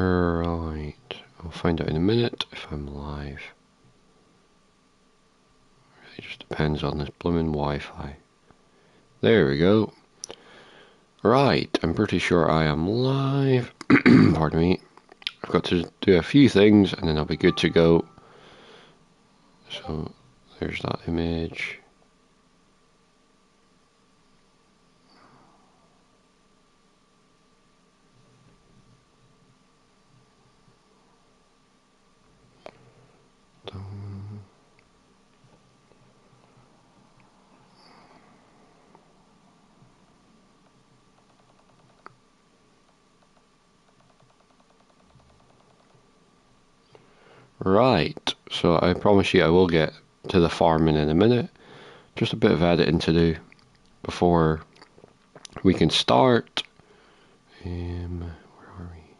Right, I'll find out in a minute if I'm live. It just depends on this blooming Wi-Fi. There we go. Right, I'm pretty sure I am live. Pardon me. I've got to do a few things and then I'll be good to go. So there's that image. Right, so I promise you I will get to the farming in a minute. Just a bit of editing to do before we can start. Where are we?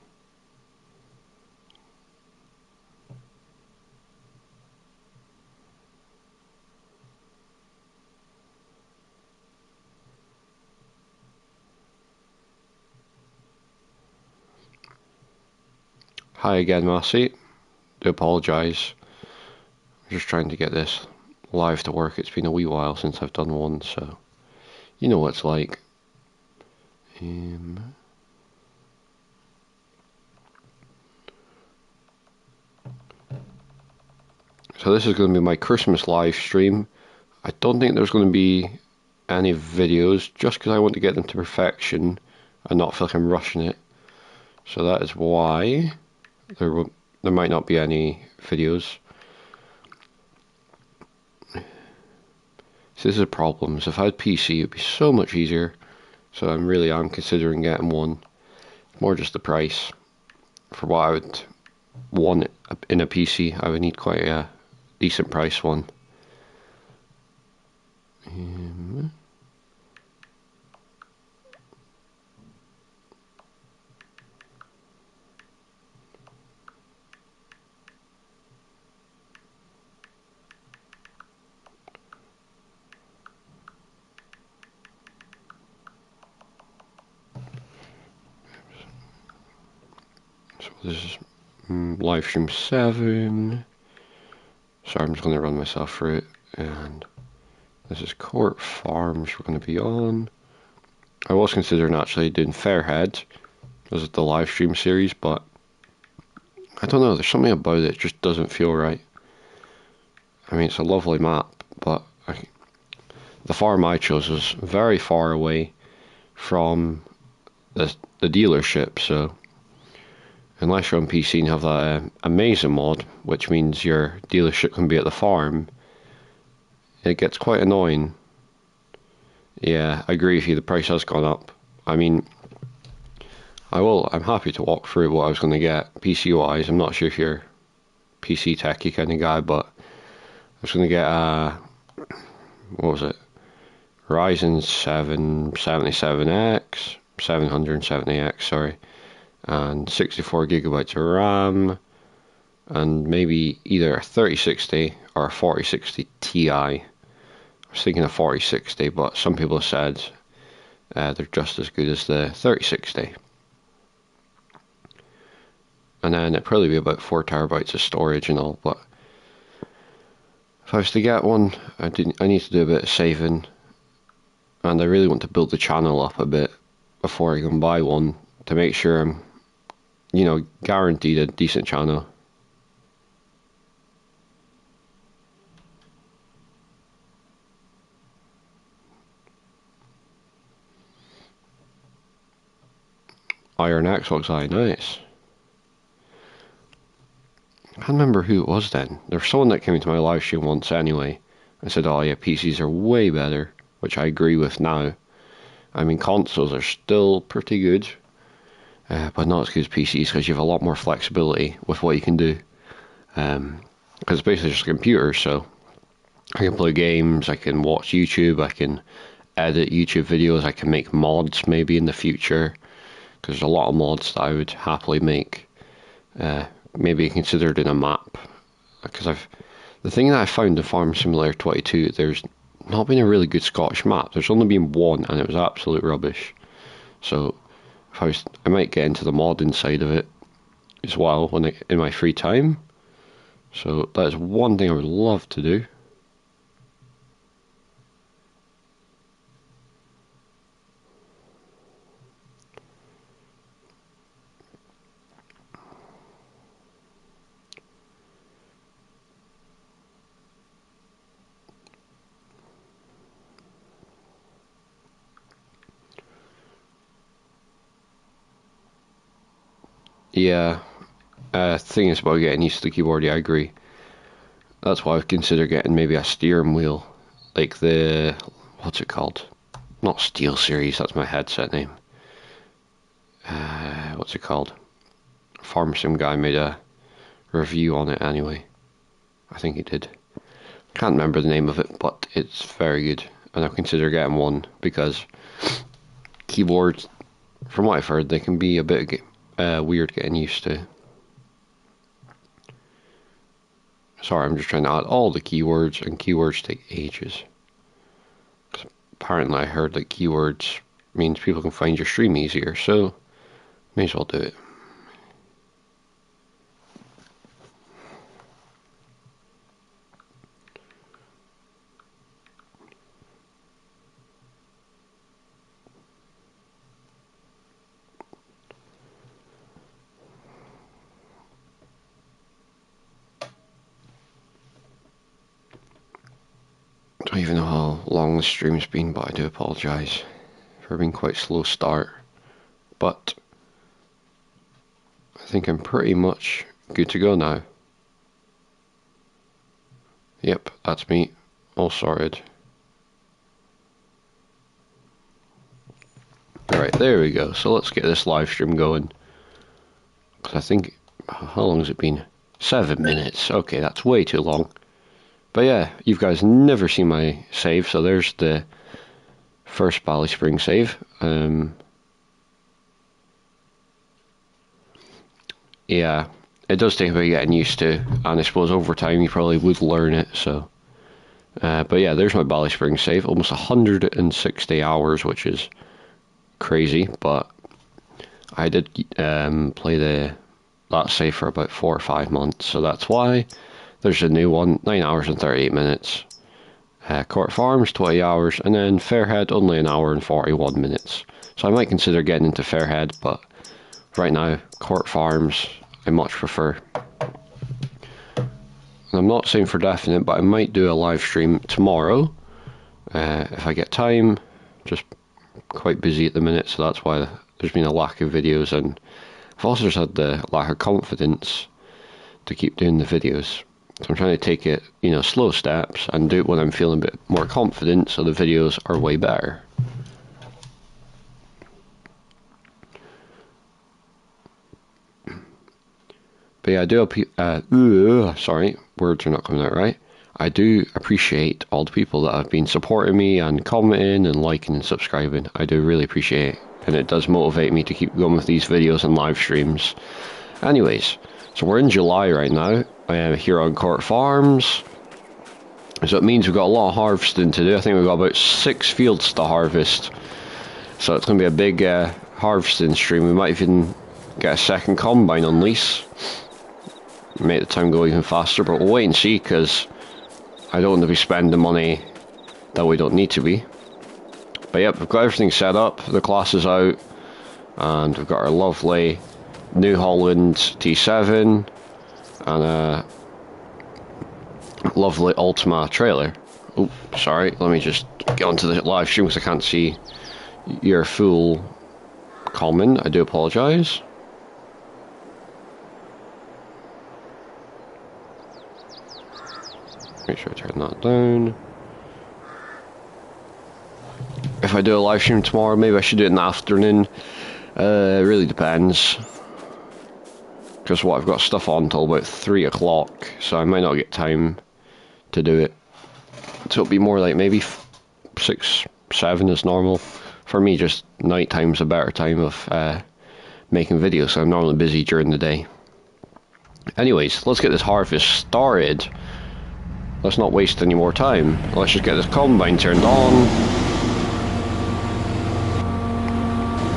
Hi again, Massey. Do apologise. I'm just trying to get this live to work. It's been a wee while since I've done one, so you know what it's like. So this is going to be my Christmas live stream. I don't think there's going to be any videos, just because I want to get them to perfection and not feel like I'm rushing it. So that is why there might not be any videos. So this is a problem. So if I had PC, it would be so much easier. So I'm considering getting one. More just the price. For what I would want in a PC, I would need quite a decent price one. So this is live stream 7. Sorry, I'm just going to run myself through it. And this is Court Farms we're going to be on. I was considering actually doing Fairhead as the live stream series, but I don't know, there's something about it just doesn't feel right. I mean, it's a lovely map, but the farm I chose was very far away from the dealership, so unless you're on PC and have that amazing mod, which means your dealership can be at the farm, it gets quite annoying. Yeah, I agree with you, the price has gone up. I mean, I'm happy to walk through what I was going to get PC wise. I'm not sure if you're PC techie kind of guy, but I was going to get what was it? Ryzen 7 77X, 770X, sorry, and 64 gigabytes of RAM, and maybe either a 3060 or a 4060 Ti. I was thinking of 4060, but some people said they're just as good as the 3060. And then it'd probably be about 4 terabytes of storage and all, but if I was to get one, I need to do a bit of saving, and I really want to build the channel up a bit before I can buy one to make sure I'm, guaranteed a decent channel. Iron Xbox Eye, nice. I can't remember who it was then. There was someone that came into my live stream once anyway and said, oh yeah, PCs are way better, which I agree with now. I mean, consoles are still pretty good, but not as good as PCs because you have a lot more flexibility with what you can do. Because it's basically just a computer, so I can play games, I can watch YouTube, I can edit YouTube videos, I can make mods maybe in the future, because there's a lot of mods that I would happily make. Maybe considered in a map, because the thing that I found in Farm Simulator 22, there's not been a really good Scottish map. There's only been one, and it was absolute rubbish. So I might get into the modding side of it as well in my free time. So that is one thing I would love to do. Yeah, thing is about getting used to the keyboard, yeah, I agree. That's why I've considered getting maybe a steering wheel, like the, what's it called? Not SteelSeries, that's my headset name. What's it called? Farmsim guy made a review on it anyway. I think he did. Can't remember the name of it, but it's very good. And I've considered getting one because keyboards, from what I've heard, they can be a bit weird getting used to. Sorry, I'm just trying to add all the keywords, and keywords take ages. Apparently I heard that keywords means people can find your stream easier, so may as well do it. I don't even know how long the stream's been, but I do apologise for being quite slow start. But I think I'm pretty much good to go now. Yep, that's me, all sorted. Alright, there we go. So let's get this live stream going. Because I think, how long has it been? 7 minutes. Okay, that's way too long. But yeah, you guys never seen my save, so there's the first Bally Spring save. Yeah, it does take a bit getting used to, and I suppose over time you probably would learn it, so. But yeah, there's my Bally Spring save, almost 160 hours, which is crazy, but I did play that save for about 4 or 5 months, so that's why. There's a new one, 9 hours and 38 minutes. Court Farms, 20 hours, and then Fairhead, only 1 hour and 41 minutes. So I might consider getting into Fairhead, but right now, Court Farms, I much prefer. And I'm not saying for definite, but I might do a live stream tomorrow, if I get time. Just quite busy at the minute, so that's why there's been a lack of videos, and I've also just had the lack of confidence to keep doing the videos. So I'm trying to take it, slow steps and do it when I'm feeling a bit more confident, so the videos are way better. But yeah, I do, sorry, words are not coming out right. I do appreciate all the people that have been supporting me and commenting and liking and subscribing. I do really appreciate it, and it does motivate me to keep going with these videos and live streams. Anyways, so we're in July right now. I am here on Court Farms. So it means we've got a lot of harvesting to do. I think we've got about 6 fields to harvest. So it's going to be a big harvesting stream. We might even get a second combine on lease. Make the time go even faster, but we'll wait and see, because I don't want to be spending money that we don't need to be. But yep, we've got everything set up. The class is out. And we've got our lovely New Holland T7 and a lovely Ultima trailer. Oh, sorry, let me just get onto the live stream because I can't see your full comment. I do apologise. Make sure I turn that down. If I do a live stream tomorrow, maybe I should do it in the afternoon. It really depends. Because I've got stuff on until about 3 o'clock, so I might not get time to do it. So it'll be more like maybe 6, 7 is normal. For me, just night time's a better time of making videos, so I'm normally busy during the day. Anyways, let's get this harvest started. Let's not waste any more time. Let's just get this combine turned on.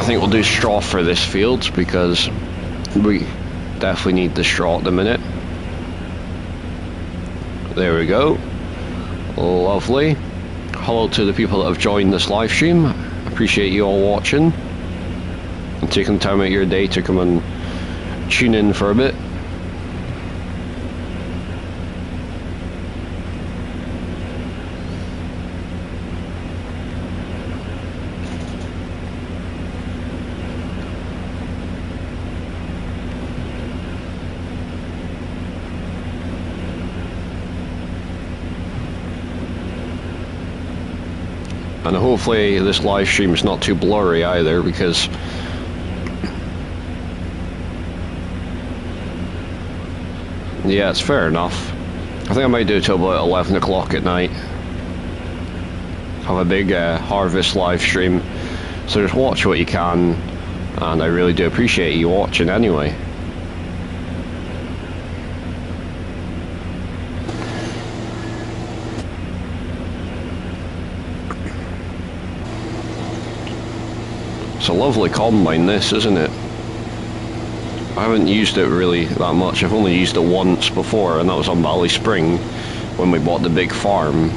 I think we'll do straw for this field because we definitely need the straw at the minute. There we go. Lovely. Hello to the people that have joined this live stream. Appreciate you all watching and taking time out of your day to come and tune in for a bit. And hopefully this live stream is not too blurry either, because yeah, it's fair enough. I think I might do it till about 11 o'clock at night. Have a big harvest live stream. So just watch what you can, and I really do appreciate you watching anyway. It's a lovely combine, this, isn't it? I haven't used it really that much. I've only used it once before, and that was on Valley Spring when we bought the big farm.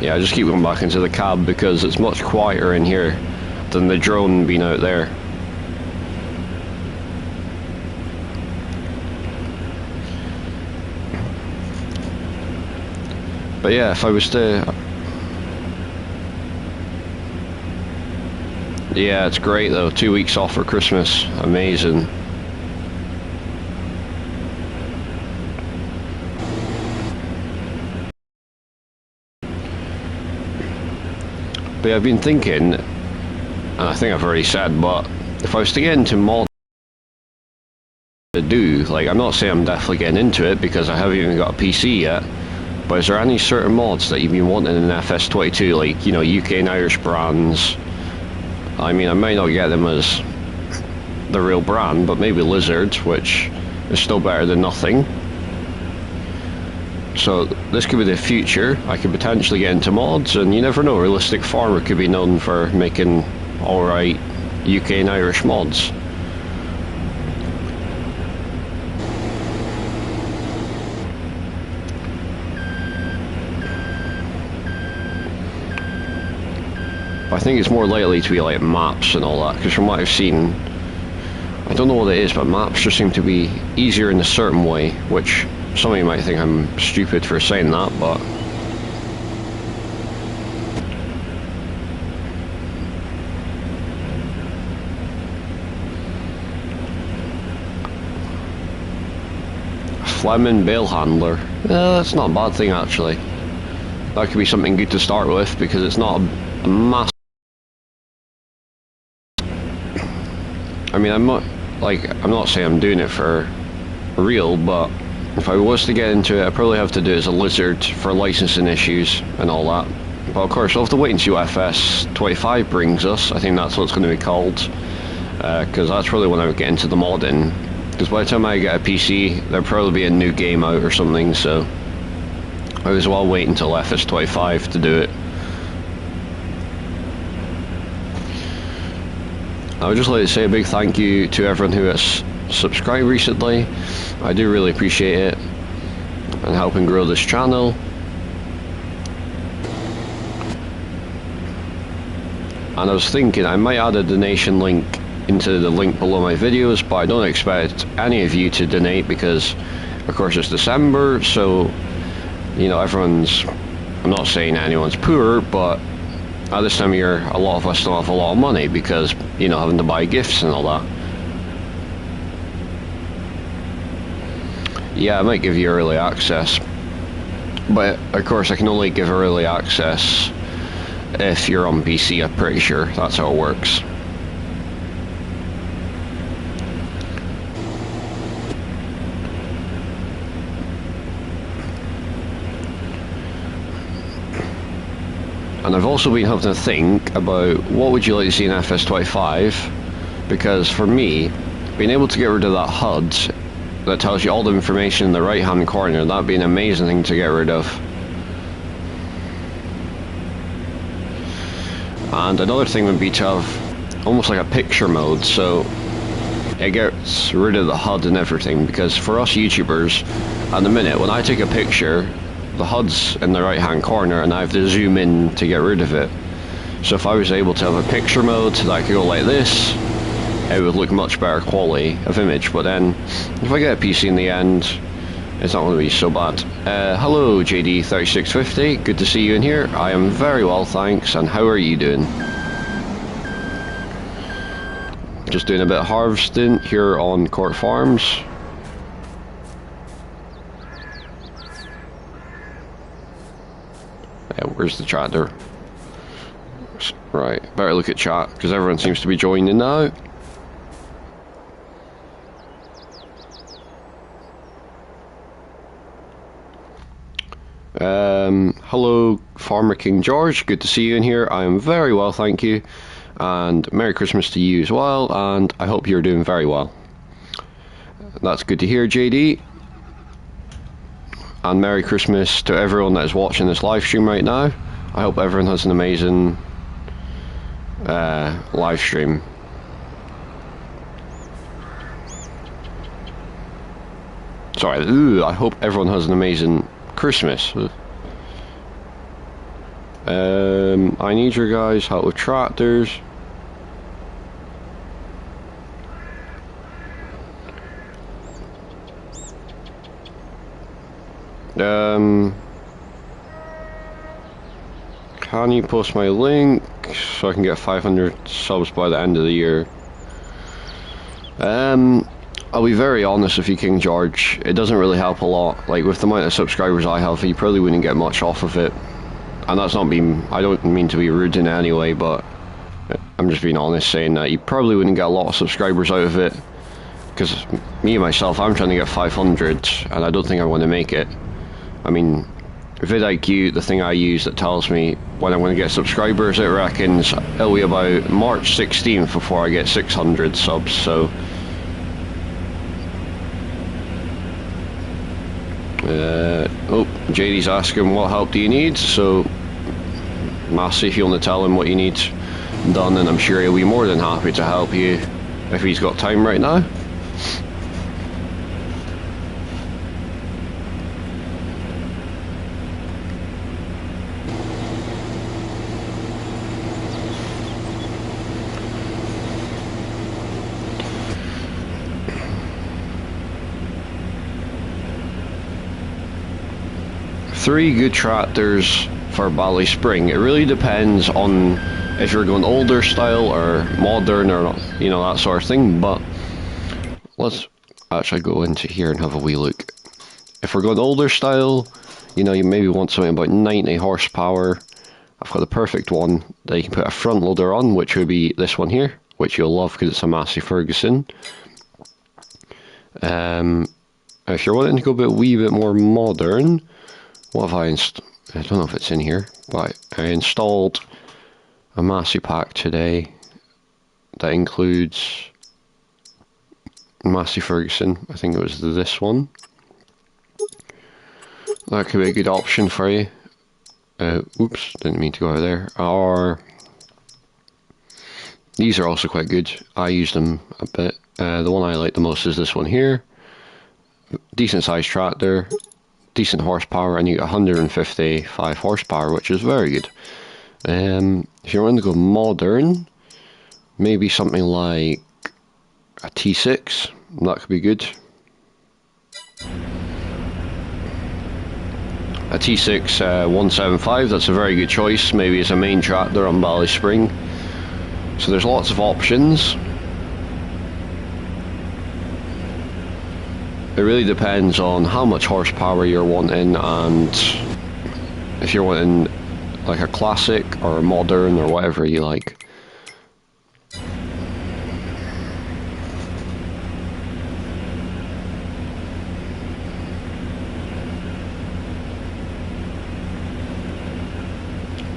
Yeah, I just keep going back into the cab because it's much quieter in here than the drone being out there. But yeah, if I was to... Yeah, it's great though. 2 weeks off for Christmas. Amazing. But yeah, I've been thinking, and I think I've already said, but if I was to get into mod to do, like, I'm not saying I'm definitely getting into it because I haven't even got a PC yet, but is there any certain mods that you've been wanting in Fs22, like, you know, UK and Irish brands? I mean, I might not get them as the real brand, but maybe Lizard, which is still better than nothing. So this could be the future. I could potentially get into mods, and you never know, Realistic Farmer could be known for making alright UK and Irish mods. But I think it's more likely to be like maps and all that, because from what I've seen, I don't know what it is, but maps just seem to be easier in a certain way, which some of you might think I'm stupid for saying that, but Fleming Bale Handler, that's not a bad thing actually. That could be something good to start with, because it's not a massive... I mean, I'm not saying I'm doing it for real, but if I was to get into it, I'd probably have to do it as a Lizard for licensing issues and all that. But of course, we'll have to wait and see what Fs22 brings us. I think that's what it's going to be called, because that's really when I would get into the modding. Because by the time I get a PC, there'll probably be a new game out or something, so I as well wait until Fs22 to do it. I would just like to say a big thank you to everyone who has subscribed recently. I do really appreciate it, and helping grow this channel. And I was thinking I might add a donation link into the link below my videos, but I don't expect any of you to donate because of course it's December, so you know, everyone's, I'm not saying anyone's poor, but at this time of year a lot of us don't have a lot of money because, you know, having to buy gifts and all that. Yeah, I might give you early access, but of course I can only give early access if you're on PC, I'm pretty sure that's how it works. And I've also been having to think about what would you like to see in Fs22, because for me, being able to get rid of that HUD that tells you all the information in the right hand corner, that'd be an amazing thing to get rid of. And another thing would be to have almost like a picture mode, so it gets rid of the HUD and everything, because for us YouTubers, at the minute, when I take a picture, the HUD's in the right hand corner and I have to zoom in to get rid of it. So if I was able to have a picture mode that I could go like this, it would look much better quality of image. But then, if I get a PC in the end, it's not going to be so bad. Hello JD3650, good to see you in here. I am very well, thanks, and how are you doing? Just doing a bit of harvesting here on Court Farms. Where's the tractor? Right, better look at chat, because everyone seems to be joining now. Hello Farmer King George, good to see you in here. I am very well, thank you, and Merry Christmas to you as well, and I hope you're doing very well. That's good to hear, JD, and Merry Christmas to everyone that is watching this live stream right now. I hope everyone has an amazing live stream. Sorry, I hope everyone has an amazing Christmas. I need your guys' help with tractors. Can you post my link so I can get 500 subs by the end of the year? I'll be very honest with you, King George, it doesn't really help a lot. Like, with the amount of subscribers I have, you probably wouldn't get much off of it. And that's not being, I don't mean to be rude in any way, but I'm just being honest saying that you probably wouldn't get a lot of subscribers out of it. Because me myself, I'm trying to get 500, and I don't think I want to make it. I mean, vidIQ, the thing I use that tells me when I'm going to get subscribers, it reckons it'll be about March 16th before I get 600 subs, so... oh, JD's asking what help do you need, so Massey, if you want to tell him what you need done, and I'm sure he'll be more than happy to help you if he's got time right now. Three good tractors for Bally Spring. It really depends on if you're going older style or modern or, you know, that sort of thing, but let's actually go into here and have a wee look. If we're going older style, you know, you maybe want something about 90 horsepower. I've got the perfect one that you can put a front loader on, which would be this one here, which you'll love because it's a Massey Ferguson. If you're wanting to go a wee bit more modern, what have I installed? I don't know if it's in here, but I installed a Massey pack today that includes Massey Ferguson. I think it was this one. That could be a good option for you. Oops, didn't mean to go out there. Or these are also quite good. I use them a bit. The one I like the most is this one here. Decent sized tractor, decent horsepower, and you get 155 horsepower, which is very good. If you want to go modern, maybe something like a T6, that could be good. A T6 175, that's a very good choice, maybe as a main tractor on Bally Spring. So there's lots of options. It really depends on how much horsepower you're wanting, and if you're wanting like a classic or a modern or whatever you like.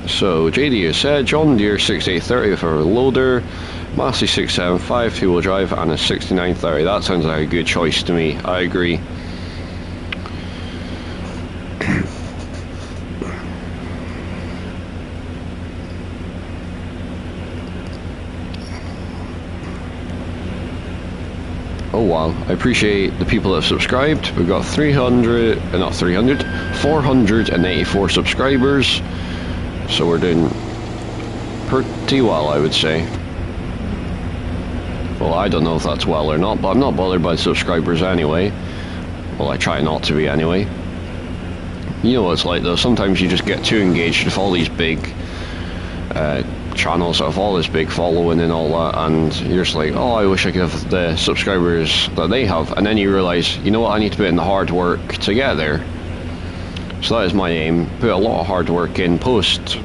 So JD has said John Deere 6830 for a loader, Massey 675 two-wheel drive and a 6930. That sounds like a good choice to me. I agree. Oh wow, I appreciate the people that have subscribed. We've got 484 subscribers. So we're doing pretty well, I would say. Well, I don't know if that's well or not, but I'm not bothered by the subscribers anyway. Well, I try not to be anyway. You know what it's like though, sometimes you just get too engaged with all these big channels that have all this big following and all that, and you're just like, oh, I wish I could have the subscribers that they have, and then you realise, you know what, I need to put in the hard work to get there. So that is my aim, put a lot of hard work in, post,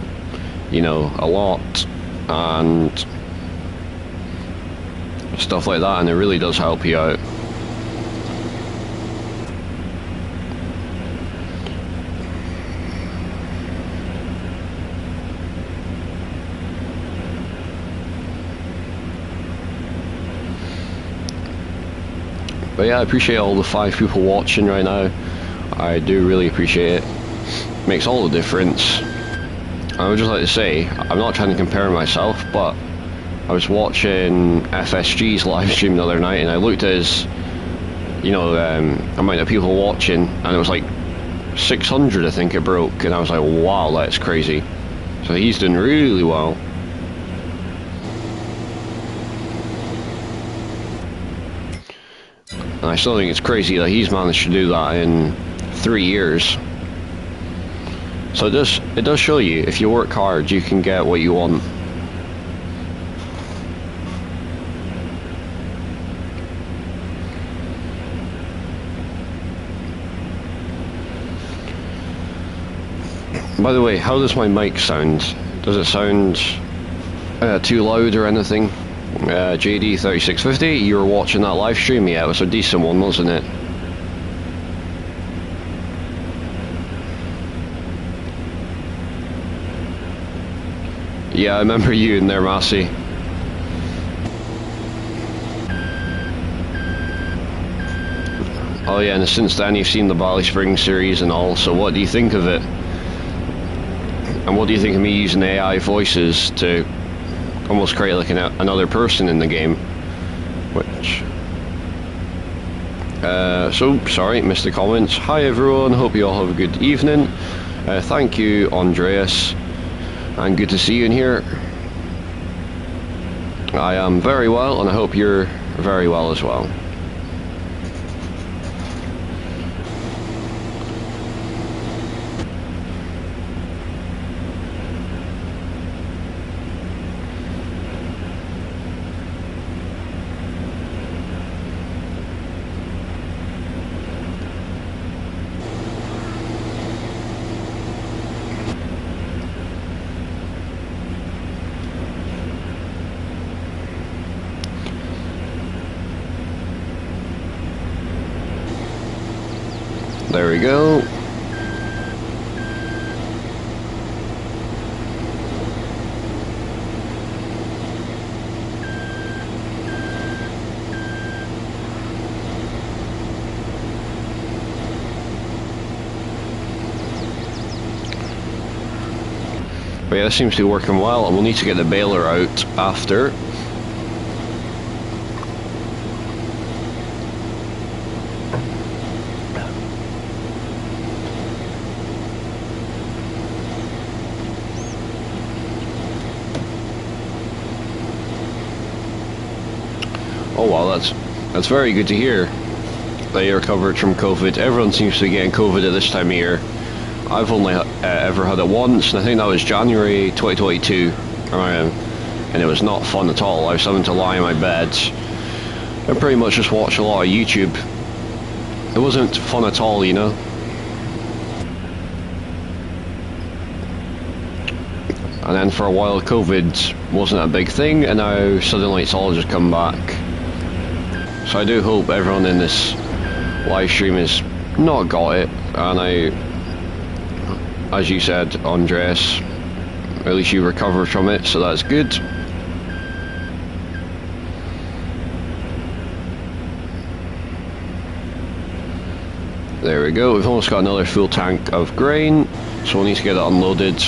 you know, a lot, and stuff like that, and it really does help you out. But yeah, I appreciate all the 5 people watching right now. I do really appreciate it. Makes all the difference. I would just like to say, I'm not trying to compare myself, but I was watching FSG's live stream the other night, and I looked at his, you know, amount of people watching, and it was like 600, I think it broke, and I was like, wow, that's crazy. So he's doing really well. And I still think it's crazy that he's managed to do that in 3 years. So it does show you, if you work hard, you can get what you want. By the way, how does my mic sound? Does it sound too loud or anything? JD3650, you were watching that live stream? Yeah, it was a decent one, wasn't it? Yeah, I remember you in there, Massey. Oh yeah, and since then you've seen the Valley Springs series and all, so what do you think of it? And what do you think of me using AI voices to almost create like another person in the game? Which... so, sorry, missed the comments. Hi everyone, hope you all have a good evening. Thank you, Andreas. And good to see you in here. I am very well, and I hope you're very well as well. There we go. But yeah, this seems to be working well, and we'll need to get the baler out after. Oh wow, that's very good to hear that you're recovered from COVID. Everyone seems to be getting COVID at this time of year. I've only ever had it once, and I think that was January 2022, and it was not fun at all. I was having to lie in my bed and pretty much just watch a lot of YouTube. It wasn't fun at all, you know. And then for a while COVID wasn't a big thing, and now suddenly it's all just come back. So I do hope everyone in this live stream has not got it, and as you said, Andres, at least you recovered from it, so that's good. There we go, we've almost got another full tank of grain, so we'll need to get it unloaded.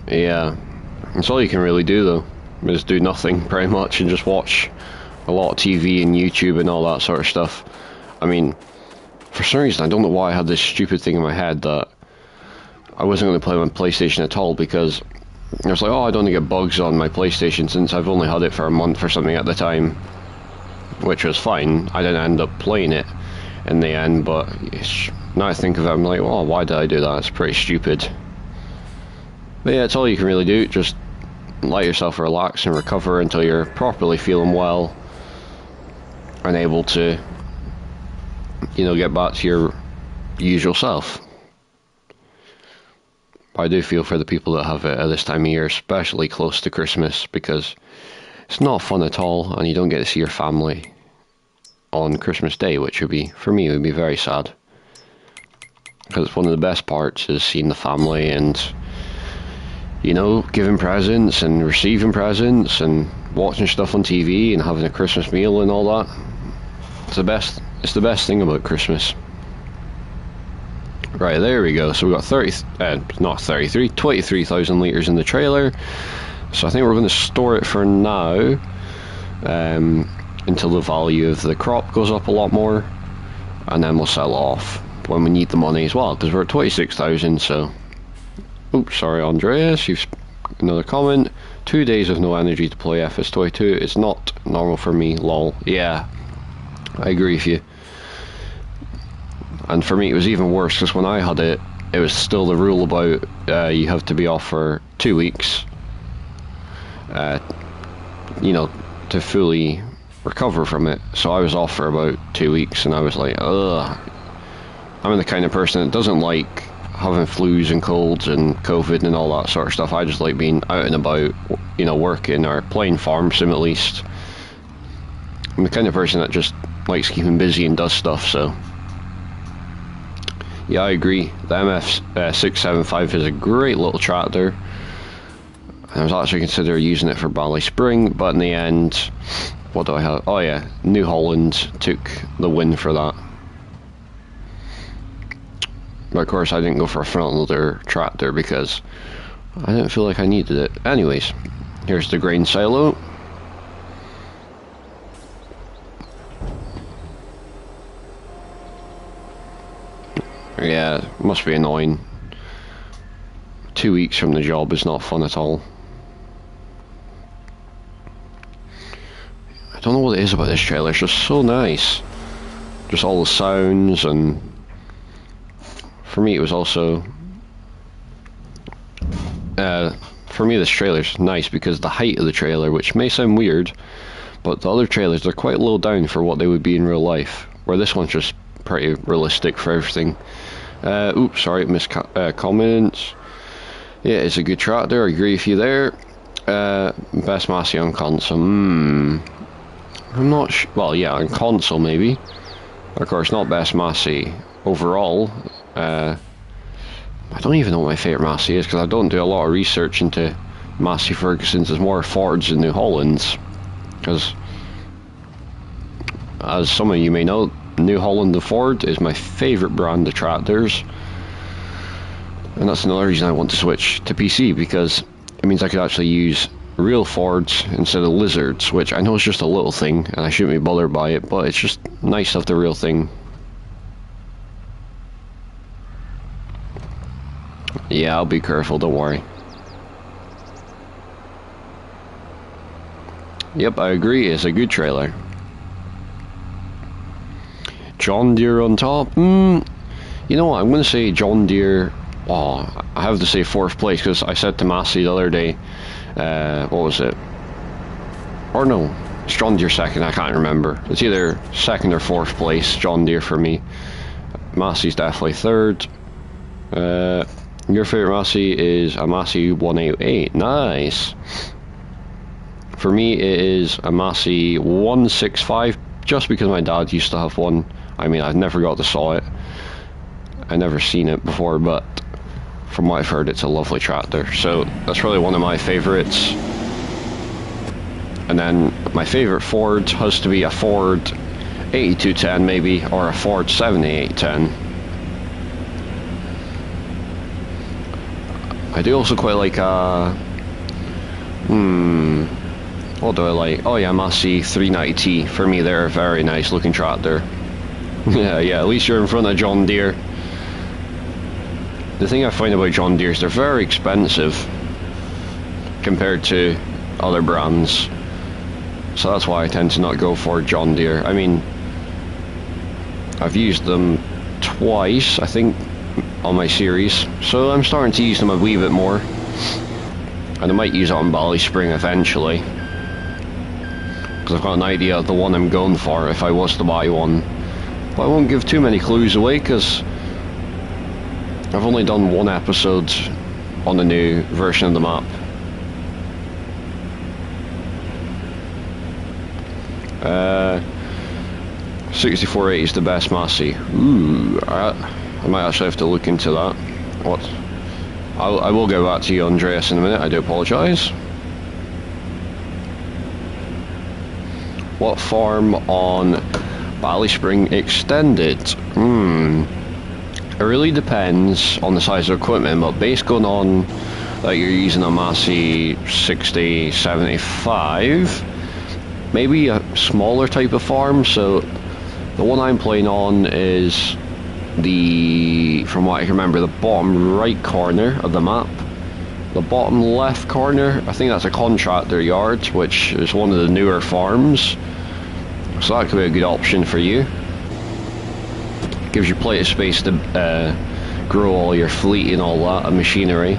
Yeah, that's all you can really do though, is do nothing pretty much and just watch a lot of TV and YouTube and all that sort of stuff. I mean, for some reason I don't know why I had this stupid thing in my head that I wasn't going to play my PlayStation at all, because I was like, oh, I don't want to get bugs on my PlayStation since I've only had it for a month or something at the time, which was fine. I didn't end up playing it in the end, but now I think of it, I'm like, oh, why did I do that? It's pretty stupid. But yeah, it's all you can really do. Just let yourself relax and recover until you're properly feeling well and able to, you know, get back to your usual self. But I do feel for the people that have it at this time of year, especially close to Christmas, because it's not fun at all, and you don't get to see your family on Christmas Day, which would be, for me, would be very sad. Because one of the best parts is seeing the family and, you know, giving presents and receiving presents and watching stuff on TV and having a Christmas meal and all that. It's the best thing about Christmas. Right, there we go. So we've got 23,000 litres in the trailer. So I think we're going to store it for now, until the value of the crop goes up a lot more, and then we'll sell off when we need the money as well, because we're at 26,000, so... Oops, sorry Andreas, you've another comment. 2 days of no energy to play Fs22. It's not normal for me, lol. Yeah, I agree with you. And for me it was even worse, because when I had it, it was still the rule about you have to be off for 2 weeks, you know, to fully recover from it. So I was off for about 2 weeks, and I was like, ugh. I'm the kind of person that doesn't like having flus and colds and COVID and all that sort of stuff. I just like being out and about, you know, working or playing farm sim at least. I'm the kind of person that just likes keeping busy and does stuff, so... Yeah, I agree. The MF675 is a great little tractor. I was actually considering using it for Bally Spring, but in the end, what do I have? Oh yeah, New Holland took the win for that. But of course I didn't go for a front loader tractor because I didn't feel like I needed it. Anyways, here's the grain silo. Yeah, must be annoying. 2 weeks from the job is not fun at all. I don't know what it is about this trailer, it's just so nice. Just all the sounds, and for me it was also... for me this trailer's nice because the height of the trailer, which may sound weird, but the other trailers, they're quite low down for what they would be in real life, where this one's just pretty realistic for everything. Oops, sorry, missed comments. Yeah, it's a good tractor, I agree with you there. Best Massey on console, I'm not sure. Well, yeah, on console maybe. Of course, not best Massey overall. I don't even know what my favourite Massey is, because I don't do a lot of research into Massey Ferguson's. There's more Fords and New Hollands, because as some of you may know, New Holland and Ford is my favourite brand of tractors, and that's another reason I want to switch to PC, because it means I could actually use real Fords instead of lizards, which I know is just a little thing and I shouldn't be bothered by it, but it's just nice to have the real thing. Yeah, I'll be careful, don't worry. Yep, I agree, it's a good trailer. John Deere on top? You know what, I'm going to say John Deere. Oh, I have to say 4th place, because I said to Massey the other day, what was it? Or no, it's John Deere 2nd, I can't remember. It's either 2nd or 4th place, John Deere for me. Massey's definitely 3rd. Your favourite Massey is a Massey 188, nice. For me it is a Massey 165, just because my dad used to have one. I mean, I've never got to saw it. I never seen it before, but from what I've heard, it's a lovely tractor. So that's probably one of my favorites. And then my favorite Ford has to be a Ford 8210 maybe, or a Ford 7810. I do also quite like what do I like? Oh yeah, Massey 390T. For me, they're a very nice looking tractor. yeah, at least you're in front of John Deere. The thing I find about John Deere is they're very expensive compared to other brands. So that's why I tend to not go for John Deere. I mean, I've used them twice, I think, on my series. So I'm starting to use them a wee bit more. And I might use it on Bally Spring eventually. Because I've got an idea of the one I'm going for if I was to buy one. But I won't give too many clues away because I've only done one episode on the new version of the map. 6480 is the best Massey. Ooh, I might actually have to look into that. What? I will go back to you, Andreas, in a minute. I do apologise. What farm on Bally Spring Extended? It really depends on the size of equipment, but based on that you're using a Massey 6075, maybe a smaller type of farm. So the one I'm playing on is from what I can remember, the bottom right corner of the map. The bottom left corner, I think that's a contractor yard, which is one of the newer farms. So that could be a good option for you. Gives you plenty of space to grow all your fleet and all that, and machinery.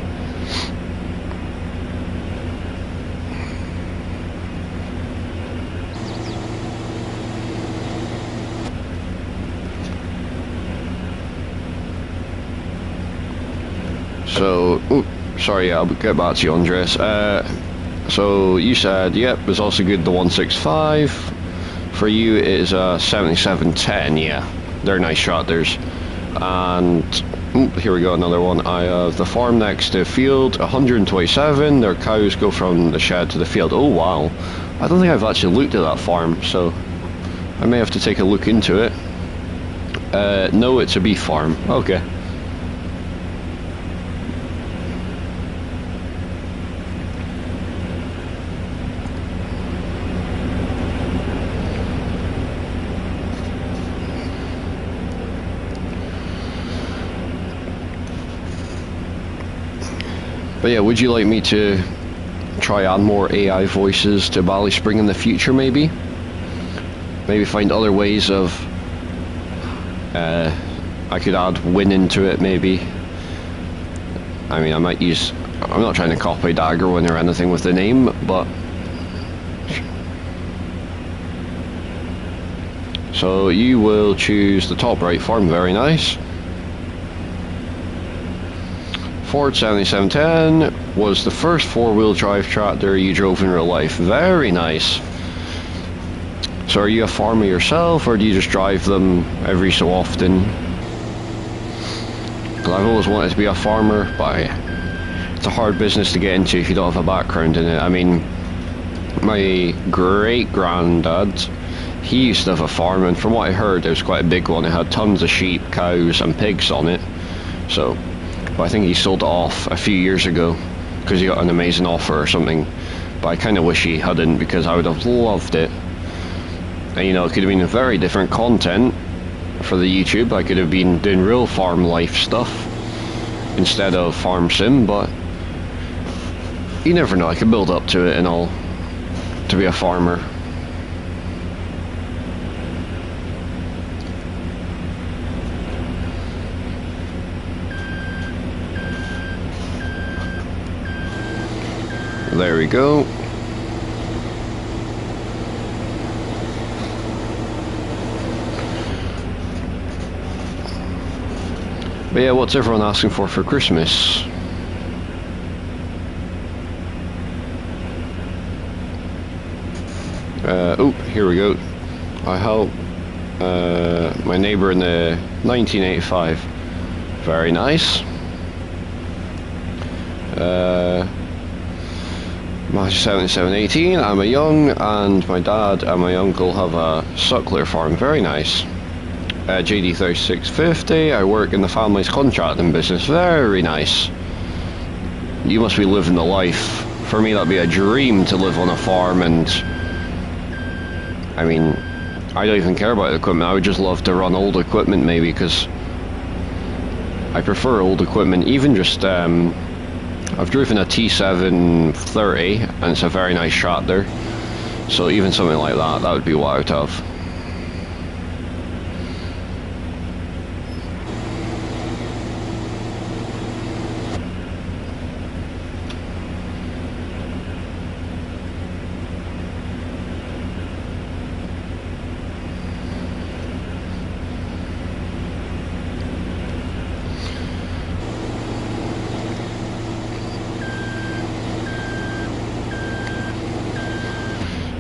So, sorry, I'll get back to you, Andres. So you said, yep, it's also good, the 165. For you, it is a 7710, yeah. They're nice tractors. And here we go, another one. I have the farm next to the field, 127. Their cows go from the shed to the field. Oh wow, I don't think I've actually looked at that farm, so I may have to take a look into it. No, it's a beef farm. Okay. But yeah, would you like me to try add more AI voices to Bally Spring in the future, maybe? Maybe find other ways of... I could add Win into it, maybe. I mean, I might use... I'm not trying to copy Daggerwin or anything with the name, but... So you will choose the top right farm, very nice. Ford 7710 was the first four-wheel drive tractor you drove in real life. Very nice. So are you a farmer yourself, or do you just drive them every so often? Because I've always wanted to be a farmer, but it's a hard business to get into if you don't have a background in it. I mean, my great-granddad, he used to have a farm, and from what I heard, it was quite a big one. It had tons of sheep, cows, and pigs on it. So... but I think he sold it off a few years ago because he got an amazing offer or something. But I kind of wish he hadn't, because I would have loved it. And you know, it could have been a very different content for the YouTube. I could have been doing real farm life stuff instead of farm sim, but you never know. I could build up to it and all to be a farmer. There we go. But yeah, what's everyone asking for Christmas? Oh, here we go. I help my neighbour in the 1985. Very nice. Match 7718, I'm a young, and my dad and my uncle have a suckler farm. Very nice. JD3650, I work in the family's contracting business. Very nice. You must be living the life. For me, that'd be a dream to live on a farm, and I mean, I don't even care about the equipment. I would just love to run old equipment, maybe, because I prefer old equipment. Even just, I've driven a T730, and it's a very nice tractor. So even something like that, that would be what I would have.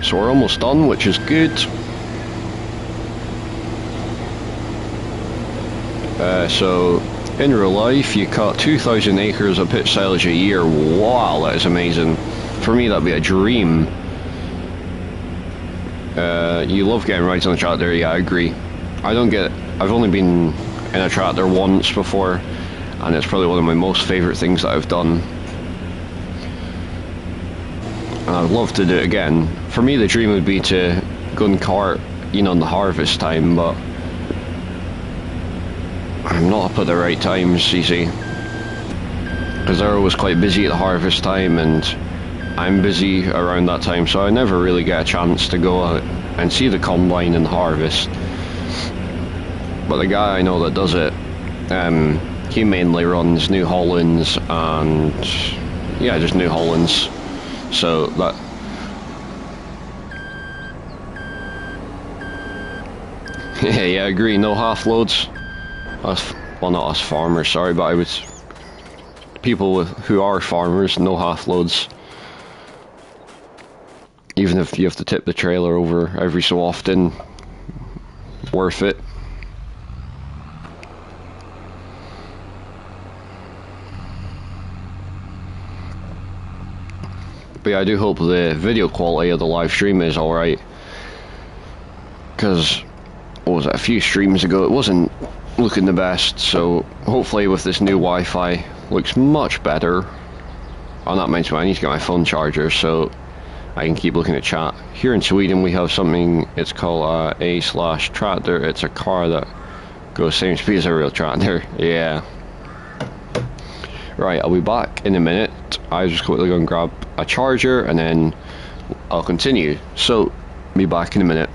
So we're almost done, which is good. So in real life, you cut 2,000 acres of pitch silage a year. Wow, that is amazing. For me, that'd be a dream. You love getting rides on a tractor. Yeah, I agree. I've only been in a tractor once before, and it's probably one of my most favourite things that I've done. And I'd love to do it again. For me, the dream would be to go and cart, you know, in the harvest time, but I'm not up at the right times, you see, because they're always quite busy at the harvest time, and I'm busy around that time, so I never really get a chance to go out and see the combine and the harvest. But the guy I know that does it, he mainly runs New Hollands and, yeah, just New Hollands. So that, yeah, I agree. No half loads. Us, well, not us farmers, sorry, but I would, people who are farmers, no half loads. Even if you have to tip the trailer over every so often, worth it. But yeah, I do hope the video quality of the live stream is alright, because, what was it, a few streams ago it wasn't looking the best, so hopefully with this new Wi-Fi looks much better. Oh, that reminds me, I need to get my phone charger so I can keep looking at chat. Here in Sweden we have something, it's called A/tractor. It's a car that goes same speed as a real tractor. Yeah. Right, I'll be back in a minute. I just quickly go and grab a charger and then I'll continue. So, be back in a minute.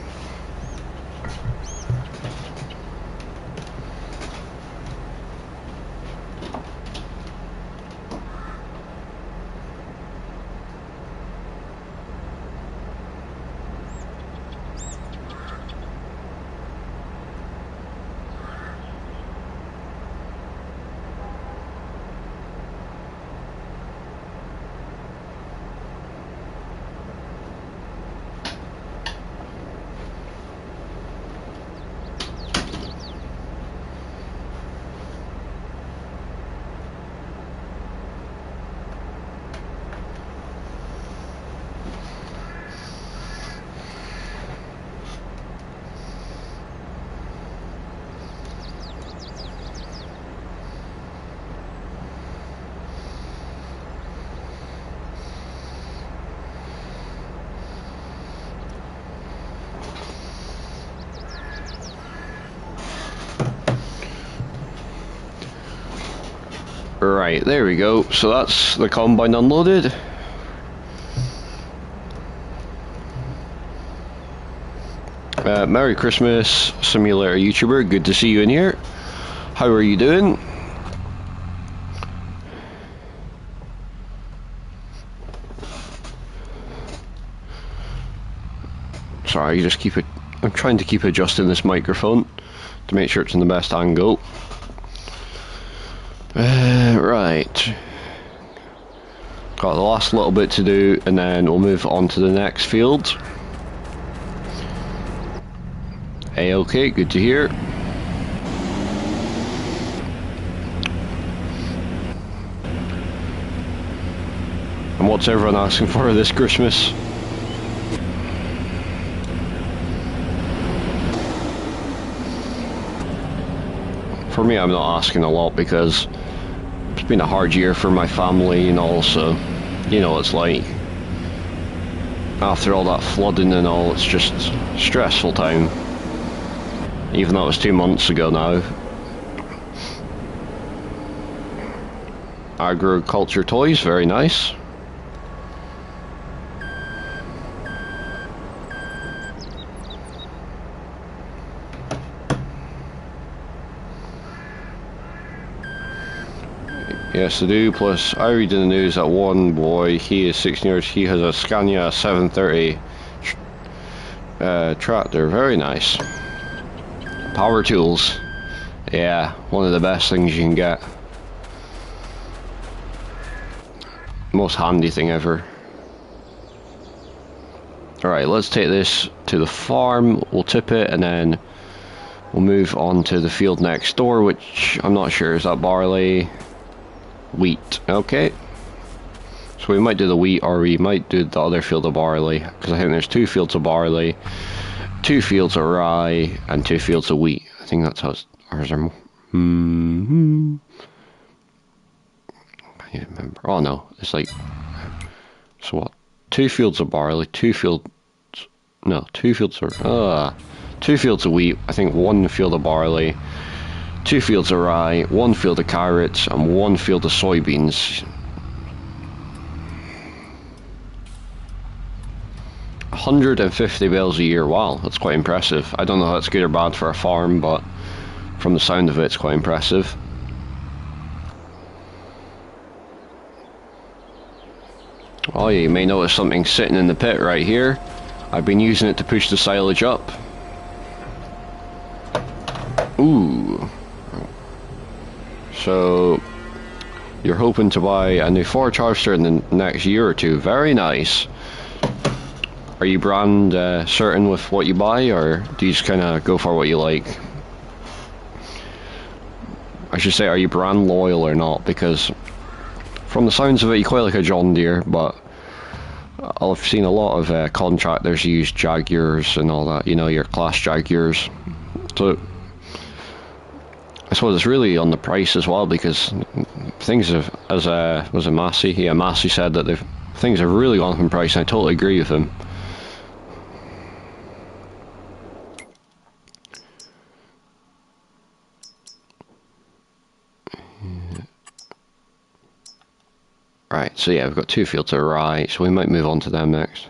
Right, there we go. So that's the combine unloaded. Merry Christmas, Simulator YouTuber. Good to see you in here. How are you doing? Sorry, just keep it. I'm trying to keep adjusting this microphone to make sure it's in the best angle. Right. Got the last little bit to do, and then we'll move on to the next field. Okay, good to hear. And what's everyone asking for this Christmas? For me, I'm not asking a lot because it's been a hard year for my family and all, so you know what it's like. After all that flooding and all, it's just stressful time. Even though it was 2 months ago now. Agriculture toys, very nice. Yes, I do. Plus, I read in the news that one boy, he is 16 years, he has a Scania 730 tractor. Very nice. Power tools. Yeah, one of the best things you can get. Most handy thing ever. Alright, let's take this to the farm. We'll tip it and then we'll move on to the field next door, which I'm not sure, is that barley? Wheat. Okay. So we might do the wheat, or we might do the other field of barley, because I think there's 2 fields of barley, 2 fields of rye, and 2 fields of wheat. I think that's how ours are. I can't remember. Oh no, it's like, so what? 2 fields of barley, 2 fields of 2 fields of wheat. I think 1 field of barley, 2 fields of rye, 1 field of carrots, and 1 field of soybeans. 150 bales a year. Wow, that's quite impressive. I don't know if that's good or bad for a farm, but from the sound of it, it's quite impressive. Oh yeah, you may notice something sitting in the pit right here. I've been using it to push the silage up. Ooh. So, you're hoping to buy a new forage harvester in the next year or 2. Very nice. Are you brand certain with what you buy, or do you just kind of go for what you like? I should say, are you brand loyal or not? Because from the sounds of it, you quite like a John Deere, but I've seen a lot of contractors use Jaguars and all that, you know, your class Jaguars. So I suppose it's really on the price as well, because things have, as was it Massey? Yeah, Massey said that things have really gone up in price, and I totally agree with him. Right, so yeah, we've got 2 fields of rye, so we might move on to them next.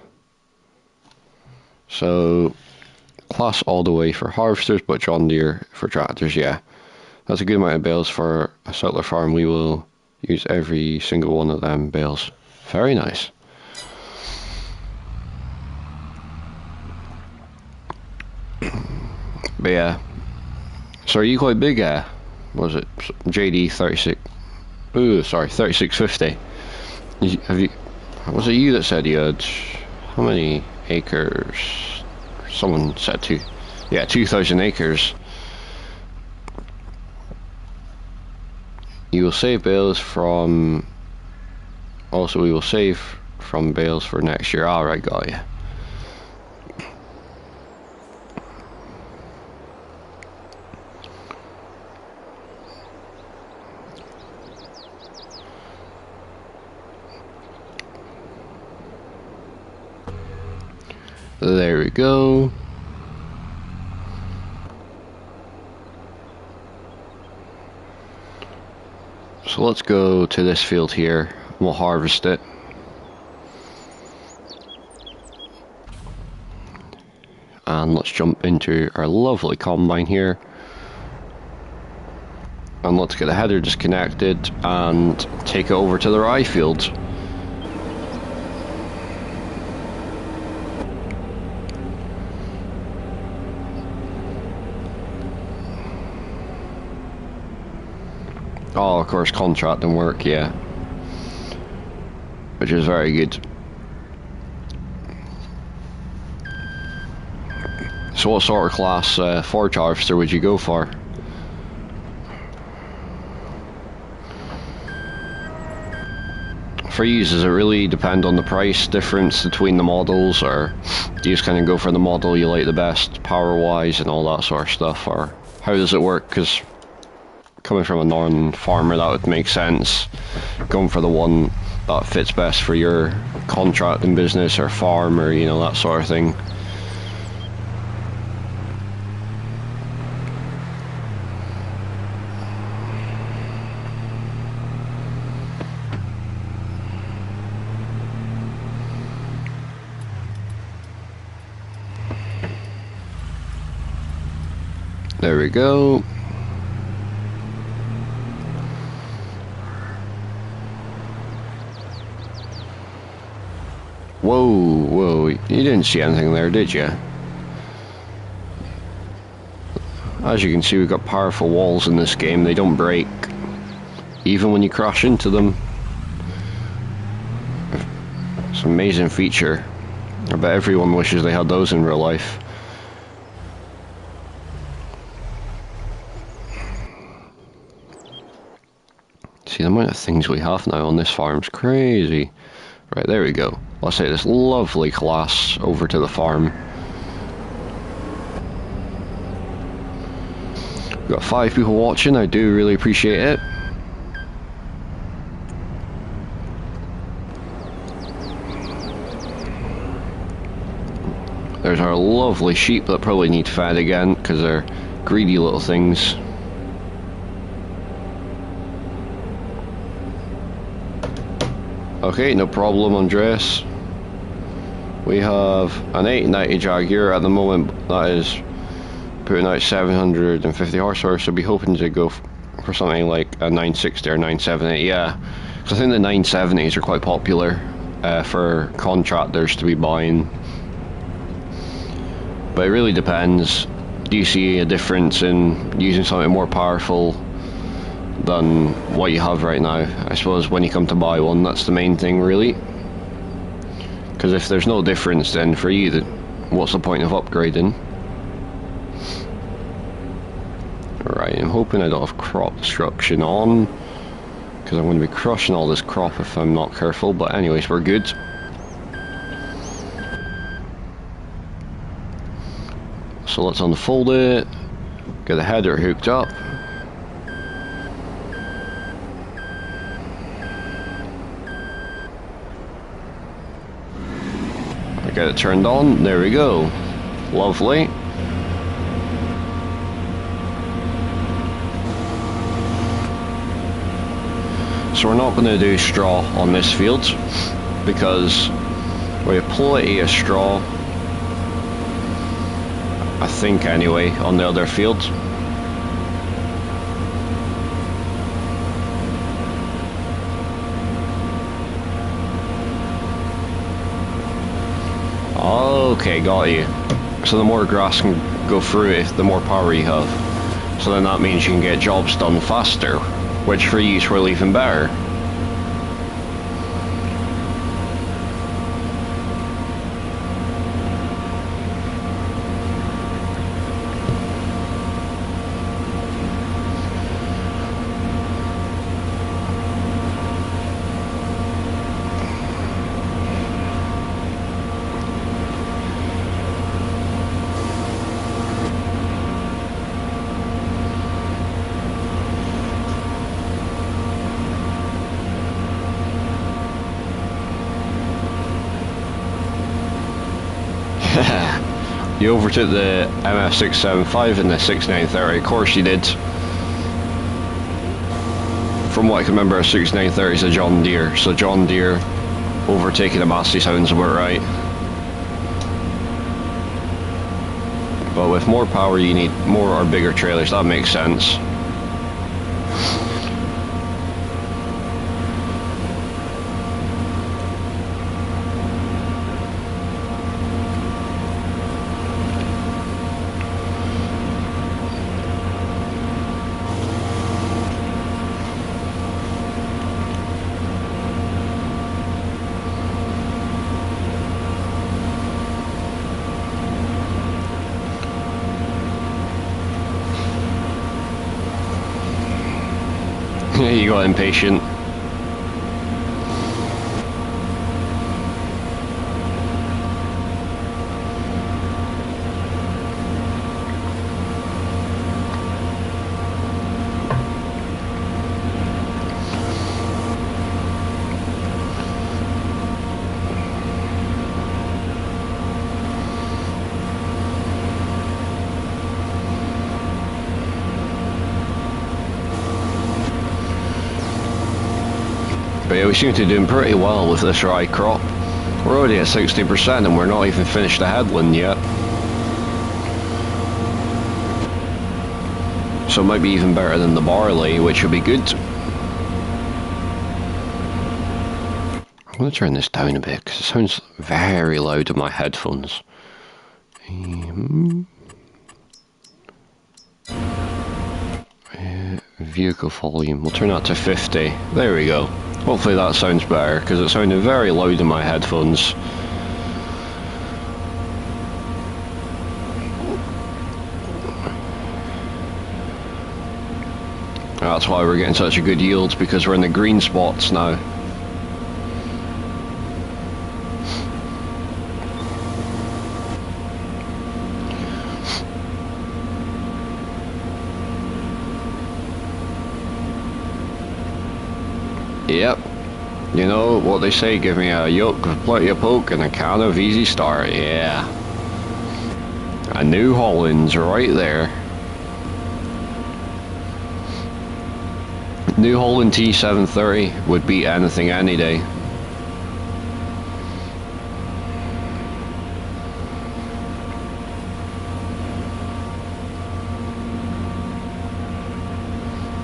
So, class all the way for harvesters, but John Deere for tractors, yeah. That's a good amount of bales for a settler farm. We will use every single one of them bales. Very nice. But yeah, so are you quite big? What was it? JD 36. Ooh, sorry, 3650. Have you? Was it you that said you had how many acres? Someone said 2. Yeah, 2,000 acres. You will save bales from. Also, we will save from bales for next year. Alright, got you. There we go. So let's go to this field here. We'll harvest it. And let's jump into our lovely combine here. And let's get the header disconnected and take it over to the rye field. Oh, of course, contract and work, yeah. Which is very good. So what sort of class forage harvester would you go for? For you, does it really depend on the price difference between the models, or do you just kind of go for the model you like the best power-wise and all that sort of stuff, or how does it work? Because coming from a non-farmer, that would make sense, going for the one that fits best for your contracting business or farm, or, you know, that sort of thing. There we go. Whoa, you didn't see anything there, did you? As you can see, we've got powerful walls in this game. They don't break, even when you crash into them. It's an amazing feature. I bet everyone wishes they had those in real life. See, the amount of things we have now on this farm's crazy. Right, there we go. Let's take this lovely class over to the farm. We've got 5 people watching, I do really appreciate it. There's our lovely sheep that probably need fed again, because they're greedy little things. Okay, no problem, Andreas. We have an 890 Jaguar at the moment that is putting out 750 horsepower, so I'll be hoping to go for something like a 960 or 970, yeah. Because I think the 970s are quite popular for contractors to be buying. But it really depends. Do you see a difference in using something more powerful than what you have right now? I suppose when you come to buy one, that's the main thing, really. Because if there's no difference, then for you, what's the point of upgrading? Right, I'm hoping I don't have crop destruction on, because I'm going to be crushing all this crop if I'm not careful. But anyways, we're good. So let's unfold it, get the header hooked up. Get it turned on, there we go. Lovely. So we're not going to do straw on this field, because we have plenty of straw, I think anyway, on the other field. Okay, got you. So the more grass can go through it, the more power you have. So then that means you can get jobs done faster, which for you is really even better. You overtook the MF675 and the 6930, of course you did. From what I can remember, a 6930 is a John Deere, so John Deere overtaking a Massey sounds about right. But with more power you need more or bigger trailers, that makes sense. You got impatient. yeah, we seem to be doing pretty well with this rye crop. We're already at 60% and we're not even finished the headland yet. So it might be even better than the barley, which would be good. I'm going to turn this down a bit because it sounds very loud in my headphones. Vehicle volume, we'll turn that to 50. There we go. Hopefully that sounds better because it sounded very loud in my headphones. That's why we're getting such a good yield, because we're in the green spots now. Yep. You know what they say, give me a yoke with plenty of poke and a can of easy start. Yeah. A New Holland's right there. New Holland T730 would beat anything any day.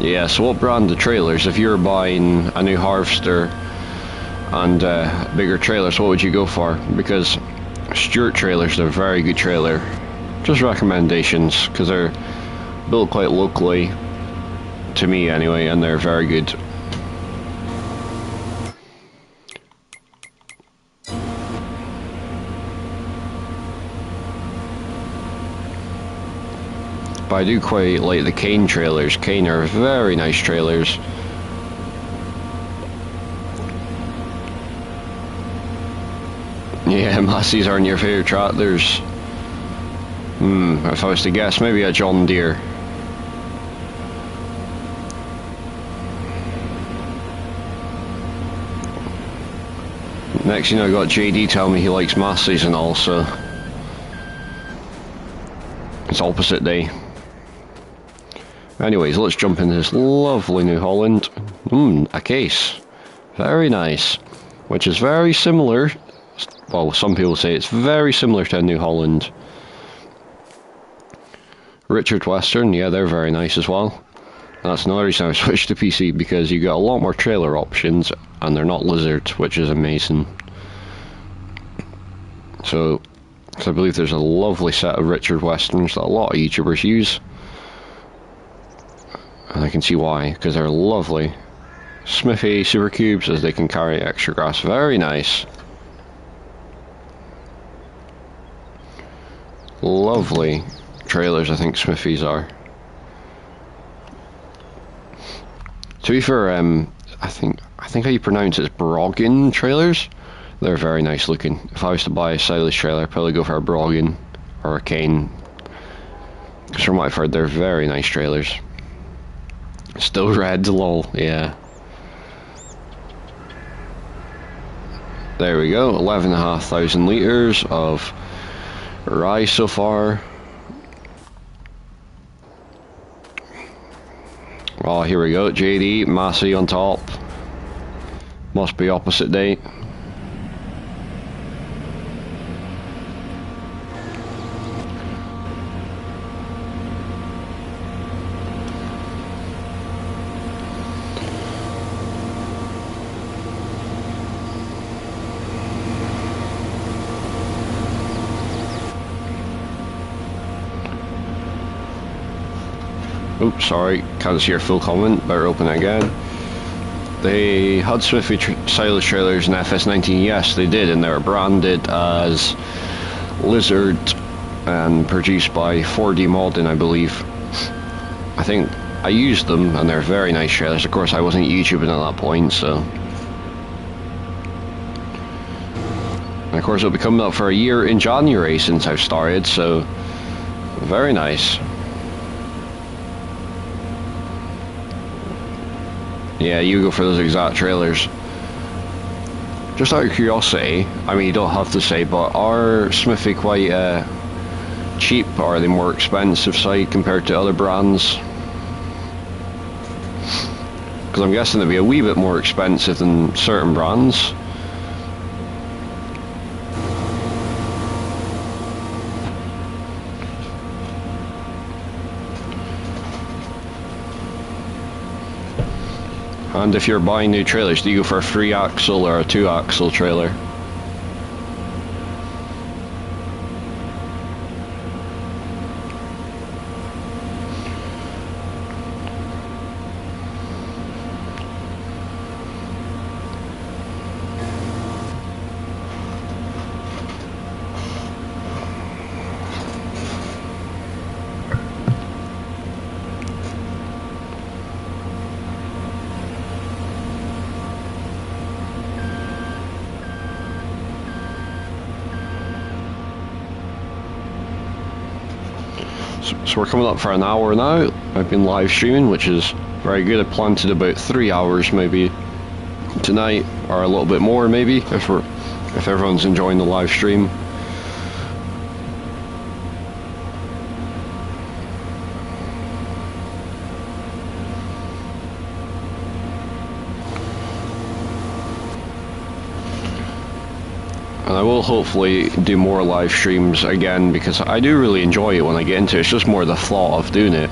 Yeah, so what brand of trailers, if you're buying a new harvester and bigger trailers, what would you go for? Because Stewart trailers are a very good trailer. Just recommendations, because they're built quite locally, to me anyway, and they're very good. But I do quite like the Kane trailers. Kane are very nice trailers. Yeah, Massey's aren't your favourite tractors. If I was to guess, maybe a John Deere. Next, you know, I got JD telling me he likes Massey's and all, so it's opposite day. Anyways, let's jump into this lovely New Holland. A case. Very nice. Which is very similar. Well, some people say it's very similar to a New Holland. Richard Western, yeah, they're very nice as well. And that's another reason I switched to PC, because you get a lot more trailer options, and they're not lizard, which is amazing. So I believe there's a lovely set of Richard Westerns that a lot of YouTubers use. And I can see why, because they're lovely. Smithy Super Cubes, as they can carry extra grass. Very nice. Lovely trailers, I think Smithies are. To be fair, I think how you pronounce it is Brogan trailers. They're very nice looking. If I was to buy a stylish trailer, I'd probably go for a Brogan or a Kane. Because from what I've heard, they're very nice trailers. Still red, lol, yeah. There we go, 11,500 litres of rye so far. Oh, here we go, JD, Massey on top. Must be opposite day. Oops, sorry, can't see your full comment, better open it again. They had Smithy silage trailers in Fs22, yes they did, and they were branded as Lizard and produced by 4D Modding, I believe. I think I used them and they're very nice trailers. Of course I wasn't YouTubing at that point, so. And of course it'll be coming up for a year in January since I've started, so very nice. Yeah, you go for those exact trailers. Just out of curiosity, I mean you don't have to say, but are Smithy quite cheap, or are they more expensive side compared to other brands? because I'm guessing it'd be a wee bit more expensive than certain brands. And if you're buying new trailers, do you go for a 3-axle or a 2-axle trailer? So we're coming up for an hour now. I've been live streaming, which is very good. I plan to do about 3 hours maybe tonight, or a little bit more maybe, if everyone's enjoying the live stream. And I will hopefully do more live streams again, because I do really enjoy it when I get into it. It's just more the thought of doing it.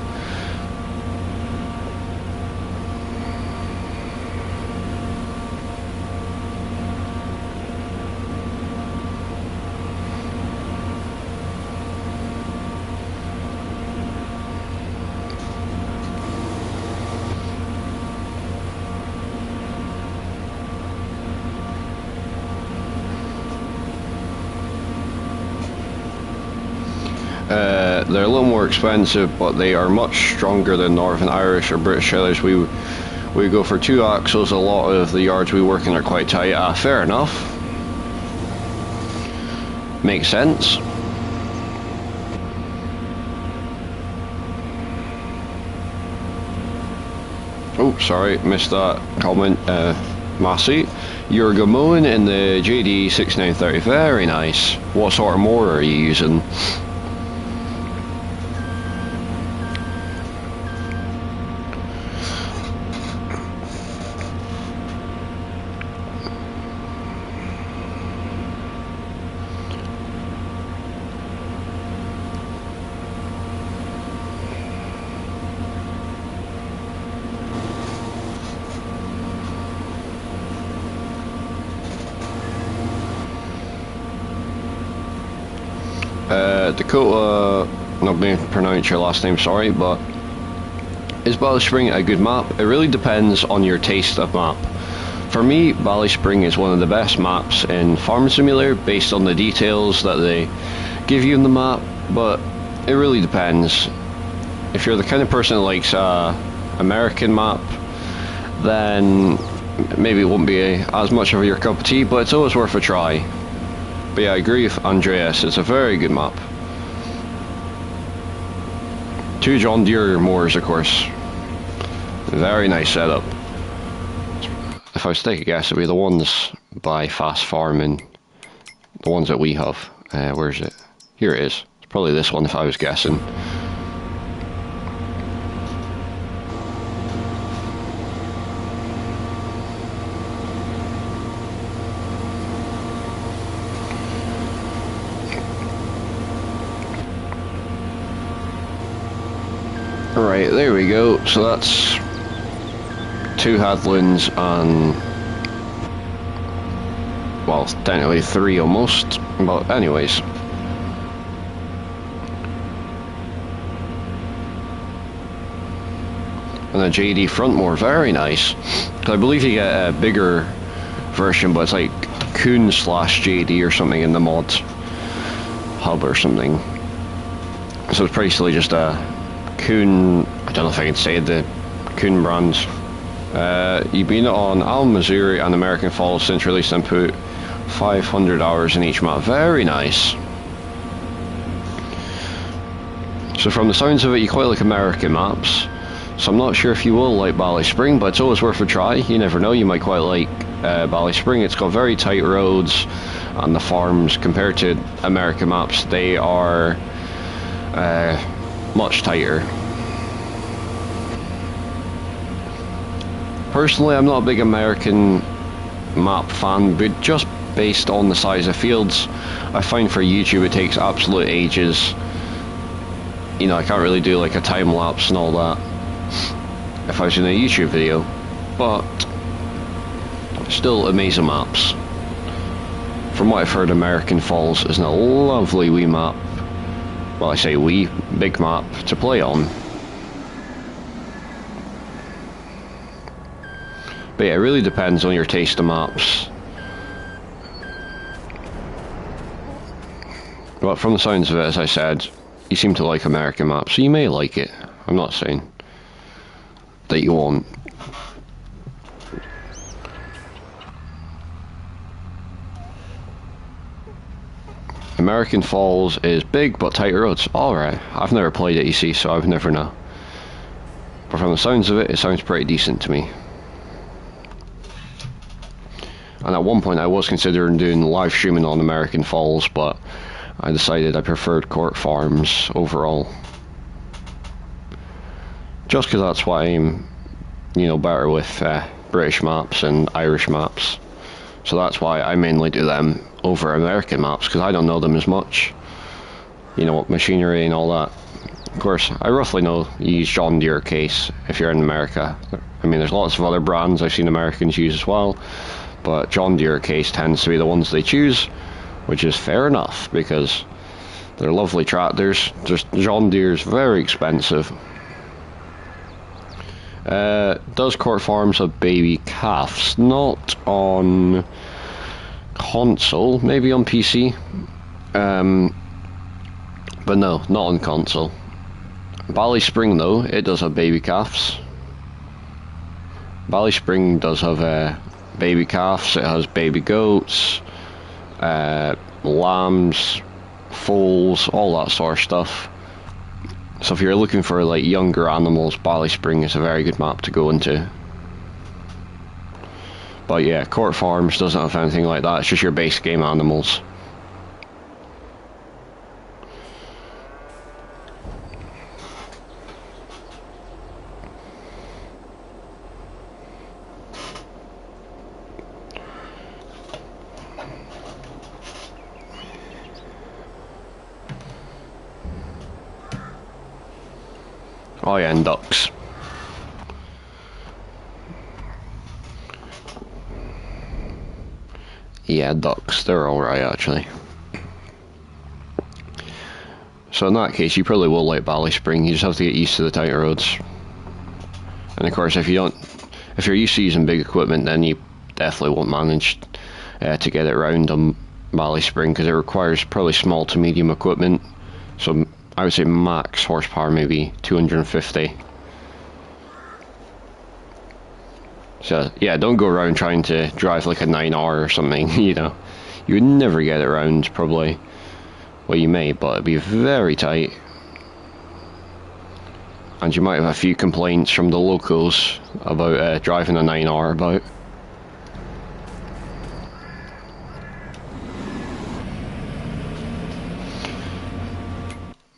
They're a little more expensive, but they are much stronger than Northern Irish or British trailers. We go for 2 axles. A lot of the yards we work in are quite tight. Fair enough. Makes sense. Oh, sorry, missed that comment. Massey, you're going in the JD 6930. Very nice. What sort of motor are you using? Dakota, not going to pronounce your last name, sorry, but is Ballyspring a good map? It really depends on your taste of map. For me, Ballyspring is one of the best maps in Farm Simulator based on the details that they give you in the map, but it really depends. If you're the kind of person that likes American map, then maybe it won't be as much of your cup of tea, but it's always worth a try. But yeah, I agree with Andreas, it's a very good map. 2 John Deere mowers, of course. Very nice setup. If I was to take a guess, it'd be the ones by Fast Farming. The ones that we have. Where is it? Here it is. It's probably this one if I was guessing. Right, there we go. So that's 2 Hadlins and, well, technically 3 almost, but anyways. And a JD front more, very nice. I believe you get a bigger version, but it's like Kuhn / JD or something in the mod hub or something. So it's basically just a Kuhn, I don't know if I can say the Kuhn brand. You've been on Allen, Missouri and American Falls since release and put 500 hours in each map. Very nice. So from the sounds of it, you quite like American maps. So I'm not sure if you will like Ballyspring, but it's always worth a try. You never know, you might quite like Ballyspring. It's got very tight roads, and the farms, compared to American maps, they are much tighter. Personally, I'm not a big American map fan, but just based on the size of fields, I find for YouTube it takes absolute ages. You know, I can't really do like a time lapse and all that if I was in a YouTube video, but still amazing maps. From what I've heard, American Falls is a lovely wee map. Well, I say wee, big map to play on. But yeah, it really depends on your taste of maps. But from the sounds of it, as I said, you seem to like American maps, so you may like it. I'm not saying that you won't. American Falls is big but tight roads. Alright, I've never played it, you see, so I've never know. But from the sounds of it, it sounds pretty decent to me. And at one point I was considering doing live streaming on American Falls, but I decided I preferred Court Farms overall. Just because that's why I'm, you know, better with British maps and Irish maps. So that's why I mainly do them over American maps, because I don't know them as much. You know, machinery and all that. Of course, I roughly know you use John Deere case if you're in America. I mean, there's lots of other brands I've seen Americans use as well, but John Deere case tends to be the ones they choose, which is fair enough, because they're lovely tractors. Just John Deere's very expensive. Does Court Farms have baby calves? Not on console, maybe on PC. But no, not on console. Bally Spring though, it does have baby calves. Bally Spring does have baby calves, it has baby goats, lambs, foals, all that sort of stuff. So if you're looking for like younger animals, Bally Spring is a very good map to go into. But yeah, Court Farms doesn't have anything like that, it's just your base game animals. Oh yeah, and ducks. Yeah, ducks, they're alright actually. So in that case, you probably will like Bally Spring, you just have to get used to the tight roads. And of course, if you're used to using big equipment, then you definitely won't manage to get it around on Bally Spring, because it requires probably small to medium equipment. So I would say max horsepower maybe 250. So yeah, don't go around trying to drive like a 9R or something, you know. You would never get it around, probably. Well, you may, but it'd be very tight. And you might have a few complaints from the locals about driving a 9R about.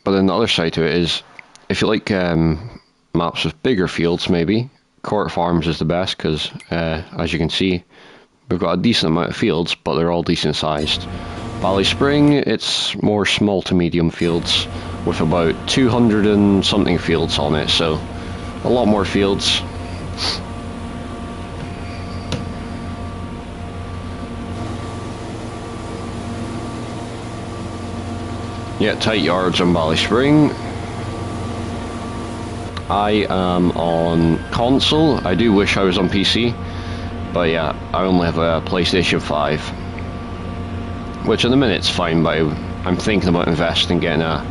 But then the other side to it is, if you like maps with bigger fields maybe, Court Farms is the best, because as you can see, we've got a decent amount of fields, but they're all decent sized. Bally Spring, it's more small to medium fields, with about 200 and something fields on it, so a lot more fields. Yeah, tight yards on Bally Spring. I am on console. I do wish I was on PC, but yeah, I only have a PlayStation 5, which in the minute's fine, but I'm thinking about investing, getting a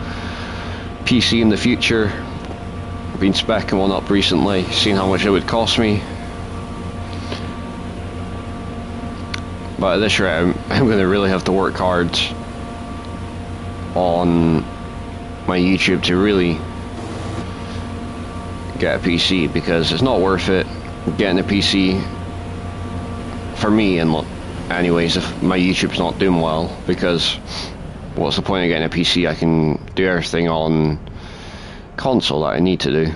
PC in the future. I've been speccing one up recently, seeing how much it would cost me. But at this rate, I'm going to really have to work hard on my YouTube to really get a PC, because it's not worth it getting a PC for me, and anyways, if my YouTube's not doing well, because what's the point of getting a PC? I can do everything on console that I need to do.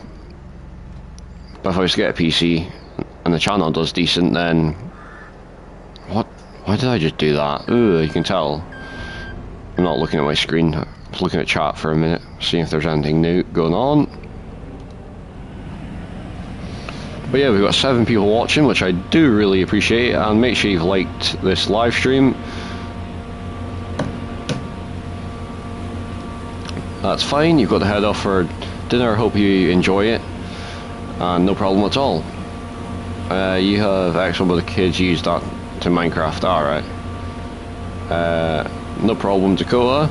But if I was to get a PC and the channel does decent, then what? Why did I just do that? Ugh, you can tell I'm not looking at my screen. I was looking at chat for a minute, seeing if there's anything new going on. But yeah, we've got 7 people watching, which I do really appreciate, and make sure you've liked this live stream. That's fine, you've got to head off for dinner. Hope you enjoy it, and no problem at all. You have Excel with the kids use that to Minecraft, alright. No problem, Dakota.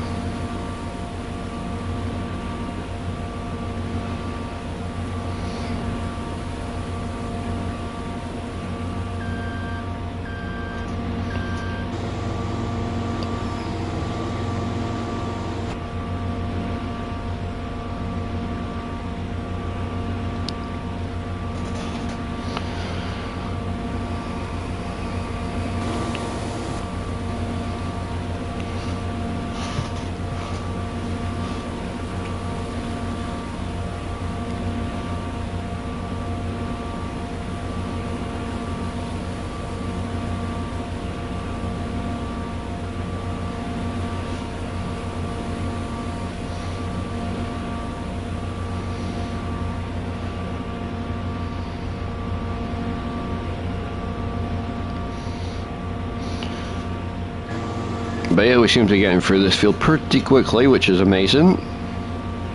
But yeah, we seem to be getting through this field pretty quickly, which is amazing.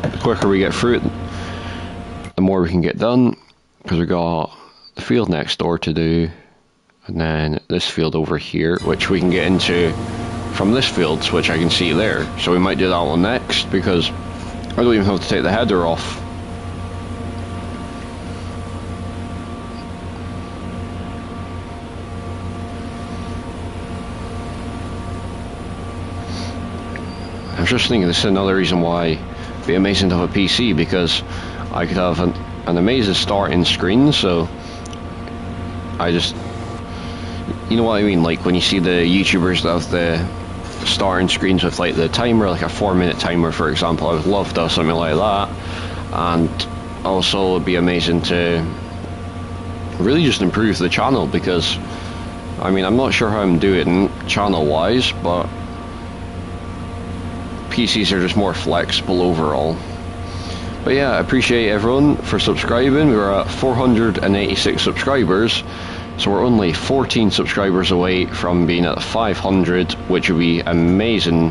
The quicker we get through it, the more we can get done, because we got the field next door to do, and then this field over here, which we can get into from this field, which I can see there. So we might do that one next, because I don't even have to take the header off. I was just thinking this is another reason why it'd be amazing to have a PC, because I could have an amazing starting screen. So I just, you know what I mean, like when you see the YouTubers that have the starting screens with like the timer, like a 4-minute timer for example, I would love to have something like that. And also it'd be amazing to really just improve the channel, because I mean, I'm not sure how I'm doing channel wise, but PCs are just more flexible overall. But yeah, I appreciate everyone for subscribing. We were at 486 subscribers, so we're only 14 subscribers away from being at 500, which would be amazing,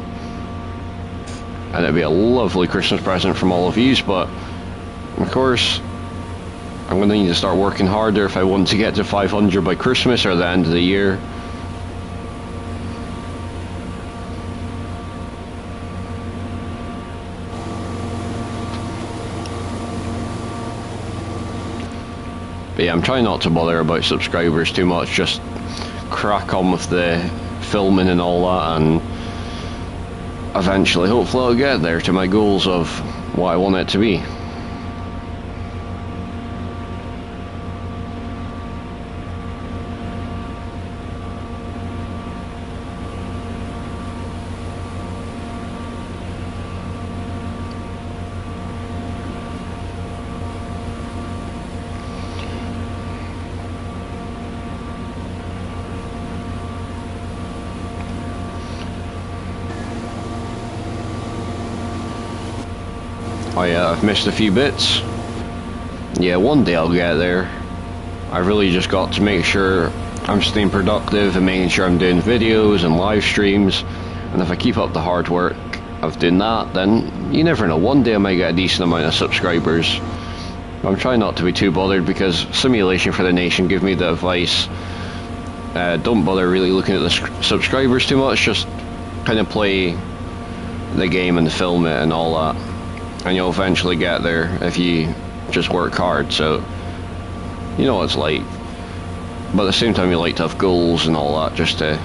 and it'd be a lovely Christmas present from all of you. But of course, I'm going to need to start working harder if I want to get to 500 by Christmas or the end of the year. But yeah, I'm trying not to bother about subscribers too much, just crack on with the filming and all that, and eventually, hopefully I'll get there to my goals of what I want it to be. Oh yeah, I've missed a few bits. Yeah, one day I'll get there. I've really just got to make sure I'm staying productive and making sure I'm doing videos and live streams. And if I keep up the hard work of doing that, then you never know, one day I might get a decent amount of subscribers. I'm trying not to be too bothered, because Simulation for the Nation gave me the advice, don't bother really looking at the subscribers too much, just kind of play the game and film it and all that, and you'll eventually get there if you just work hard. So you know what it's like, but at the same time you like to have goals and all that, just to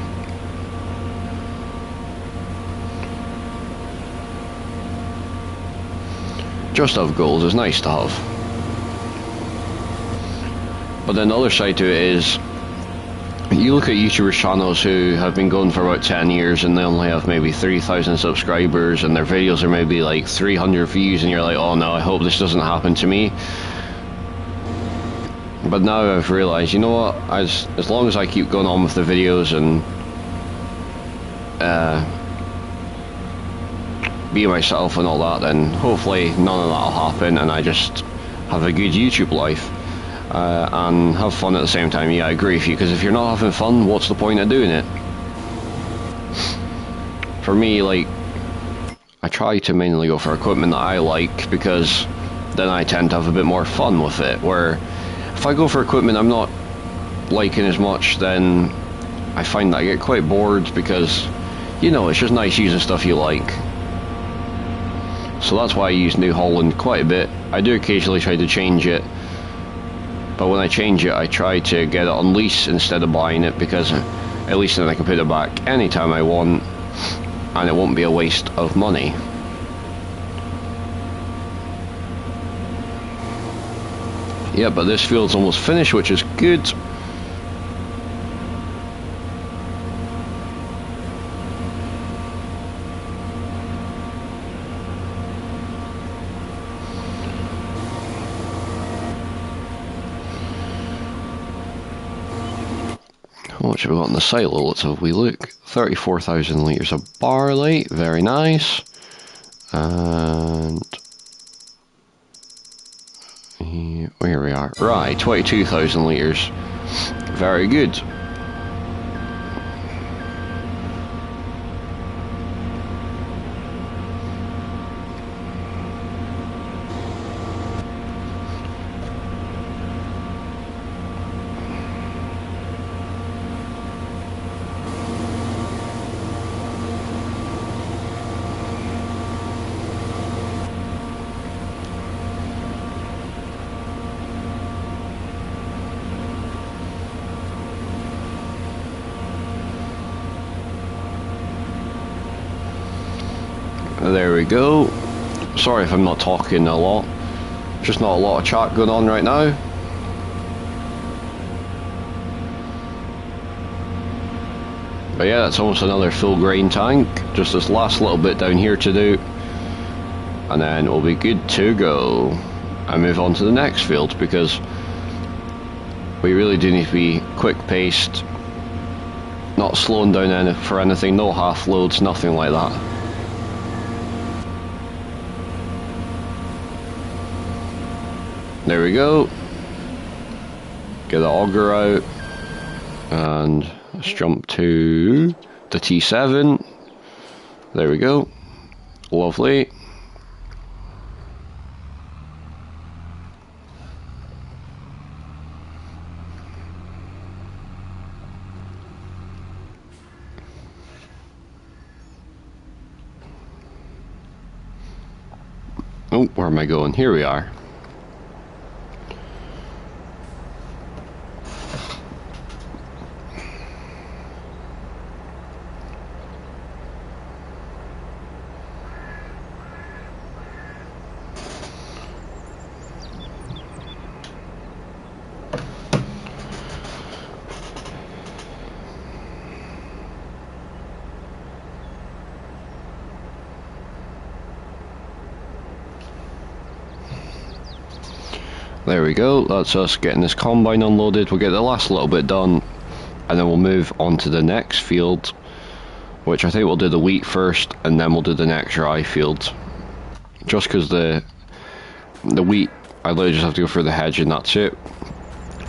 have goals is nice to have. But then the other side to it is, you look at YouTubers channels who have been going for about 10 years and they only have maybe 3,000 subscribers and their videos are maybe like 300 views, and you're like, oh no, I hope this doesn't happen to me. But now I've realised, you know what, as long as I keep going on with the videos and be myself and all that, then hopefully none of that will happen and I just have a good YouTube life and have fun at the same time. Yeah, I agree with you, because if you're not having fun, what's the point of doing it? For me, like, I try to mainly go for equipment that I like, because then I tend to have a bit more fun with it, where if I go for equipment I'm not liking as much, then I find that I get quite bored, because, you know, it's just nice using stuff you like. So that's why I use New Holland quite a bit. I do occasionally try to change it, but when I change it I try to get it on lease instead of buying it, because at least then I can put it back anytime I want and it won't be a waste of money. Yeah, but this field's almost finished, which is good. How much have we got in the silo? Let's have a wee look. 34,000 litres of barley, very nice. And here we are. Right, 22,000 litres. Very good. There we go. Sorry if I'm not talking a lot. Just not a lot of chat going on right now. But yeah, that's almost another full grain tank. Just this last little bit down here to do. And then we'll be good to go. And move on to the next field, because we really do need to be quick paced. Not slowing down for anything, no half loads, nothing like that. There we go. Get the auger out. And let's jump to the T7. There we go. Lovely. Oh, where am I going? Here we are. There we go, that's us getting this combine unloaded. We'll get the last little bit done and then we'll move on to the next field, which I think we'll do the wheat first and then we'll do the next rye field. Just because the wheat, I literally just have to go for the hedge and that's it.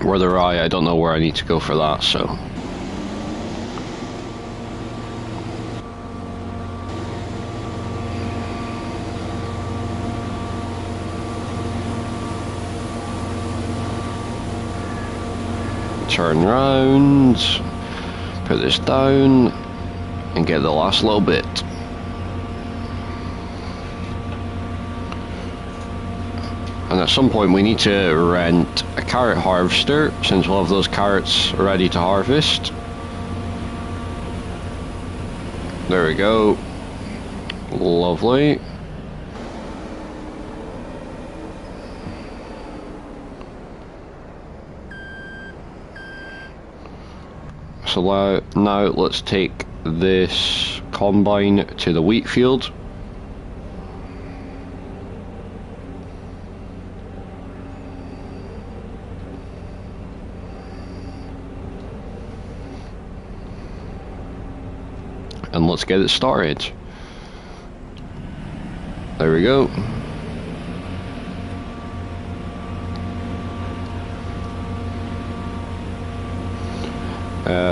Where the rye, I don't know where I need to go for that, so. Turn round, put this down, and get the last little bit. And at some point we need to rent a carrot harvester, since we'll have those carrots ready to harvest. There we go. Lovely. So now let's take this combine to the wheat field. and let's get it started. There we go.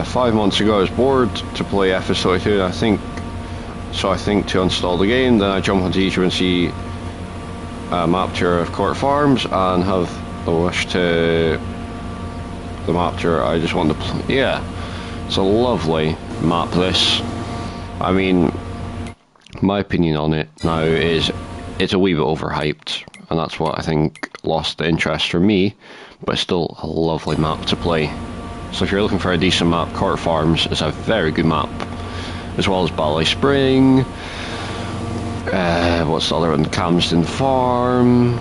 Five months ago I was bored to play Fs22, I think to install the game. Then I jump onto YouTube and see a map tour of Court Farms and have the wish to the map tour. I just want to play. Yeah, it's a lovely map, this. I mean, my opinion on it now is it's a wee bit overhyped, and that's what I think lost the interest for me, but it's still a lovely map to play. So if you're looking for a decent map, Court Farms is a very good map, as well as Bally Spring. What's the other one? Camsden Farm.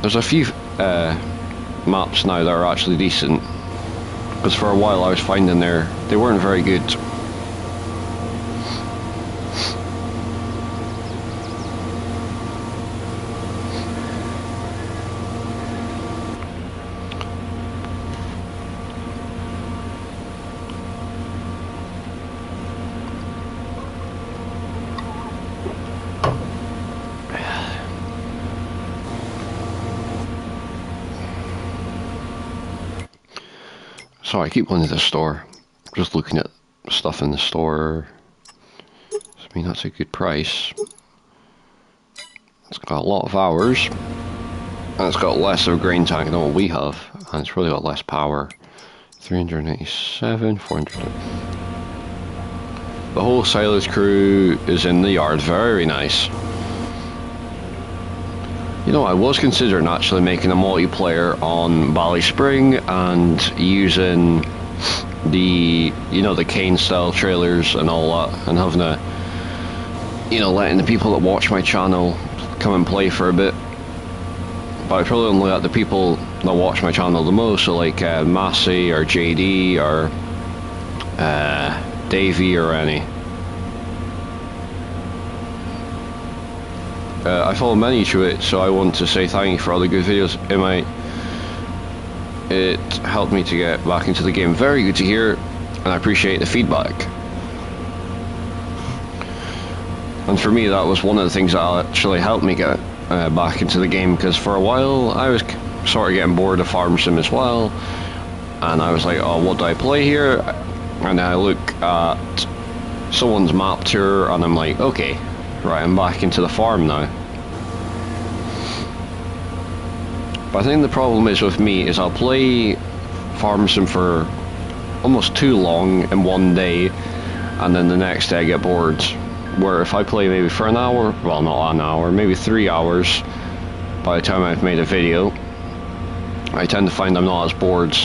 There's a few maps now that are actually decent, because for a while I was finding they weren't very good. Sorry, I keep going to the store, just looking at stuff in the store. I mean, that's a good price. It's got a lot of hours, and it's got less of a grain tank than what we have, and it's really got less power. 387, 400. The whole silage crew is in the yard, very nice. You know, I was considering actually making a multiplayer on Bally Spring and using the, the cane style trailers and all that, and having letting the people that watch my channel come and play for a bit. But I probably only let the people that watch my channel the most, so like Massey or JD or Davey or any. I follow many to it, so I want to say thank you for all the good videos. It helped me to get back into the game. Very good to hear, and I appreciate the feedback. And for me, that was one of the things that actually helped me get back into the game, because for a while I was sort of getting bored of Farm Sim as well, and I was like, oh, what do I play here? And I look at someone's map tour, and I'm like, okay, right, I'm back into the farm now. But I think the problem is with me is I'll play Farm Sim for almost too long in one day, and then the next day I get bored. Where if I play maybe for an hour, well, not an hour, maybe 3 hours, by the time I've made a video, I tend to find I'm not as bored.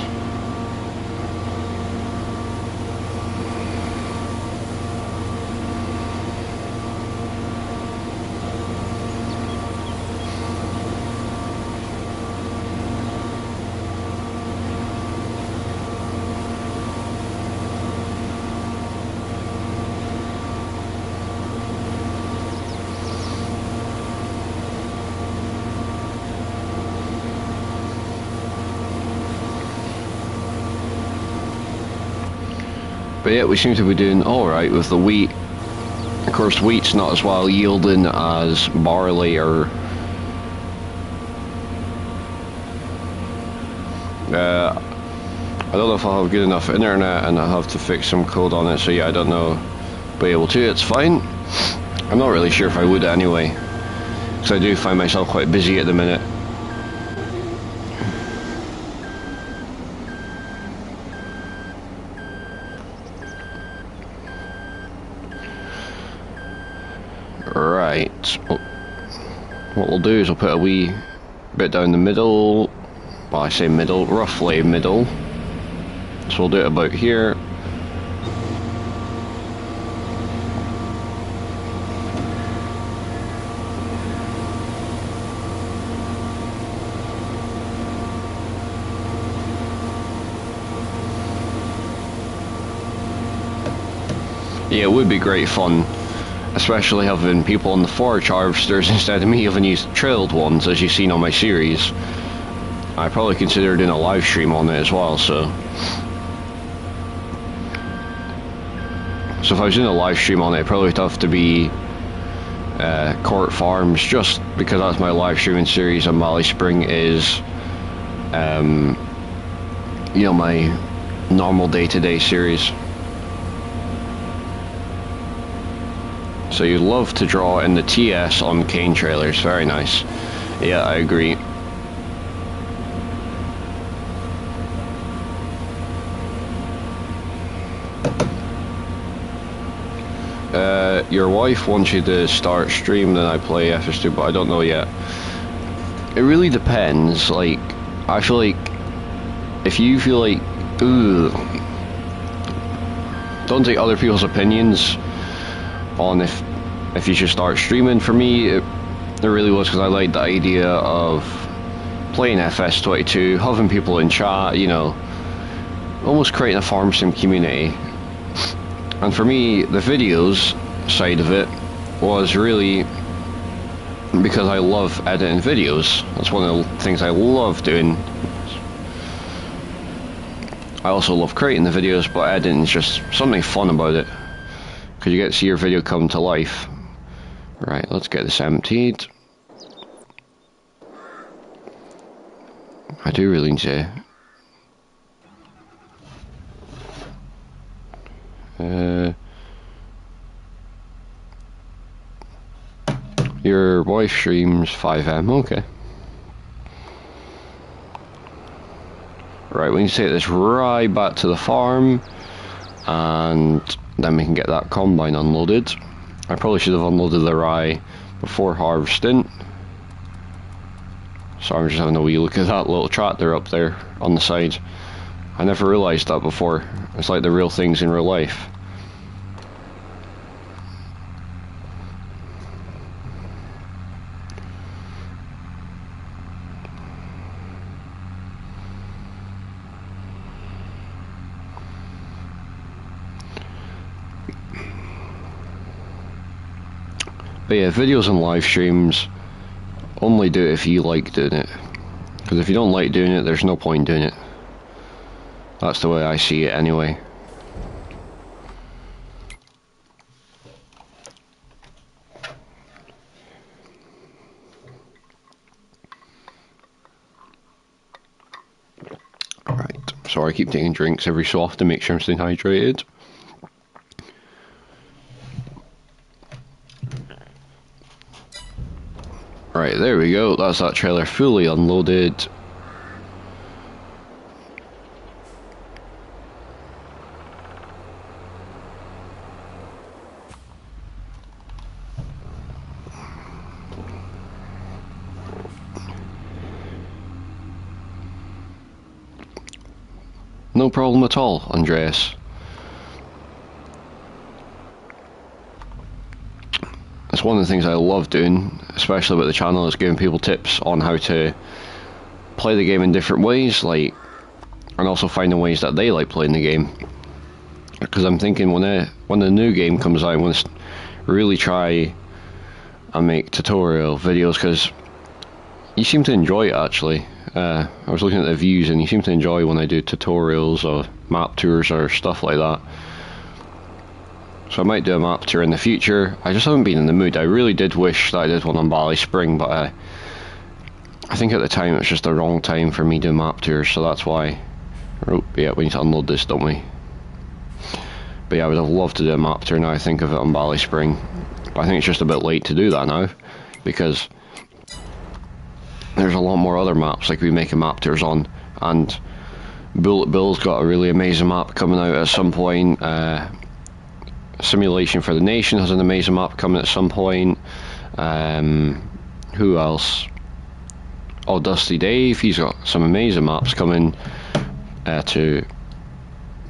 But yeah, we seem to be doing alright with the wheat. Of course, wheat's not as well yielding as barley or... I don't know if I'll have good enough internet, and I'll have to fix some code on it, so yeah, I don't know. Be able to, it's fine. I'm not really sure if I would anyway, because I do find myself quite busy at the minute. Right, what we'll do is we'll put a wee bit down the middle. Well, I say middle, roughly middle. So we'll do it about here. Yeah, it would be great fun, especially having people on the forage harvesters instead of me having used trailed ones, as you've seen on my series. I probably consider doing a live stream on it as well, so So if I was doing a live stream on it, it'd probably have to be Court Farms, just because that's my live streaming series, and Valley Spring is, you know, my normal day-to-day series. So you love to draw in the TS on Kane trailers, very nice. Yeah, I agree. Your wife wants you to start stream, then I play Fs2, but I don't know yet. It really depends. Like, I feel like if you feel like, ooh, don't take other people's opinions on if you should start streaming. For me, it really was because I liked the idea of playing Fs22, having people in chat, you know, almost creating a farm sim community. And for me, the videos side of it was really because I love editing videos. That's one of the things I love doing. I also love creating the videos, but editing is just something fun about it, because you get to see your video come to life. Right, let's get this emptied. I do really need to... your wife streams 5M, okay. Right, we need to take this right back to the farm, and then we can get that combine unloaded. I probably should have unloaded the rye before harvesting. So I'm just having a wee look at that little tractor up there on the side. I never realised that before. It's like the real things in real life. But yeah, videos and live streams, only do it if you like doing it. Because if you don't like doing it, there's no point doing it. That's the way I see it anyway. Alright, sorry I keep taking drinks every so often to make sure I'm staying hydrated. Right, there we go, that's that trailer fully unloaded. No problem at all, Andreas. It's one of the things I love doing, especially with the channel, is giving people tips on how to play the game in different ways, like, and also finding ways that they like playing the game. Because I'm thinking when the new game comes out, I'm going to really try and make tutorial videos, because you seem to enjoy it actually. I was looking at the views and you seem to enjoy when I do tutorials or map tours or stuff like that. So I might do a map tour in the future. I just haven't been in the mood. I really did wish that I did one on Valley Spring, but I think at the time it was just the wrong time for me to do map tours, so that's why. Oh, yeah, we need to unload this, don't we? But yeah, I would have loved to do a map tour now I think of it on Valley Spring. But I think it's just a bit late to do that now, because there's a lot more other maps like we making map tours on, and Bullet Bill's got a really amazing map coming out at some point. Simulation for the Nation has an amazing map coming at some point. Who else? Oh, Dusty Dave, he's got some amazing maps coming to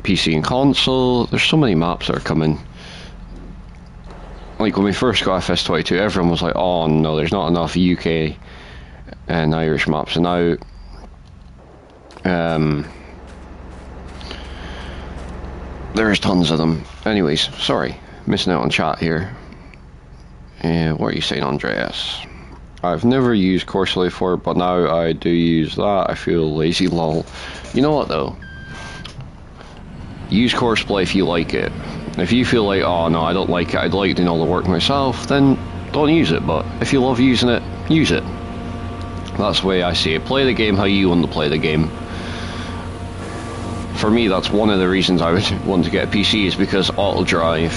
PC and console. There's so many maps that are coming. Like when we first got Fs22, everyone was like, oh no, there's not enough UK and Irish maps, and now there's tons of them. Anyways, sorry, missing out on chat here. What are you saying, Andreas? I've never used Courseplay before, but now I do use that. I feel lazy, lol. You know what though? Use Courseplay if you like it. If you feel like, oh no, I don't like it, I'd like doing all the work myself, then don't use it. But if you love using it, use it. That's the way I see it. Play the game how you want to play the game. For me, that's one of the reasons I would want to get a PC, is because auto drive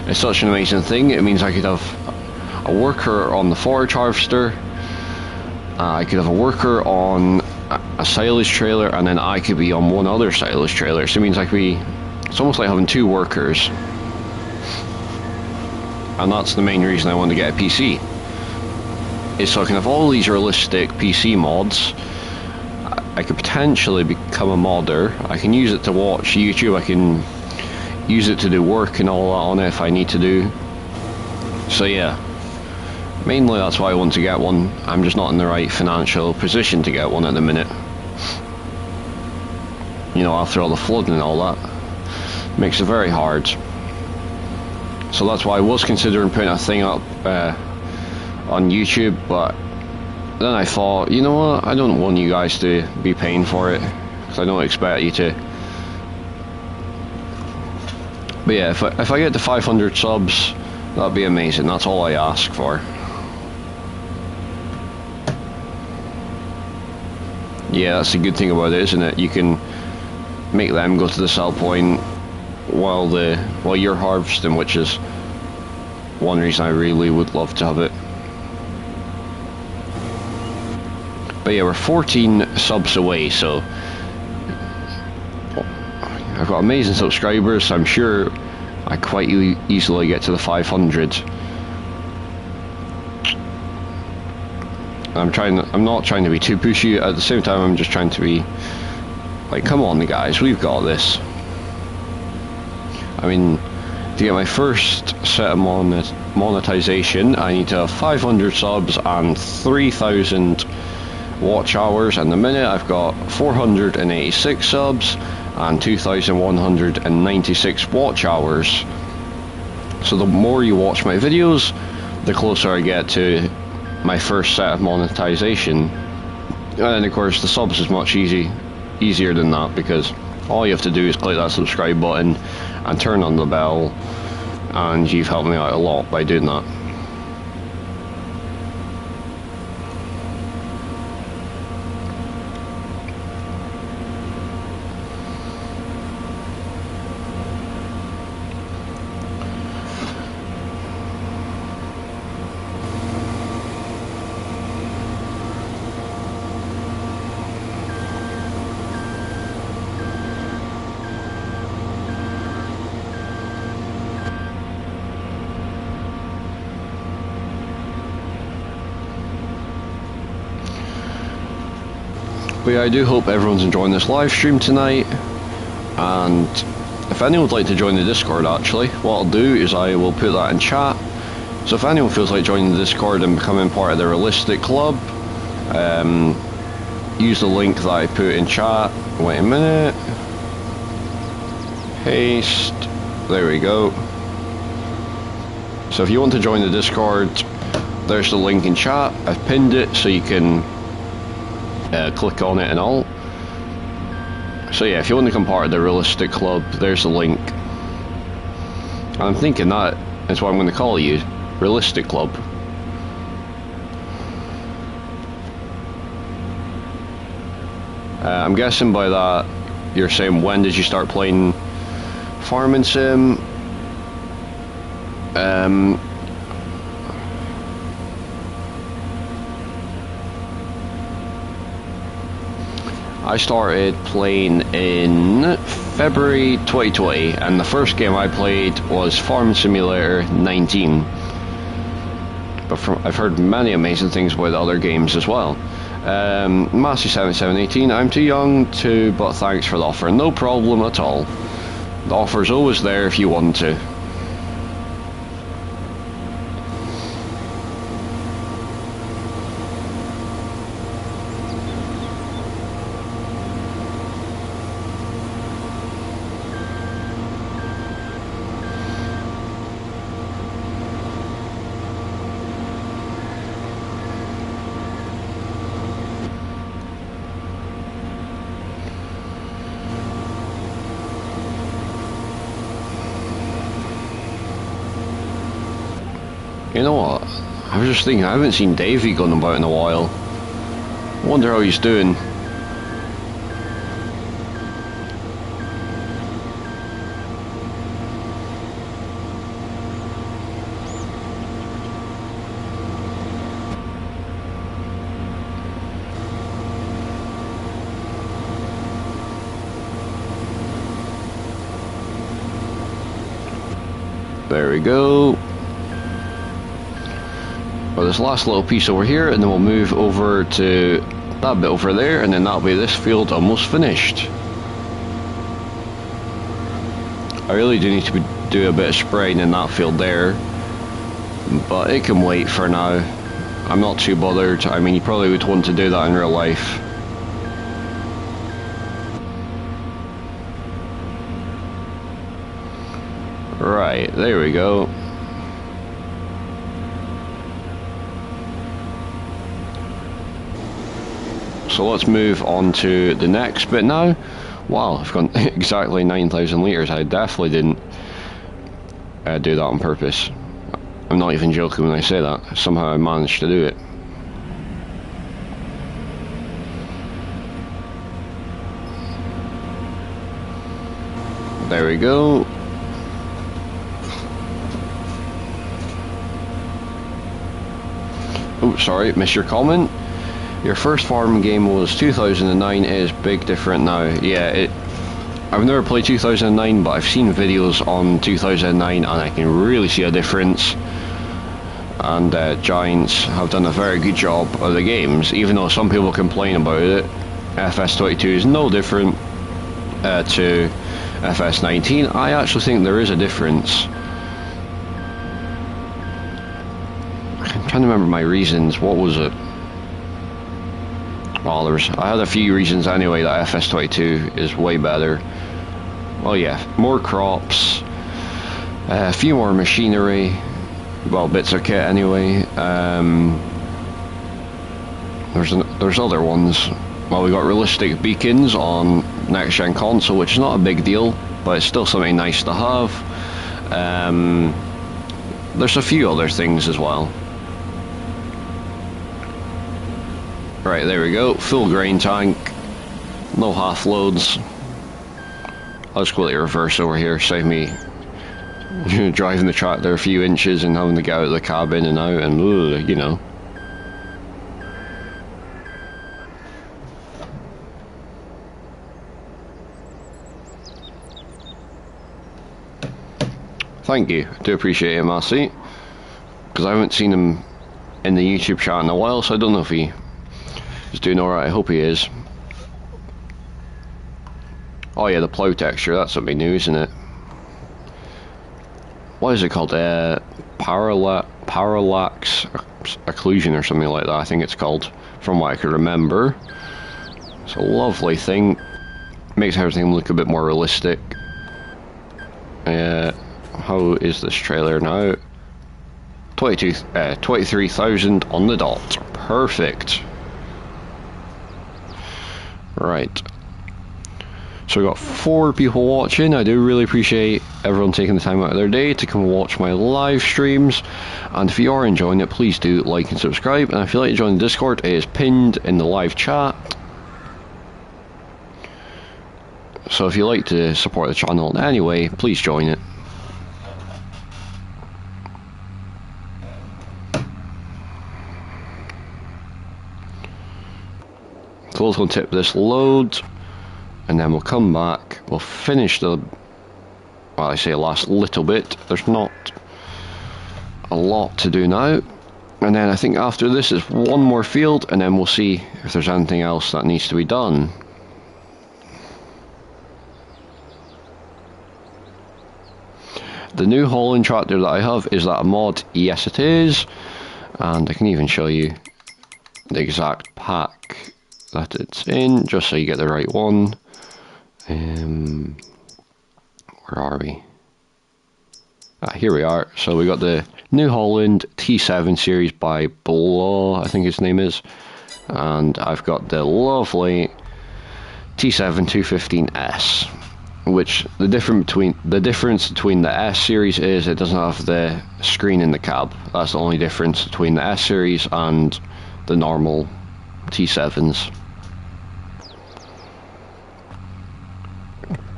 is such an amazing thing. It means I could have a worker on the forage harvester, I could have a worker on a silage trailer, and then I could be on one other silage trailer. So it means I could be, it's almost like having two workers. And that's the main reason I want to get a PC. Is so I can have all these realistic PC mods. I could potentially become a modder. I can use it to watch YouTube. I can use it to do work and all that on it if I need to do. So yeah, mainly that's why I want to get one. I'm just not in the right financial position to get one at the minute. You know, after all the flooding and all that, makes it very hard. So that's why I was considering putting a thing up on YouTube, but then I thought, you know what, I don't want you guys to be paying for it, because I don't expect you to. But yeah, if I get to 500 subs, that'd be amazing. That's all I ask for. Yeah, that's the good thing about it, isn't it? You can make them go to the sell point while you're harvesting, which is one reason I really would love to have it. But yeah, we're 14 subs away, so I've got amazing subscribers. I'm sure I quite easily get to the 500. I'm not trying to be too pushy. At the same time, I'm just trying to be like, come on guys, we've got this. I mean, to get my first set of monetization, I need to have 500 subs and 3,000 watch hours, and the minute I've got 486 subs and 2,196 watch hours. So the more you watch my videos, the closer I get to my first set of monetization. And then of course the subs is much easier than that, because all you have to do is click that subscribe button and turn on the bell, and you've helped me out a lot by doing that. But yeah, I do hope everyone's enjoying this live stream tonight, and if anyone would like to join the Discord, actually, what I'll do is I will put that in chat. So if anyone feels like joining the Discord and becoming part of the Realistic Club, use the link that I put in chat. Wait a minute. Paste. There we go. So if you want to join the Discord, there's the link in chat. I've pinned it so you can click on it and all. So yeah, if you want to become part of the Realistic Club, there's the link. And I'm thinking that is what I'm going to call you, Realistic Club. I'm guessing by that you're saying, when did you start playing Farming Sim? I started playing in February 2020, and the first game I played was Farming Simulator 19. But I've heard many amazing things about other games as well. Massey7718, I'm too young to, but thanks for the offer. No problem at all. The offer's always there if you want to. You know what? I was just thinking, I haven't seen Davey going about in a while. Wonder how he's doing. There we go. Well, this last little piece over here, and then we'll move over to that bit over there, and then that'll be this field almost finished. I really do need to do a bit of spraying in that field there, but it can wait for now. I'm not too bothered. I mean, you probably would want to do that in real life. Right, there we go. So let's move on to the next bit now. Wow, I've gone exactly 9,000 litres. I definitely didn't do that on purpose. I'm not even joking when I say that. Somehow I managed to do it. There we go. Oh, sorry, missed your comment. Your first farm game was 2009. It is big different now. Yeah, I've never played 2009, but I've seen videos on 2009 and I can really see a difference. And Giants have done a very good job of the games, even though some people complain about it. Fs22 is no different to Fs19. I actually think there is a difference. I'm trying to remember my reasons. What was it? Well, I had a few reasons anyway that Fs22 is way better. Well, yeah, more crops, a few more machinery, well, bits of kit anyway. There's other ones. Well, we got realistic beacons on next gen console, which is not a big deal, but it's still something nice to have. There's a few other things as well. Right, there we go, full grain tank, no half loads. I'll just quickly reverse over here, save me driving the tractor a few inches and having to get out of the cabin and out and, you know. Thank you, I do appreciate it, Massey, because I haven't seen him in the YouTube chat in a while, so I don't know if he is doing alright. I hope he is. Oh yeah, the plough texture, that's something new, isn't it? What is it called? Parallax occlusion or something like that, I think it's called, from what I can remember. It's a lovely thing. Makes everything look a bit more realistic. How is this trailer now? 23,000 on the dot. Perfect. Right. So we got 4 people watching. I do really appreciate everyone taking the time out of their day to come watch my live streams. And if you are enjoying it, please do like and subscribe. And if you'd like to join the Discord, it is pinned in the live chat. So if you'd like to support the channel in any way, please join it. So let's untip this load, and then we'll come back, we'll finish the, well, I say last little bit, there's not a lot to do now, and then I think after this is one more field, and then we'll see if there's anything else that needs to be done. The New Holland tractor that I have, is that a mod? Yes it is, and I can even show you the exact pack that it's in, just so you get the right one. Where are we? Here we are. So we got the New Holland T7 series by Blah, I think his name is, and I've got the lovely T7 215S. which the difference between the S series is it doesn't have the screen in the cab. That's the only difference between the S series and the normal T7s.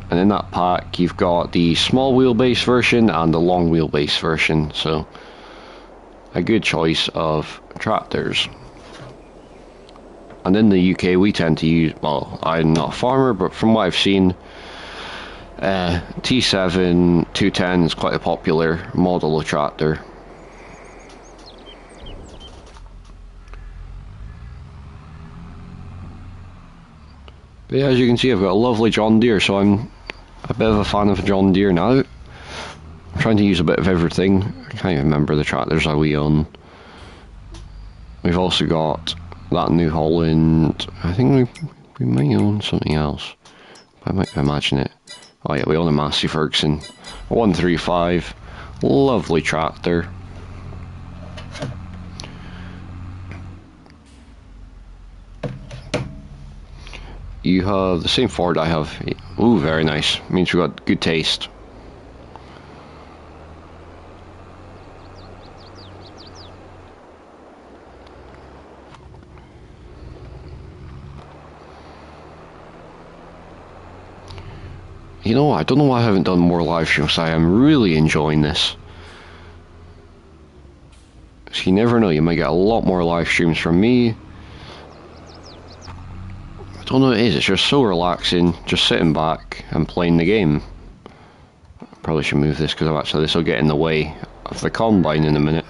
And in that pack you've got the small wheelbase version and the long wheelbase version, so a good choice of tractors. And in the UK we tend to use, well, I'm not a farmer, but from what I've seen, T7 210 is quite a popular model of tractor. But yeah, as you can see, I've got a lovely John Deere, so I'm a bit of a fan of John Deere now. I'm trying to use a bit of everything. I can't even remember the tractors that we own. We've also got that New Holland. I think we might own something else. I might imagine it. Oh yeah, we own a Massey Ferguson 135. Lovely tractor. You have the same Ford I have. Ooh, very nice. Means we've got good taste. You know what, I don't know why I haven't done more live streams. I am really enjoying this. So you never know, you might get a lot more live streams from me. I don't know what it is, it's just so relaxing, just sitting back and playing the game. Probably should move this because actually this will get in the way of the combine in a minute.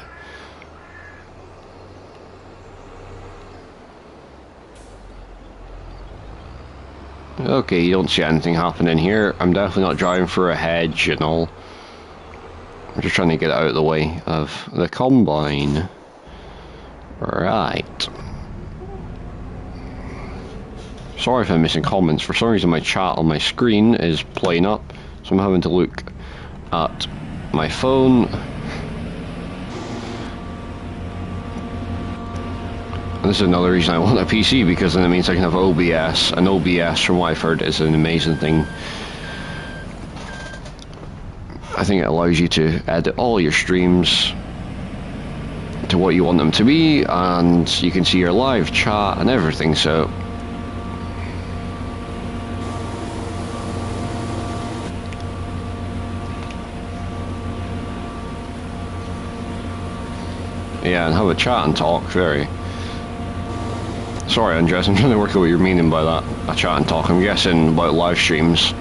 Okay, you don't see anything happening here. I'm definitely not driving for a hedge and all. I'm just trying to get it out of the way of the combine. Right. Sorry if I'm missing comments. For some reason my chat on my screen is playing up, so I'm having to look at my phone. And this is another reason I want a PC, because then it means I can have OBS, and OBS, from what I've heard, is an amazing thing. I think it allows you to edit all your streams to what you want them to be, and you can see your live chat and everything, so yeah, and have a chat and talk. Very sorry, Andres, I'm trying to work out what you're meaning by that. A chat and talk, I'm guessing about live streams.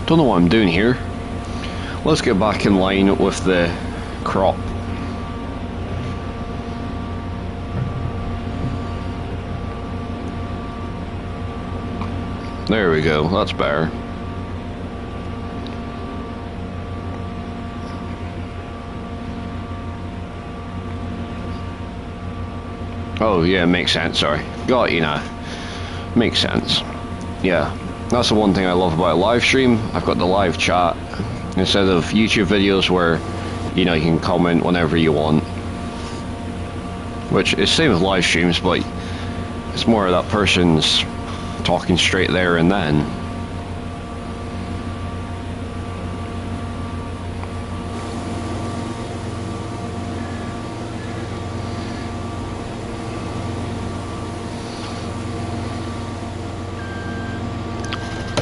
Don't know what I'm doing here. Let's get back in line with the crop. There we go, that's better. Oh yeah, makes sense, sorry. Got you now. Makes sense. Yeah. That's the one thing I love about a live stream. I've got the live chat instead of YouTube videos where, you know, you can comment whenever you want. Which is same with live streams, but it's more that person's talking straight there and then.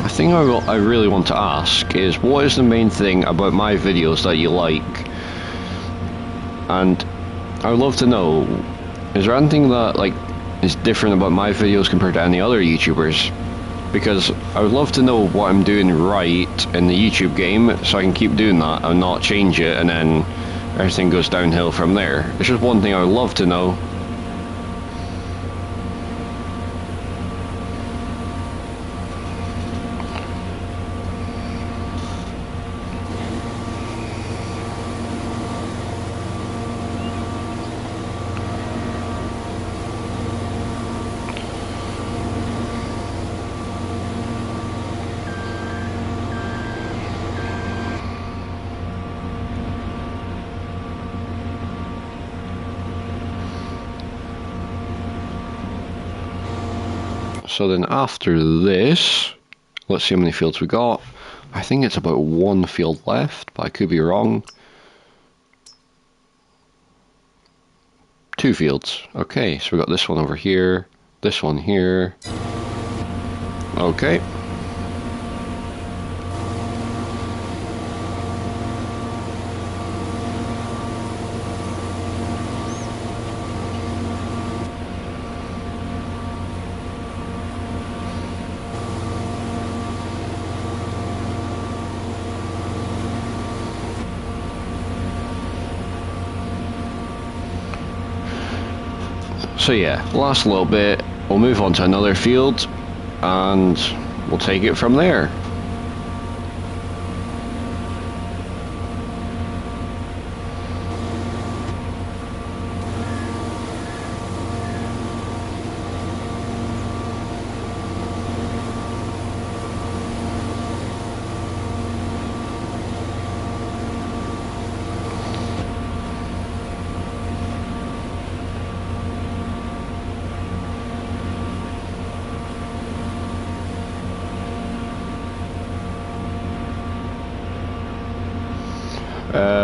The thing I really want to ask is, what is the main thing about my videos that you like? And I would love to know, is there anything that like is different about my videos compared to any other YouTubers? Because I would love to know what I'm doing right in the YouTube game, so I can keep doing that and not change it, and then everything goes downhill from there. It's just one thing I would love to know. So then after this, let's see how many fields we got. I think it's about 1 field left, but I could be wrong. 2 fields. Okay, so we got this one over here, this one here. Okay. So yeah, last little bit, we'll move on to another field and we'll take it from there.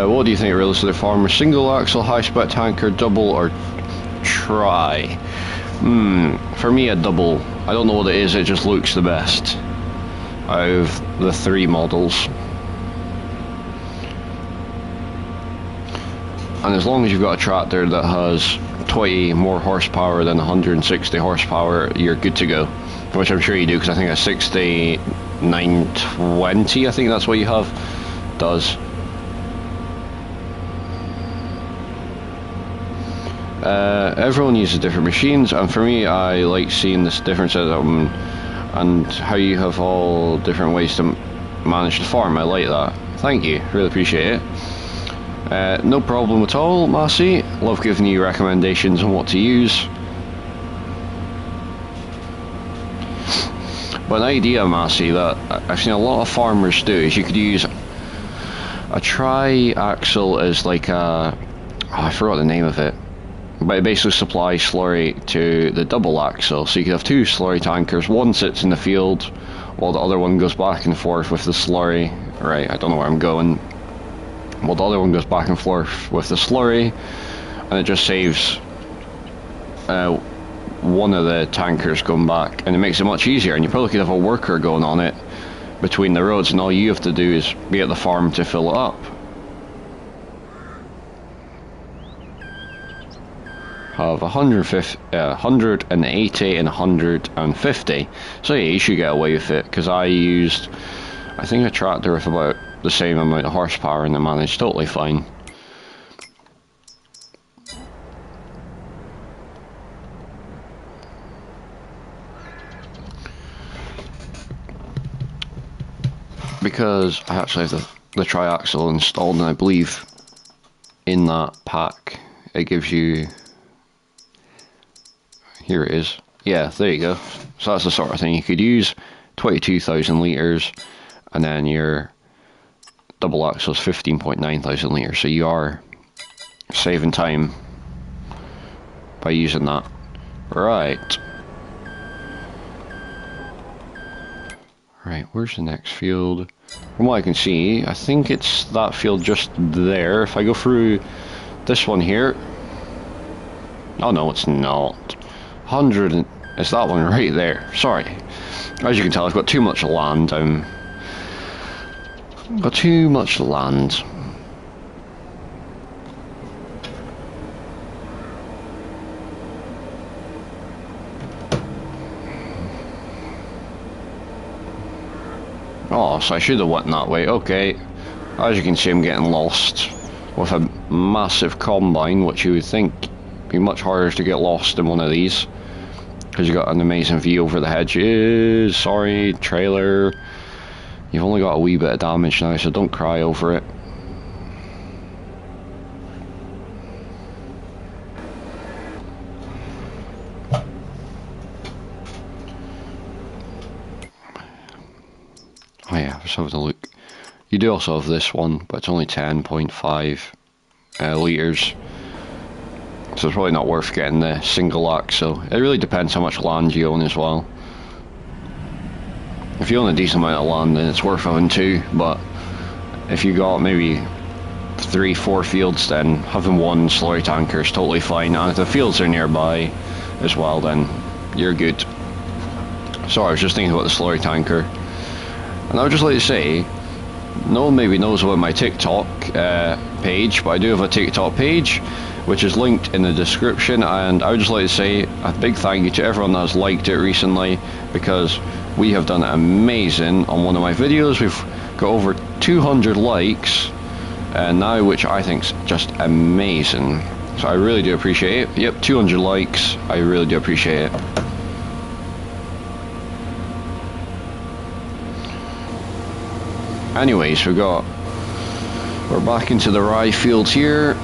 What do you think, realistically, farmer? Single axle, high spec tanker, double, or try? For me, a double. I don't know what it is, it just looks the best out of the 3 models. And as long as you've got a tractor that has 20 more horsepower than 160 horsepower, you're good to go. Which I'm sure you do, because I think a 6920, I think that's what you have, does. Everyone uses different machines, and for me, I like seeing this difference and how you have all different ways to manage the farm. I like that. Thank you, really appreciate it. No problem at all, Massey. Love giving you recommendations on what to use. But an idea, Massey, that I've seen a lot of farmers do is you could use a tri-axle as like a... I forgot the name of it. But it basically supplies slurry to the double axle. So you could have 2 slurry tankers. One sits in the field while the other one goes back and forth with the slurry. Right, I don't know where I'm going. Well, the other one goes back and forth with the slurry, and it just saves one of the tankers going back, and it makes it much easier. And you probably could have a worker going on it between the roads, and all you have to do is be at the farm to fill it up. Have 180 and 150. So yeah, you should get away with it, because I used, I think, a tractor with about the same amount of horsepower and it managed totally fine. Because I actually have the tri-axle installed, and I believe in that pack it gives you... Here it is. Yeah, there you go. So that's the sort of thing you could use. 22,000 litres, and then your double axle is 15.9 thousand litres. So you are saving time by using that. Right. Right, where's the next field? From what I can see, I think it's that field just there. If I go through this one here... Oh no, it's not. 100, it's that one right there. Sorry. As you can tell, I've got too much land. Got too much land. Oh, so I should have went that way. Okay. As you can see, I'm getting lost with a massive combine, which you would think would be much harder to get lost in one of these, because you've got an amazing view over the hedges. Sorry, trailer. You've only got a wee bit of damage now, so don't cry over it. Oh yeah, let's have a look. You do also have this one, but it's only 10.5 litres. So it's probably not worth getting the single axle. It really depends how much land you own as well. if you own a decent amount of land, then it's worth having two, but if you got maybe 3-4 fields, then having one slurry tanker is totally fine, and if the fields are nearby as well, then you're good. So I was just thinking about the slurry tanker, and I would just like to say, no one maybe knows about my TikTok page, but I do have a TikTok page which is linked in the description, and I would just like to say a big thank you to everyone that has liked it recently, because we have done amazing on one of my videos. We've got over 200 likes now, which I think is just amazing, so I really do appreciate it. Yep, 200 likes, I really do appreciate it. Anyways, we're back into the rye fields here.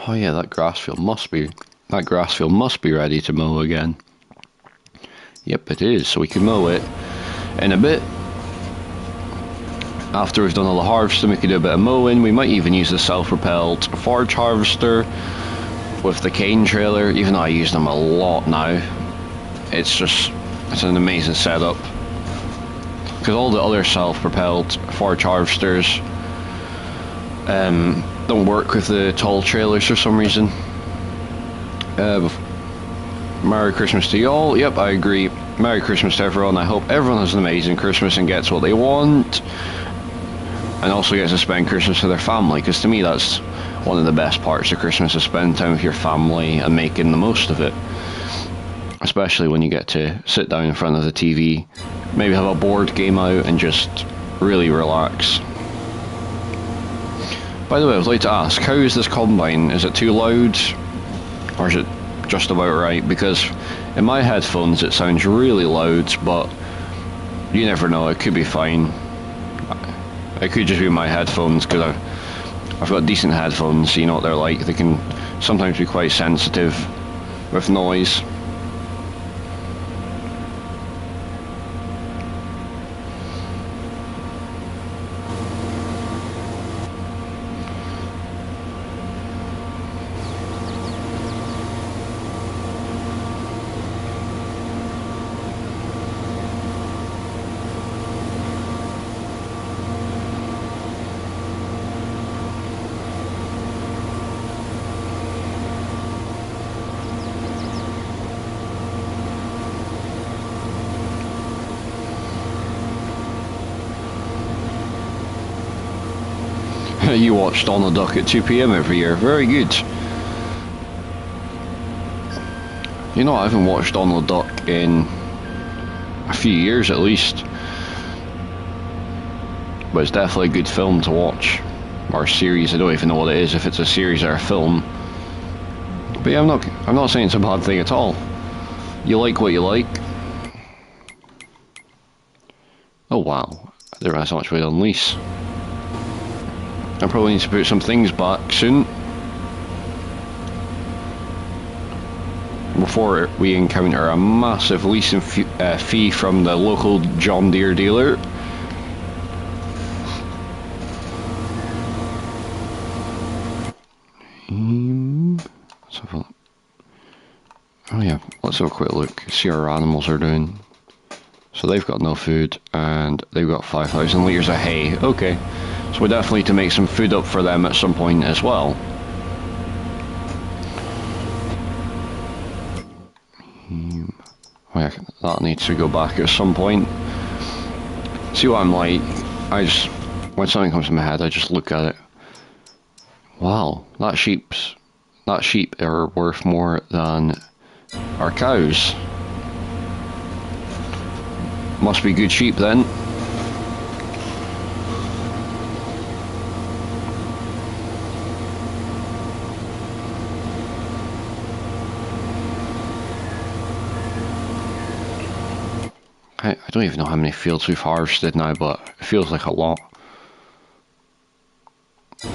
Oh yeah, that grass field must be ready to mow again. Yep, it is, so we can mow it in a bit. After we've done all the harvesting, we can do a bit of mowing. We might even use the self-propelled forage harvester with the cane trailer, even though I use them a lot now. It's an amazing setup, because all the other self-propelled forage harvesters don't work with the tall trailers for some reason. Merry Christmas to y'all. Yep, I agree. Merry Christmas to everyone. I hope everyone has an amazing Christmas and gets what they want, and also gets to spend Christmas with their family, because to me that's one of the best parts of Christmas, is spending time with your family and making the most of it. Especially when you get to sit down in front of the TV, maybe have a board game out and just really relax. By the way, I would like to ask, how is this combine? Is it too loud, or is it just about right? Because in my headphones it sounds really loud, but you never know, it could be fine. It could just be my headphones, because I've got decent headphones, so you know what they're like. They can sometimes be quite sensitive with noise. You watch Donald Duck at 2 PM every year. Very good. You know, I haven't watched Donald Duck in a few years at least. But it's definitely a good film to watch. Or series, I don't even know what it is, if it's a series or a film. But yeah, I'm not saying it's a bad thing at all. You like what you like. Oh wow, I didn't realize how much weight on lease. I probably need to put some things back soon, before we encounter a massive leasing fee from the local John Deere dealer. Let's have a, oh yeah, let's have a quick look, see how our animals are doing. So they've got no food, and they've got 5,000 litres of hay. Okay. So we definitely need to make some food up for them at some point as well. Oh yeah, that needs to go back at some point. See what I'm like, when something comes to my head, I just look at it. Wow, that sheep are worth more than our cows. Must be good sheep then. I don't even know how many fields we've harvested now, but it feels like a lot.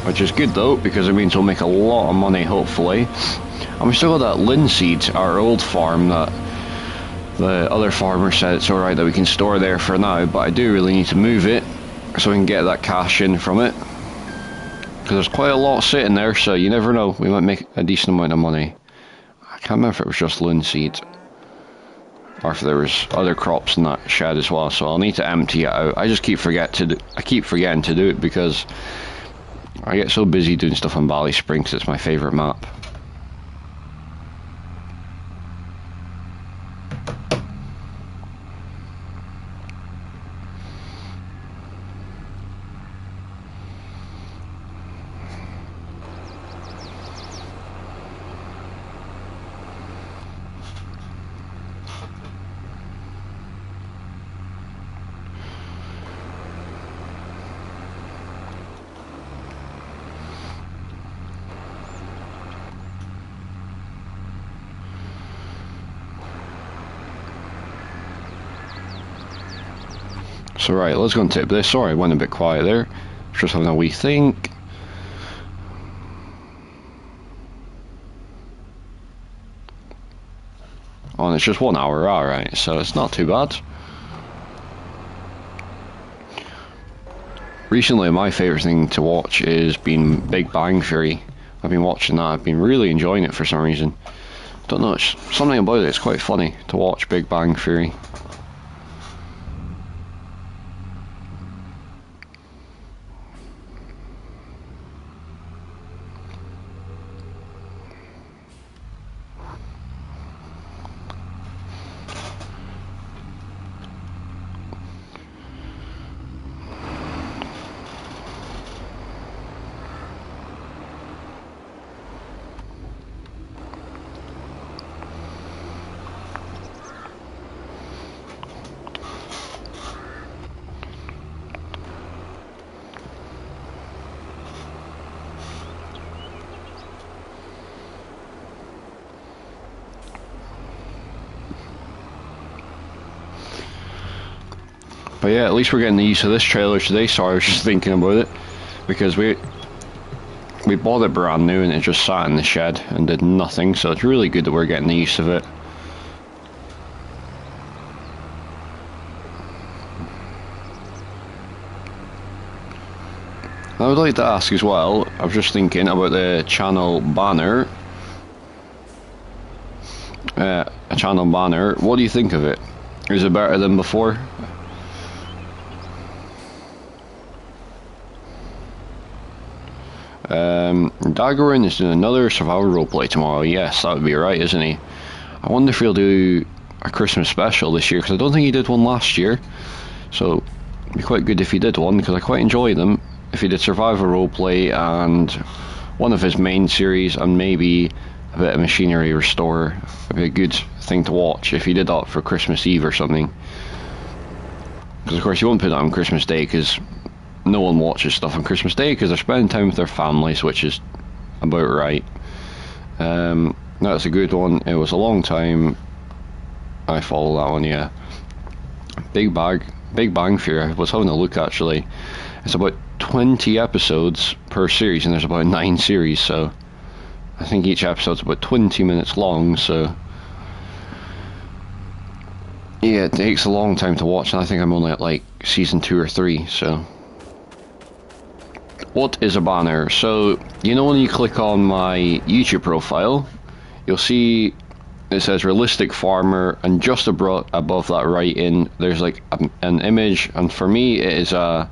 Which is good though, because it means we'll make a lot of money, hopefully. And we still got that linseed, our old farm, that The other farmer said it's alright that we can store there for now, but I do really need to move it so we can get that cash in from it. Because there's quite a lot sitting there, so you never know, we might make a decent amount of money. I can't remember if it was just linseed or if there was other crops in that shed as well, so I'll need to empty it out. I just keep forgetting to do it because I get so busy doing stuff on Valley Springs. It's my favourite map. So right, let's go and tip this. Sorry, I went a bit quiet there. Just having a wee think. Oh, and it's just 1 hour, alright, so it's not too bad. Recently, my favourite thing to watch is been Big Bang Theory. I've been watching that. I've been really enjoying it for some reason. Don't know, it's something about it. It's quite funny to watch Big Bang Theory. But yeah, at least we're getting the use of this trailer today. Sorry, I was just thinking about it. Because we bought it brand new and it just sat in the shed and did nothing. So it's really good that we're getting the use of it. I would like to ask as well, I was just thinking about the channel banner. A channel banner, what do you think of it? Is it better than before? Daggerin is doing another survival roleplay tomorrow. Yes, that would be right, isn't he? I wonder if he'll do a Christmas special this year, because I don't think he did one last year. So, it'd be quite good if he did one, because I quite enjoy them. If he did survival roleplay and one of his main series and maybe a bit of Machinery Restore, it'd be a good thing to watch if he did that for Christmas Eve or something. Because of course you won't put that on Christmas Day, because no one watches stuff on Christmas Day because they're spending time with their families, which is about right. That's a good one. It was a long time I follow that one, yeah. Big Bang Theory, I was having a look actually. It's about 20 episodes per series and there's about 9 series, so I think each episode's about 20 minutes long, so yeah, it takes a long time to watch, and I think I'm only at like season 2 or 3, so. What is a banner? So, you know when you click on my YouTube profile, you'll see it says Realistic Farmer, and just above that write-in, there's like an image, and for me it is a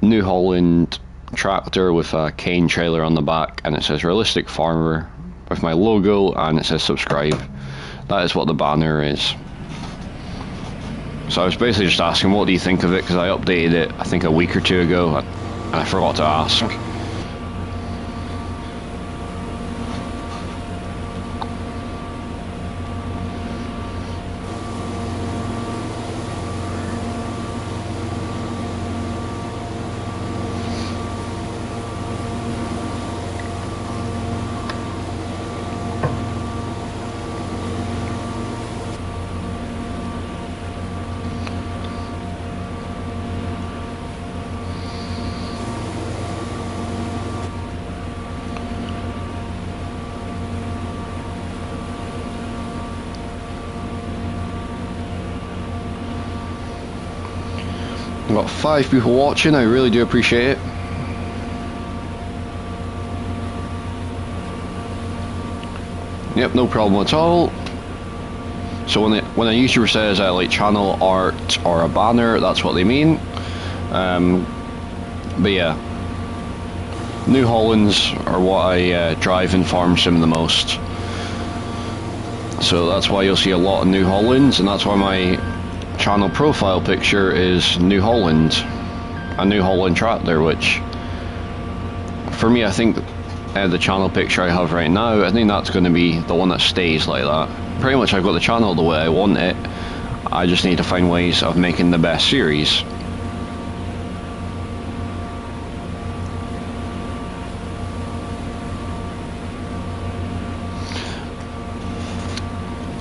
New Holland tractor with a cane trailer on the back, and it says Realistic Farmer with my logo, and it says subscribe. That is what the banner is. So I was basically just asking, what do you think of it, because I updated it I think a week or 2 ago, and I forgot to ask. I've got 5 people watching, I really do appreciate it. Yep, no problem at all. So when a YouTuber says like channel art or a banner, that's what they mean. But yeah, New Hollands are what I drive in farm sim the most. So that's why you'll see a lot of New Hollands, and that's why my channel profile picture is New Holland, a New Holland tractor, which for me, I think the channel picture I have right now, I think that's going to be the one that stays like that. Pretty much I've got the channel the way I want it, I just need to find ways of making the best series.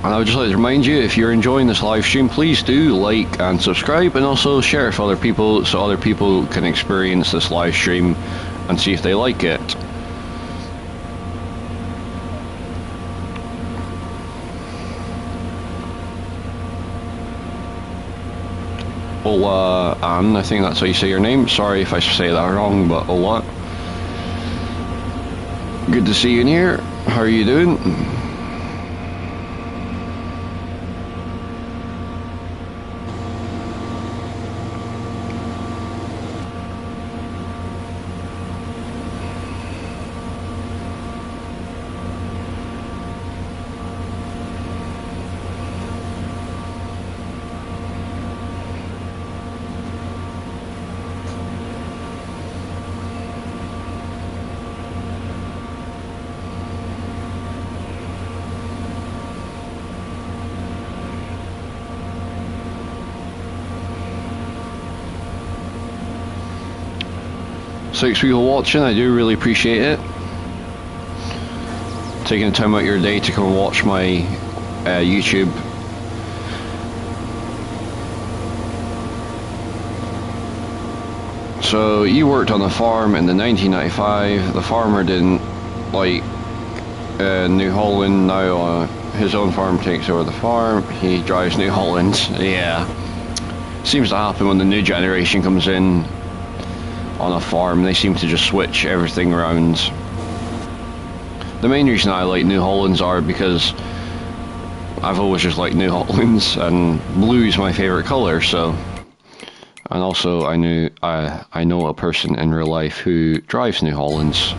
And I would just like to remind you, if you're enjoying this live stream, please do like and subscribe, and also share it with other people so other people can experience this live stream and see if they like it. Ola Ann, I think that's how you say your name. Sorry if I say that wrong, but Ola. Good to see you in here. How are you doing? Six people watching, I do really appreciate it. Taking the time out of your day to come and watch my YouTube. So you worked on a farm in the 1995. The farmer didn't like New Holland. Now his own farm takes over the farm. He drives New Holland. Yeah, seems to happen when the new generation comes in on a farm. They seem to just switch everything around. The main reason I like New Hollands are because I've always just liked New Hollands, and blue is my favorite color. So, and also I know a person in real life who drives New Hollands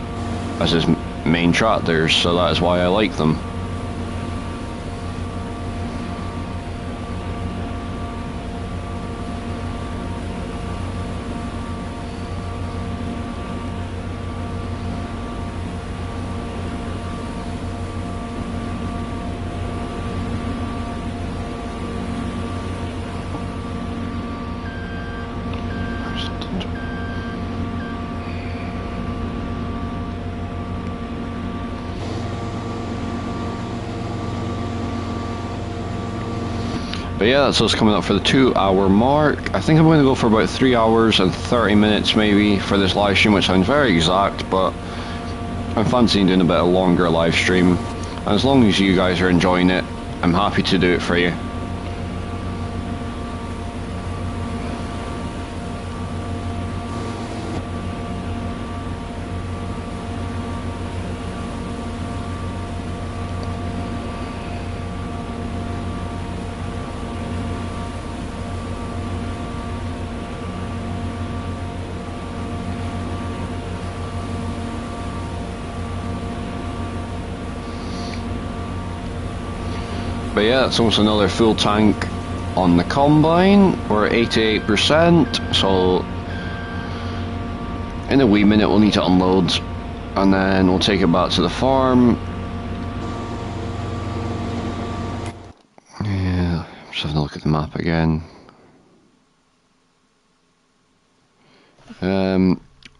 as his main tractors, so that is why I like them. But yeah, that's us coming up for the 2-hour mark. I think I'm going to go for about 3 hours and 30 minutes maybe for this live stream, which sounds very exact, but I'm fancying doing a bit of longer live stream. And as long as you guys are enjoying it, I'm happy to do it for you. But yeah, it's almost another full tank on the combine. We're at 88%, so in a wee minute we'll need to unload, and then we'll take it back to the farm. Yeah, just having a look at the map again.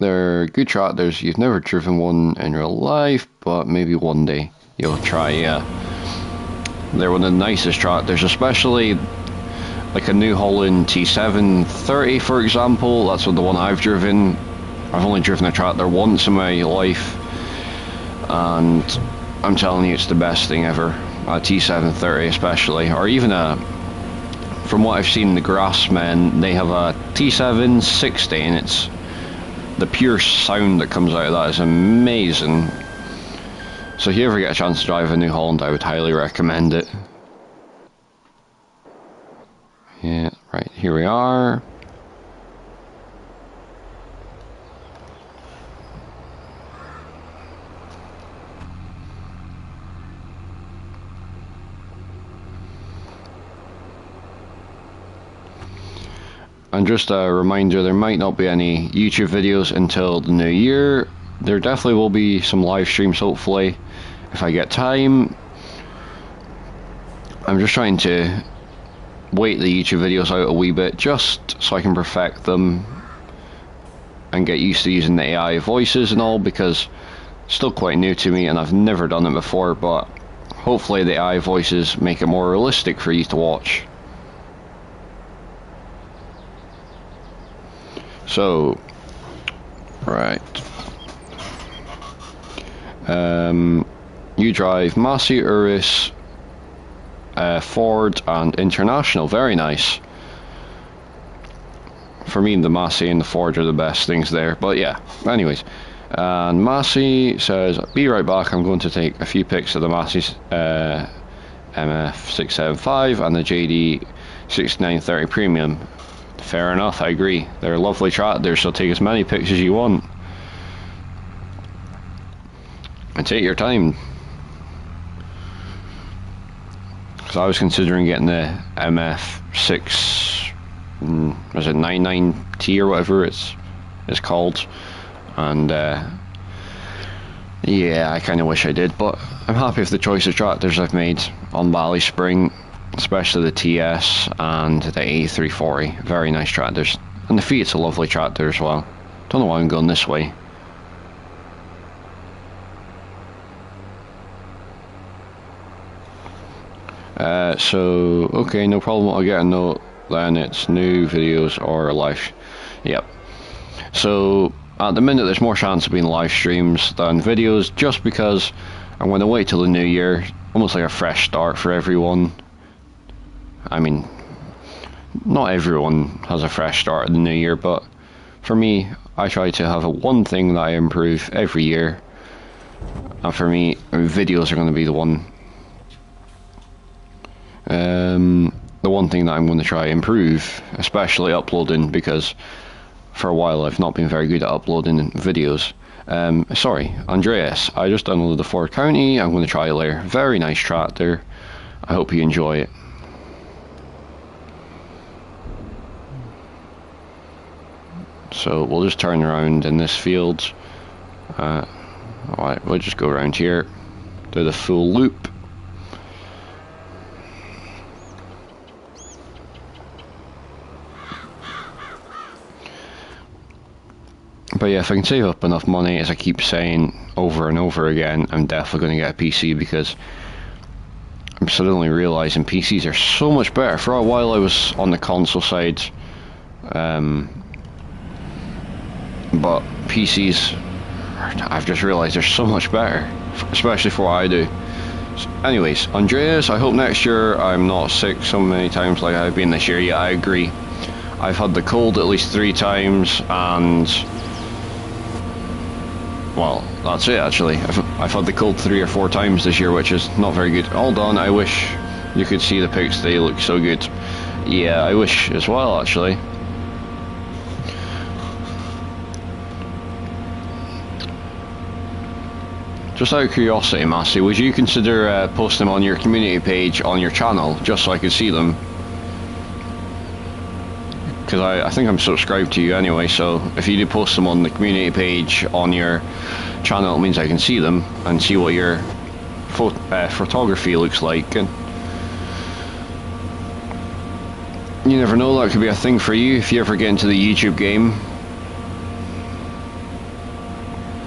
They're good tractors. You've never driven one in real life, but maybe one day you'll try. Yeah. They're one of the nicest tractors, especially like a New Holland T730, for example. That's the one I've driven. I've only driven a tractor once in my life, and I'm telling you, it's the best thing ever. A T730 especially, or even a from what I've seen, the Grassmen, they have a T760, and it's the pure sound that comes out of that is amazing. So if you ever get a chance to drive a New Holland, I would highly recommend it. Yeah, right, here we are. And just a reminder, there might not be any YouTube videos until the new year. There definitely will be some live streams, hopefully, if I get time. I'm just trying to wait the YouTube videos out a wee bit, just so I can perfect them and get used to using the AI voices and all, because it's still quite new to me and I've never done it before, but hopefully the AI voices make it more realistic for you to watch. So, right. You drive Massey, Urus, Ford and International. Very nice. For me, the Massey and the Ford are the best things there. But yeah, anyways. And Massey says, be right back. I'm going to take a few pics of the Massey's MF675 and the JD6930 Premium. Fair enough, I agree. They're lovely tractors, so take as many pics as you want. And take your time. Because I was considering getting the MF6, was it 99T or whatever it's called. And yeah, I kind of wish I did, but I'm happy with the choice of tractors I've made on Valley Spring, especially the TS and the A340. Very nice tractors. And the Fiat's a lovely tractor as well. Don't know why I'm going this way. So, okay, no problem. I'll get a note then. It's new videos or live. Yep. So, at the minute, there's more chance of being live streams than videos, just because I'm going to wait till the new year. Almost like a fresh start for everyone. I mean, not everyone has a fresh start in the new year, but for me, I try to have one thing that I improve every year. And for me, videos are going to be the one. The one thing that I'm going to try improve, especially uploading, because for a while I've not been very good at uploading videos. Sorry, Andreas, I just downloaded the Ford County. I'm going to try it later. Very nice tractor. I hope you enjoy it. So we'll just turn around in this field. Alright, we'll just go around here, do the full loop. But yeah, if I can save up enough money, as I keep saying over and over again, I'm definitely going to get a PC, because I'm suddenly realising PCs are so much better. For a while I was on the console side, but PCs, I've just realised they're so much better, especially for what I do. So anyways, Andreas, I hope next year I'm not sick so many times like I've been this year. Yeah, I agree. I've had the cold at least 3 times, and well, that's it actually. I've had the cold 3 or 4 times this year, which is not very good. All done. I wish you could see the pics, they look so good. Yeah, I wish as well actually. Just out of curiosity, Massey, would you consider posting them on your community page on your channel, just so I could see them? Because I think I'm subscribed to you anyway, so if you do post them on the community page on your channel, it means I can see them and see what your photography looks like. And you never know, that could be a thing for you if you ever get into the YouTube game.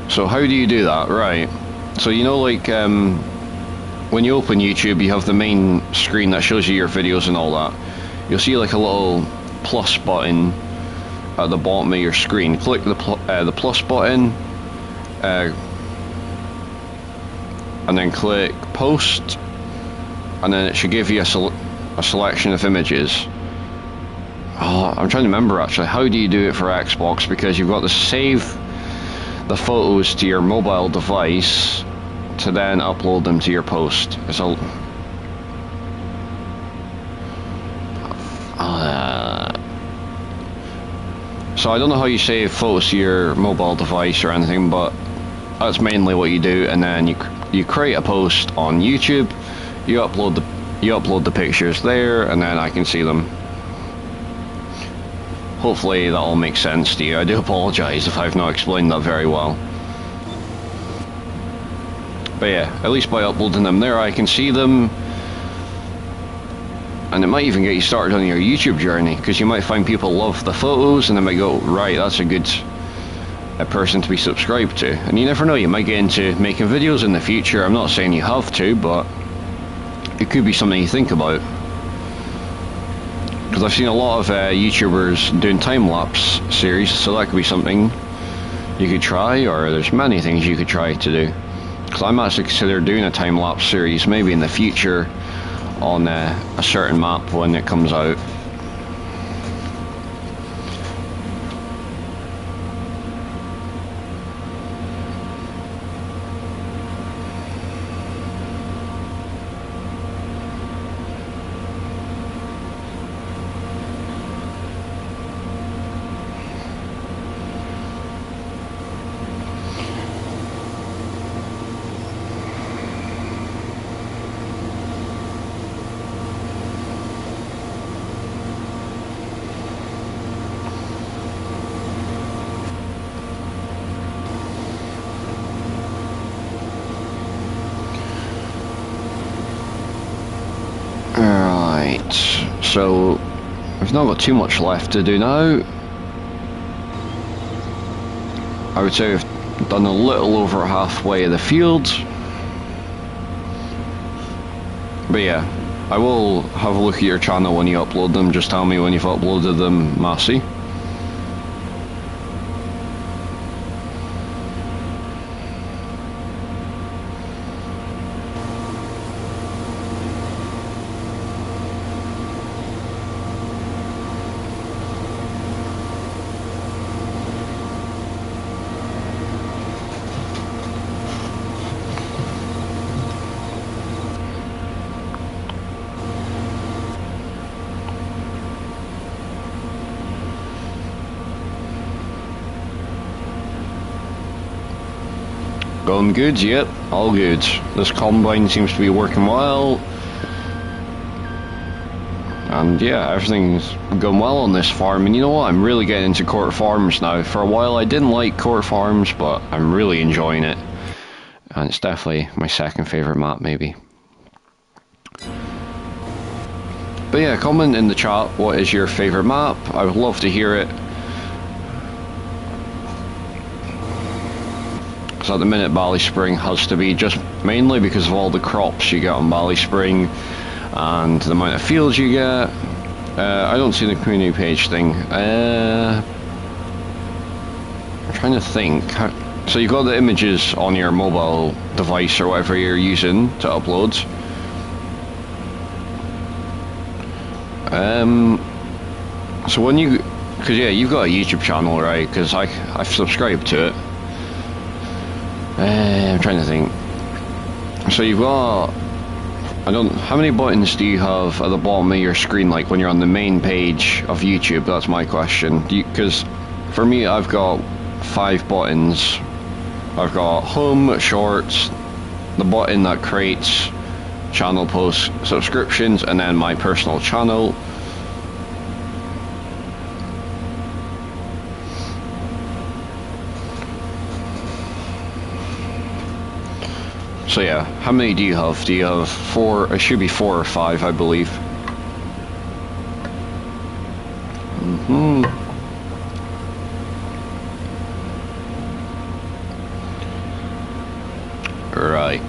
So how do you do that? Right. So you know, like when you open YouTube, you have the main screen that shows you your videos and all that. You'll see like a little plus button at the bottom of your screen. Click the plus button, and then click post, and then it should give you a selection of images. Oh, I'm trying to remember actually. How do you do it for Xbox? Because you've got to save the photos to your mobile device to then upload them to your post. So I don't know how you save photos to your mobile device or anything, but that's mainly what you do. And then you create a post on YouTube, you upload the pictures there, and then I can see them. Hopefully that all makes sense to you. I do apologise if I've not explained that very well. But yeah, at least by uploading them there I can see them. And it might even get you started on your YouTube journey, because you might find people love the photos and they might go, right, that's a good person to be subscribed to. And you never know, you might get into making videos in the future. I'm not saying you have to, but it could be something you think about. Because I've seen a lot of YouTubers doing time-lapse series, so that could be something you could try, or there's many things you could try to do. Because I'm actually considering doing a time-lapse series maybe in the future on a certain map when it comes out. Right, so we've not got too much left to do now. I would say we've done a little over halfway of the field. But yeah, I will have a look at your channel when you upload them. Just tell me when you've uploaded them, Massey. Going good, yep, all good. This combine seems to be working well. And yeah, everything's going well on this farm. And you know what, I'm really getting into Court Farms now. For a while I didn't like Court Farms, but I'm really enjoying it. And it's definitely my second favourite map, maybe. But yeah, comment in the chat, what is your favourite map? I would love to hear it. Because at the minute Bally Spring has to be, just mainly because of all the crops you get on Bally Spring and the amount of fields you get. I don't see the community page thing. I'm trying to think. So you've got the images on your mobile device or whatever you're using to upload. So when you, because yeah, you've got a YouTube channel, right? Because I've subscribed to it. I'm trying to think. So you've got, how many buttons do you have at the bottom of your screen, like when you're on the main page of YouTube? That's my question. Because for me, I've got 5 buttons. I've got home, shorts, the button that creates channel posts, subscriptions, and then my personal channel. So yeah, how many do you have? Do you have 4? It should be 4 or 5, I believe. Right.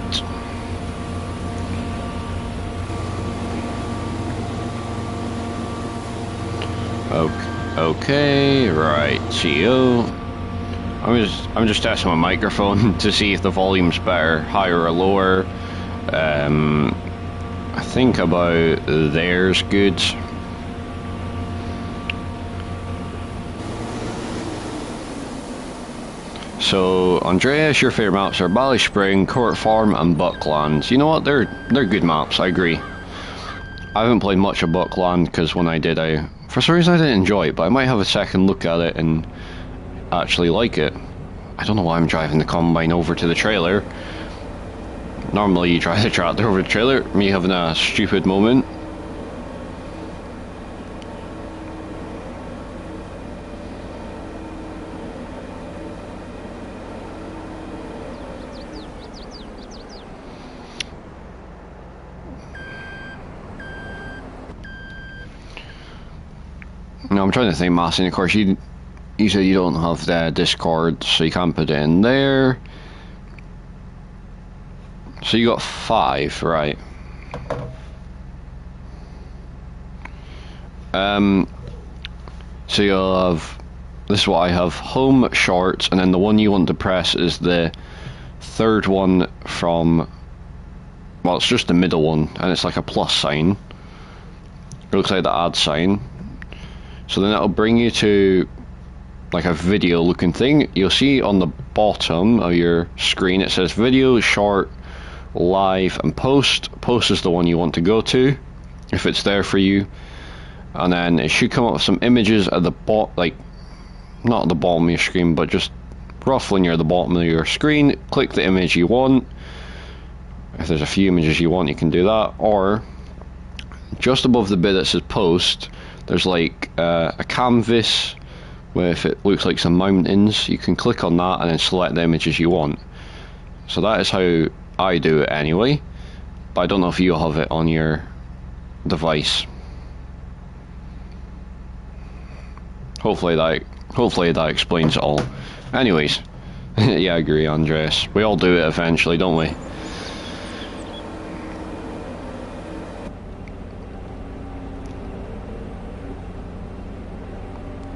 Okay, right, CEO. I'm just testing my microphone to see if the volume's better, higher or lower. I think about there's good. So, Andreas, your favourite maps are Bally Spring, Court Farm, and Buckland. You know what? They're good maps. I agree. I haven't played much of Buckland because when I did, for some reason I didn't enjoy it. But I might have a second look at it and actually like it. I don't know why I'm driving the combine over to the trailer. Normally you drive the tractor over the trailer. Me having a stupid moment. No, I'm trying to think, Massey. Of course, you said you don't have the Discord, so you can't put it in there. So you got 5, right? So you'll have, this is what I have: home, shorts, and then the one you want to press is the third one from, well, it's just the middle one, and it's like a plus sign. It looks like the add sign. So then that'll bring you to like a video looking thing. You'll see on the bottom of your screen it says video, short, live, and post. Post is the one you want to go to if it's there for you, and then it should come up with some images at the like not at the bottom of your screen, but just roughly near the bottom of your screen. Click the image you want. If there's a few images you want, you can do that, or just above the bit that says post, there's like a canvas with, it looks like some mountains. You can click on that and then select the images you want. So that is how I do it anyway, but I don't know if you have it on your device. Hopefully that explains it all. Anyways, yeah, I agree, Andreas. We all do it eventually, don't we?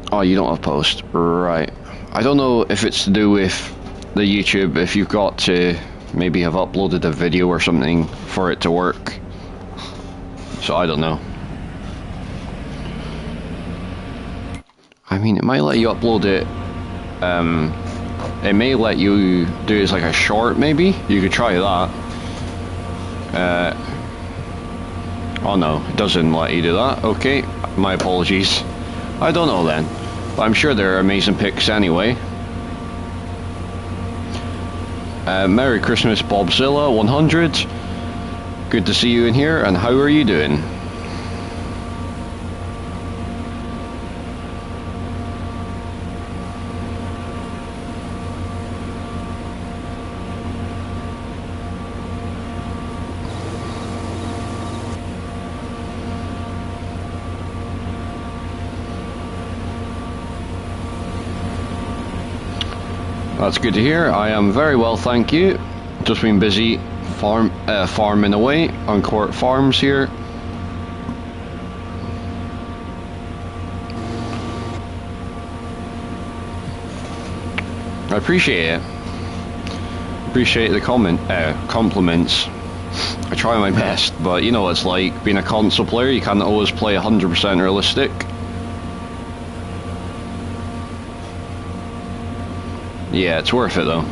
Oh, you don't have post, right? I don't know if it's to do with the YouTube, if you've got to maybe have uploaded a video or something for it to work. So I don't know. I mean, it might let you upload it. It may let you do it as like a short, maybe. You could try that. Oh no, it doesn't let you do that. Okay, my apologies. I don't know then, but I'm sure they're amazing pics anyway. Merry Christmas, Bobzilla 100. Good to see you in here, and how are you doing? That's good to hear. I am very well, thank you. Just been busy farming away on Court Farms here. I appreciate it. Appreciate the compliments. I try my best, but you know what it's like being a console player. You can't always play 100% realistic. Yeah, it's worth it though.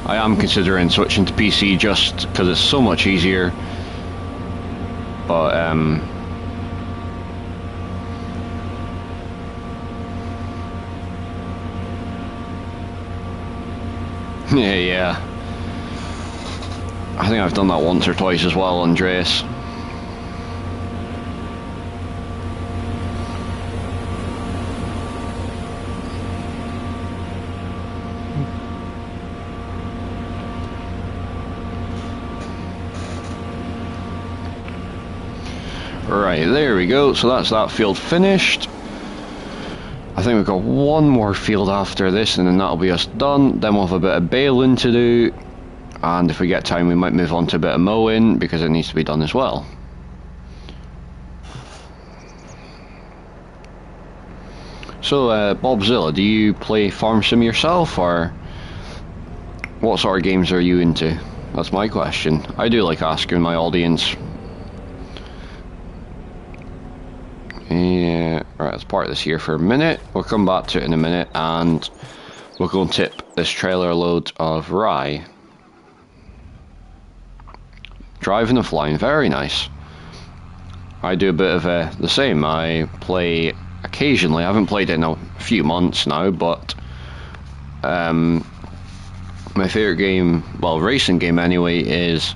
I am considering switching to PC just because it's so much easier. But yeah. I think I've done that once or twice as well, Andreas. Right, there we go. So that's that field finished. I think we've got one more field after this, and then that'll be us done. Then we'll have a bit of baling to do, and if we get time we might move on to a bit of mowing because it needs to be done as well. So Bobzilla, do you play Farm Sim yourself, or what sort of games are you into? That's my question. I do like asking my audience. Yeah, right, let's park this here for a minute. We'll come back to it in a minute, and we'll go and tip this trailer load of rye. Driving and flying, very nice. I do a bit of the same. I play occasionally. I haven't played it in a few months now, but my favourite game, well, racing game anyway, is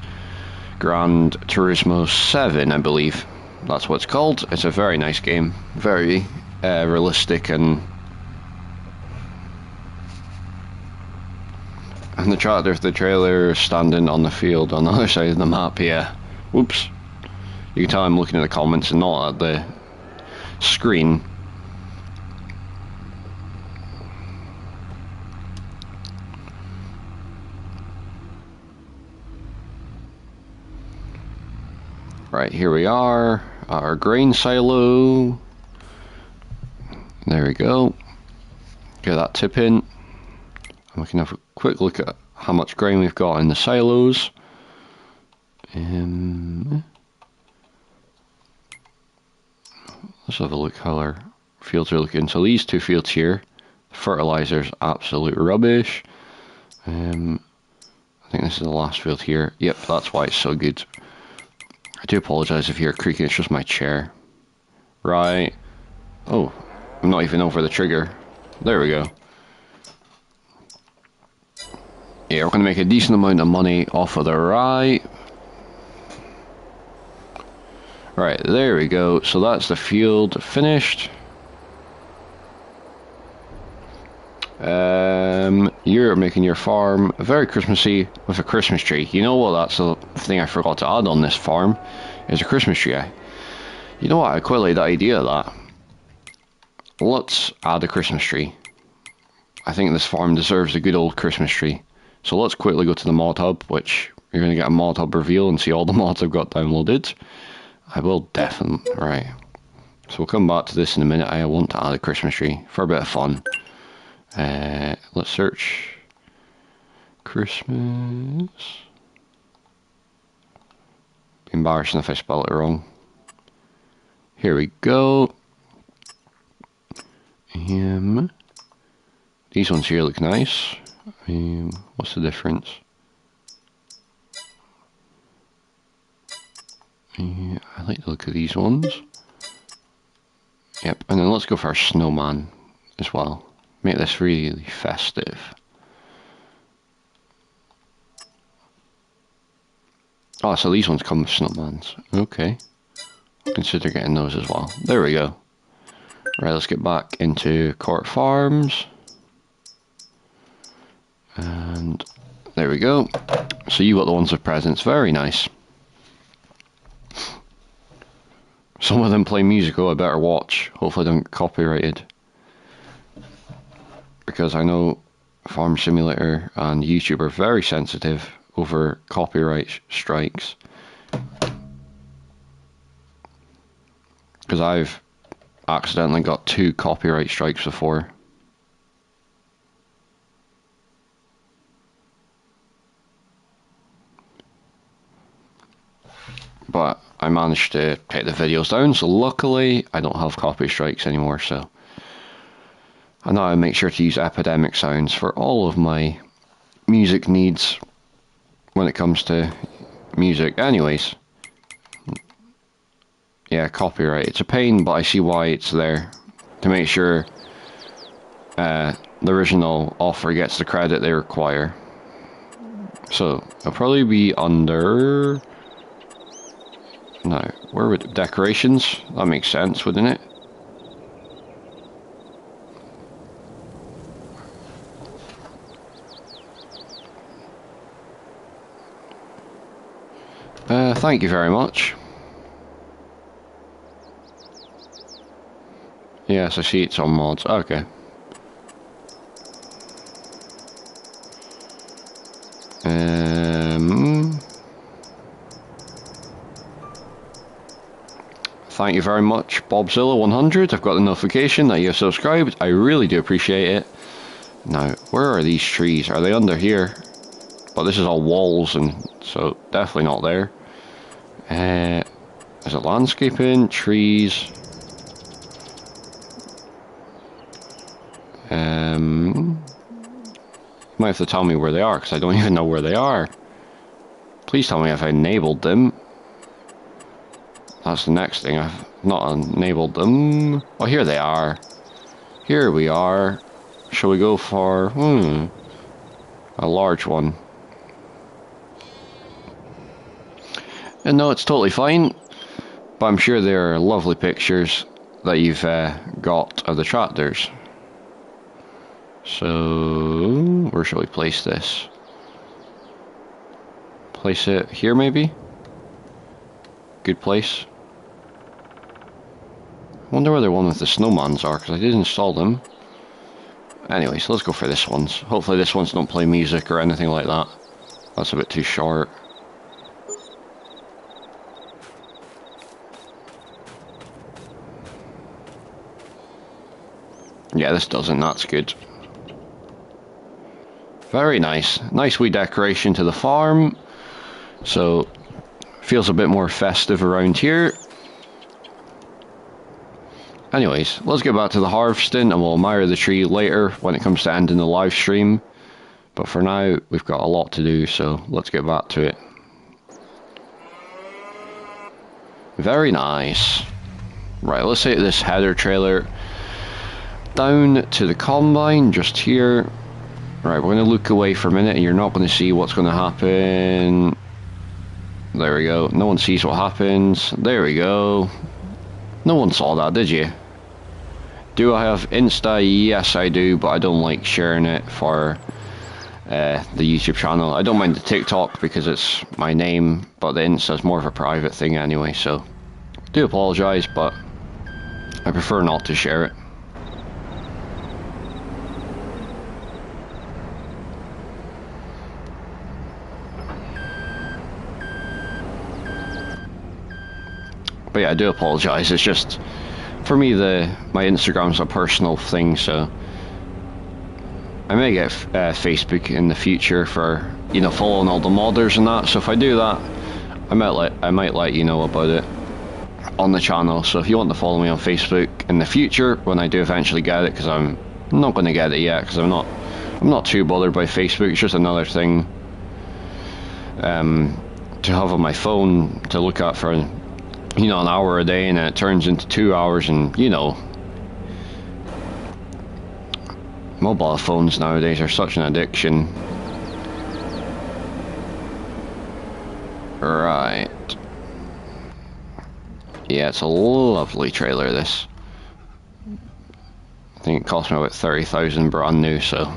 Gran Turismo 7, I believe. That's what it's called. It's a very nice game. Very realistic and the trailer standing on the field on the other side of the map, yeah. Whoops. You can tell I'm looking at the comments and not at the screen. Right, here we are, our grain silo. There we go. Get that tip in. And we can have a quick look at how much grain we've got in the silos. Let's have a look how our fields are looking. So these two fields here, fertilizer's absolute rubbish. I think this is the last field here. Yep, that's why it's so good. I do apologise if you're creaking, it's just my chair. Right. Oh, I'm not even over the trigger. There we go. Yeah, we're going to make a decent amount of money off of the rye. Right, there we go. So that's the field finished. You're making your farm very Christmassy with a Christmas tree. You know what, that's the thing I forgot to add on this farm, is a Christmas tree. You know what, I quite like the idea of that. Let's add a Christmas tree. I think this farm deserves a good old Christmas tree. So let's quickly go to the mod hub, which you're going to get a mod hub reveal and see all the mods I've got downloaded. I will definitely, right. So we'll come back to this in a minute. I want to add a Christmas tree for a bit of fun. Let's search Christmas. Be embarrassing if I spell it wrong. Here we go. These ones here look nice. What's the difference? I like the look of these ones. Yep, and then let's go for our snowman as well. Make this really festive. Oh, so these ones come with snowmans. Okay. Consider getting those as well. There we go. Right, let's get back into Court Farms. And there we go. So you got the ones with presents. Very nice. Some of them play music. Oh, I better watch. Hopefully I don't get copyrighted. Because I know Farm Simulator and YouTube are very sensitive over copyright strikes. Because I've accidentally got 2 copyright strikes before. But I managed to take the videos down, so luckily I don't have copy strikes anymore. So I now make sure to use epidemic sounds for all of my music needs when it comes to music. Anyways, yeah, copyright. It's a pain, but I see why it's there, to make sure the original author gets the credit they require. So it'll probably be under... No, where would decorations? That makes sense, wouldn't it? Thank you very much. Yes, I see it's on mods. Okay. Thank you very much, Bobzilla100. I've got the notification that you've subscribed. I really do appreciate it. Now, where are these trees? Are they under here? But this is all walls, and so definitely not there. Is it landscaping? Trees? might have to tell me where they are, because I don't even know where they are. Please tell me if I enabled them. That's the next thing. I've not enabled them. Oh, here they are. Here we are. Shall we go for, a large one? And no, it's totally fine. But I'm sure they're lovely pictures that you've got of the tractors. So, where shall we place this? Place it here, maybe? Good place. I wonder where the one with the snowmans are, because I did install them. Anyways, let's go for this one's. Hopefully this one's don't play music or anything like that. That's a bit too short. Yeah, this doesn't. That's good. Very nice. Nice wee decoration to the farm. So, feels a bit more festive around here. Anyways, let's get back to the harvesting and we'll admire the tree later when it comes to ending the live stream. But for now, we've got a lot to do, so let's get back to it. Very nice. Right, let's take this header trailer down to the combine, just here. Right, we're going to look away for a minute and you're not going to see what's going to happen. There we go. No one sees what happens. There we go. No one saw that, did you? Do I have Insta? Yes, I do, but I don't like sharing it for the YouTube channel. I don't mind the TikTok because it's my name, but the Insta's more of a private thing anyway, so do apologise, but I prefer not to share it. But yeah, I do apologise. It's just, for me, my Instagram's a personal thing, so I may get Facebook in the future for, you know, following all the modders and that. So if I do that, I might let you know about it on the channel. So if you want to follow me on Facebook in the future, when I do eventually get it, because I'm not going to get it yet, because I'm not too bothered by Facebook. It's just another thing to have on my phone to look at for, you know, an hour a day, and then it turns into 2 hours, and you know, mobile phones nowadays are such an addiction. Right. Yeah, it's a lovely trailer, this. I think it cost me about 30,000 brand new, so.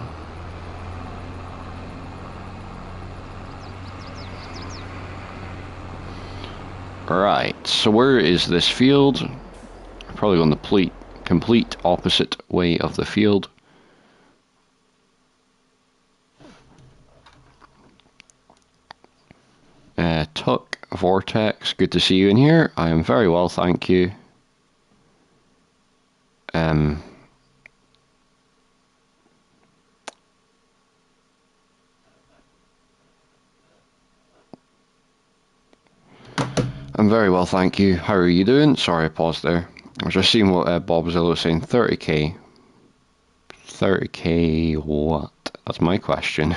Right, so where is this field? Probably on the complete opposite way of the field. Tuck, Vortex, good to see you in here. I am very well, thank you. I'm very well, thank you. How are you doing? Sorry, I paused there. I was just seeing what Bobzilla was saying. 30k. 30k what? That's my question.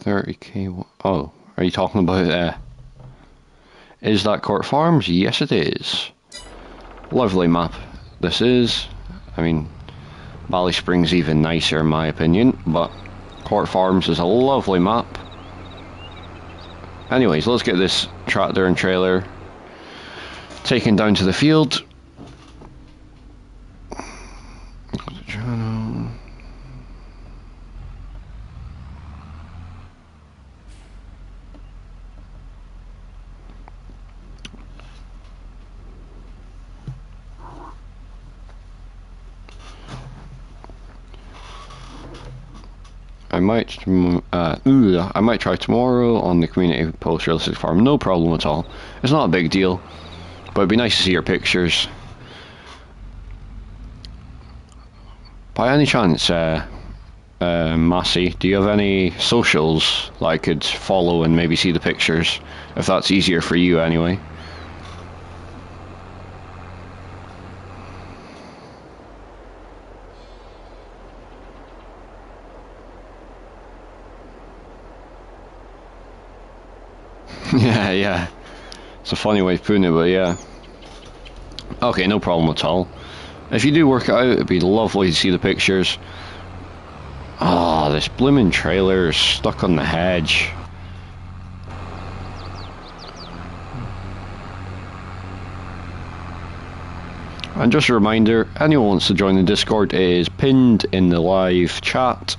30k what? Oh, are you talking about, is that Court Farms? Yes, it is. Lovely map this is. I mean, Valley Springs even nicer in my opinion, but Court Farms is a lovely map. Anyways, let's get this tractor and trailer taken down to the field. I might try tomorrow on the community post realistic farm. No problem at all. It's not a big deal, but it'd be nice to see your pictures. By any chance, Massey, do you have any socials that I could follow and maybe see the pictures, if that's easier for you anyway? Yeah. It's a funny way of putting it, but yeah. Okay, no problem at all. If you do work it out, it'd be lovely to see the pictures. Oh, this blooming trailer is stuck on the hedge. And just a reminder, anyone who wants to join the Discord, it is pinned in the live chat.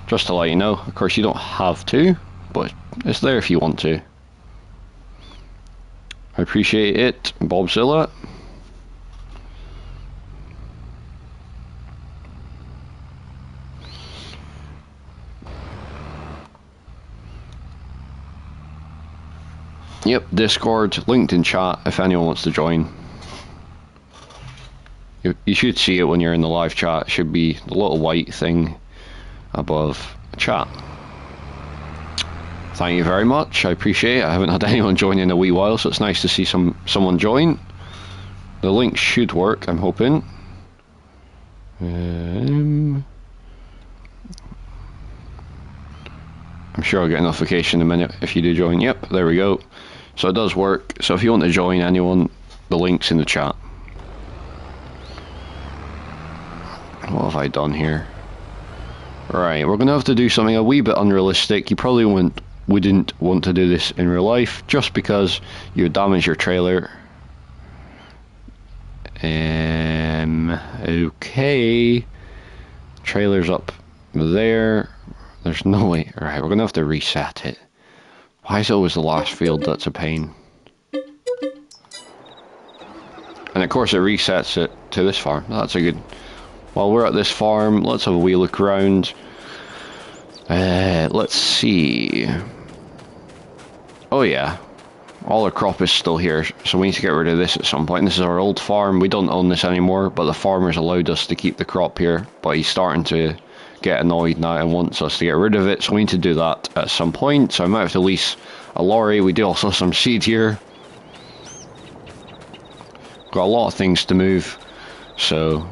Just to let you know, of course you don't have to, but it's there if you want to. I appreciate it, Bobzilla. Yep, Discord, linked in chat if anyone wants to join. You should see it when you're in the live chat. It should be the little white thing above chat. Thank you very much, I appreciate it. I haven't had anyone join in a wee while, so it's nice to see someone join. The link should work, I'm hoping. I'm sure I'll get a notification in a minute if you do join. Yep, there we go. So it does work. So if you want to join anyone, the link's in the chat. What have I done here? Right, we're going to have to do something a wee bit unrealistic. You probably wouldn't want to do this in real life, just because you would damage your trailer. Okay. Trailer's up there. There's no way. Alright, we're going to have to reset it. Why is it always the last field that's a pain? And of course it resets it to this farm. That's a good... While we're at this farm, let's have a wee look around. Let's see. Oh yeah. All our crop is still here, so we need to get rid of this at some point. This is our old farm. We don't own this anymore, but the farmer's allowed us to keep the crop here. But he's starting to get annoyed now and wants us to get rid of it, so we need to do that at some point. So I might have to lease a lorry. We do also some seed here. Got a lot of things to move, so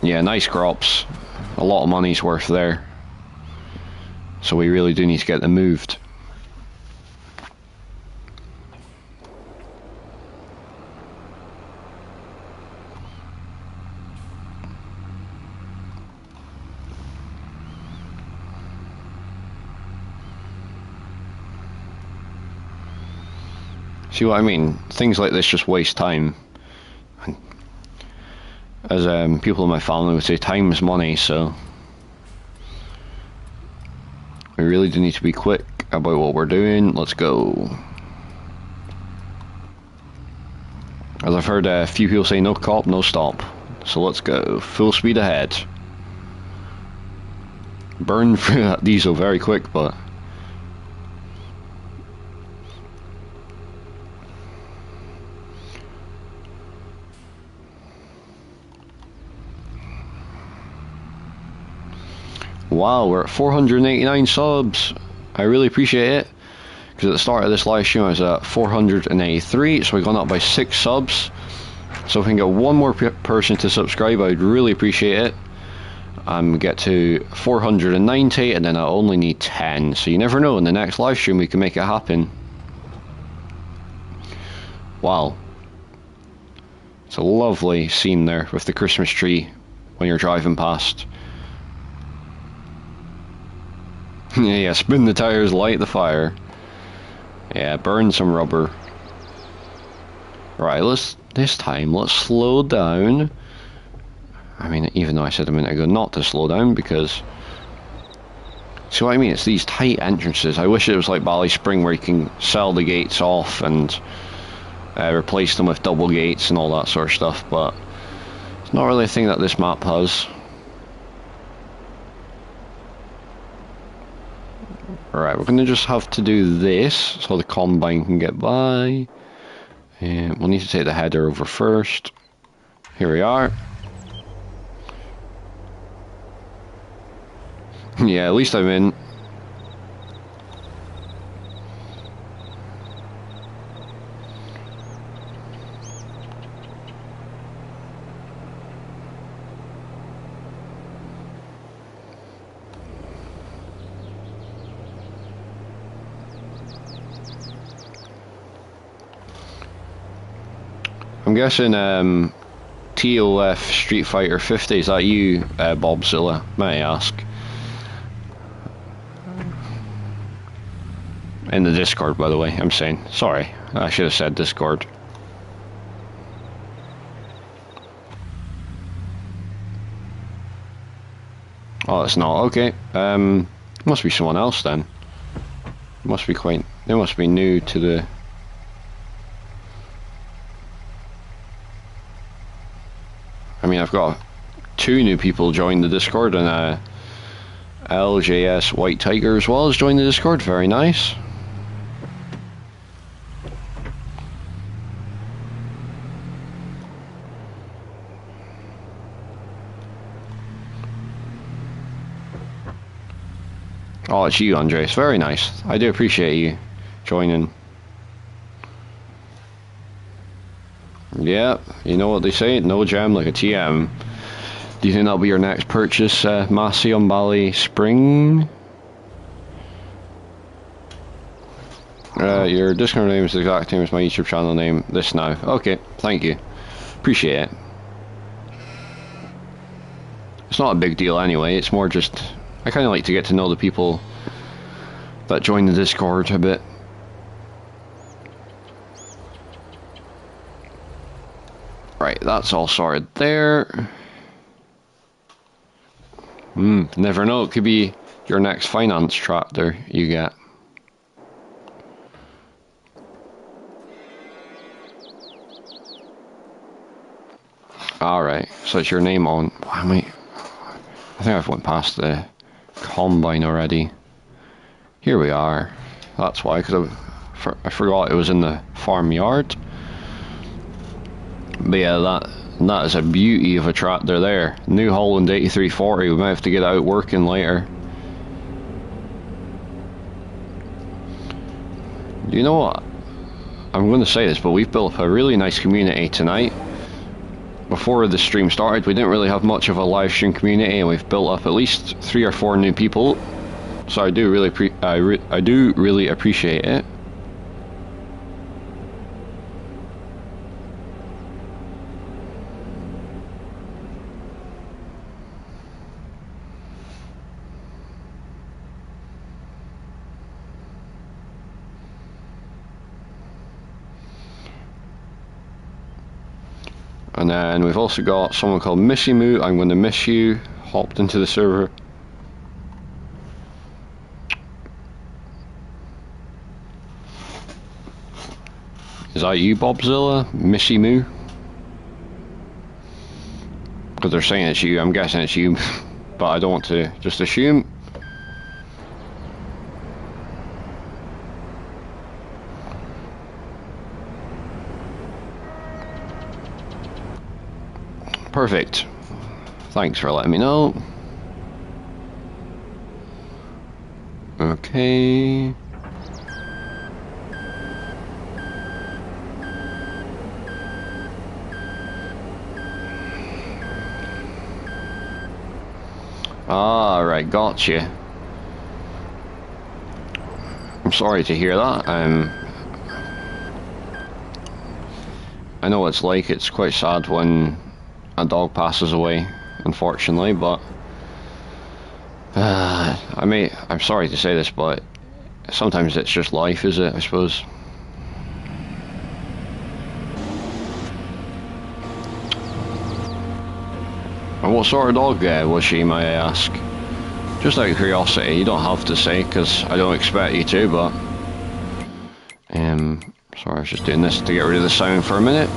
yeah, nice crops. A lot of money's worth there. So we really do need to get them moved. See what I mean? Things like this just waste time. As people in my family would say, time is money, so we really do need to be quick about what we're doing. Let's go. As I've heard a few people say, no cop, no stop. So let's go. Full speed ahead. Burn through that diesel very quick, but... Wow, we're at 489 subs. I really appreciate it, because at the start of this live stream I was at 483, so we've gone up by 6 subs. So if we can get one more person to subscribe, I'd really appreciate it. Get to 490, and then I only need 10. So you never know, in the next live stream we can make it happen. Wow. It's a lovely scene there with the Christmas tree when you're driving past. Yeah, spin the tires, light the fire. Yeah, burn some rubber. Right, this time, let's slow down. I mean, even though I said a minute ago not to slow down, because... See what I mean? It's these tight entrances. I wish it was like Ballyspring, where you can sell the gates off and replace them with double gates and all that sort of stuff, but it's not really a thing that this map has. Alright, we're going to just have to do this so the combine can get by. And we'll need to take the header over first. Here we are. Yeah, at least I'm in. I'm guessing TOF Street Fighter 50, is that you, Bobzilla, may I ask? In the Discord, by the way, I'm saying. Sorry, I should have said Discord. Oh, it's not. Okay. Must be someone else then. Must be quite... They must be new to the... I mean, I've got 2 new people join the Discord, and LJS White Tiger as well has joined the Discord. Very nice. Oh, it's you, Andres. Very nice. I do appreciate you joining. Yeah, you know what they say, no jam like a TM. Do you think that'll be your next purchase, Massey on Bally Spring? Your Discord name is the exact same as my YouTube channel name, this now. Okay, thank you. Appreciate it. It's not a big deal anyway, it's more just... I kind of like to get to know the people that join the Discord a bit. Right, that's all sorted there. Never know, it could be your next finance tractor you get. Alright, so it's your name on... Why am I think I've went past the combine already. Here we are. That's why, because I forgot it was in the farmyard. But yeah, that is a beauty of a tractor there. New Holland 8340. We might have to get out working later. You know what? I'm going to say this, but we've built up a really nice community tonight. Before the stream started, we didn't really have much of a live stream community, and we've built up at least 3 or 4 new people. So I do really I do really appreciate it. And then we've also got someone called Missy Moo. I'm going to miss you. Hopped into the server. Is that you, Bobzilla? Missy Moo? Because they're saying it's you. I'm guessing it's you. But I don't want to just assume. Perfect. Thanks for letting me know. Okay. Ah, right, gotcha. I'm sorry to hear that. I know what it's like. It's quite sad when a dog passes away, unfortunately, but I'm sorry to say this, but sometimes it's just life, is it, I suppose. And what sort of dog was she, may I ask? Just out of curiosity. You don't have to say, because I don't expect you to, but sorry, I was just doing this to get rid of the sound for a minute.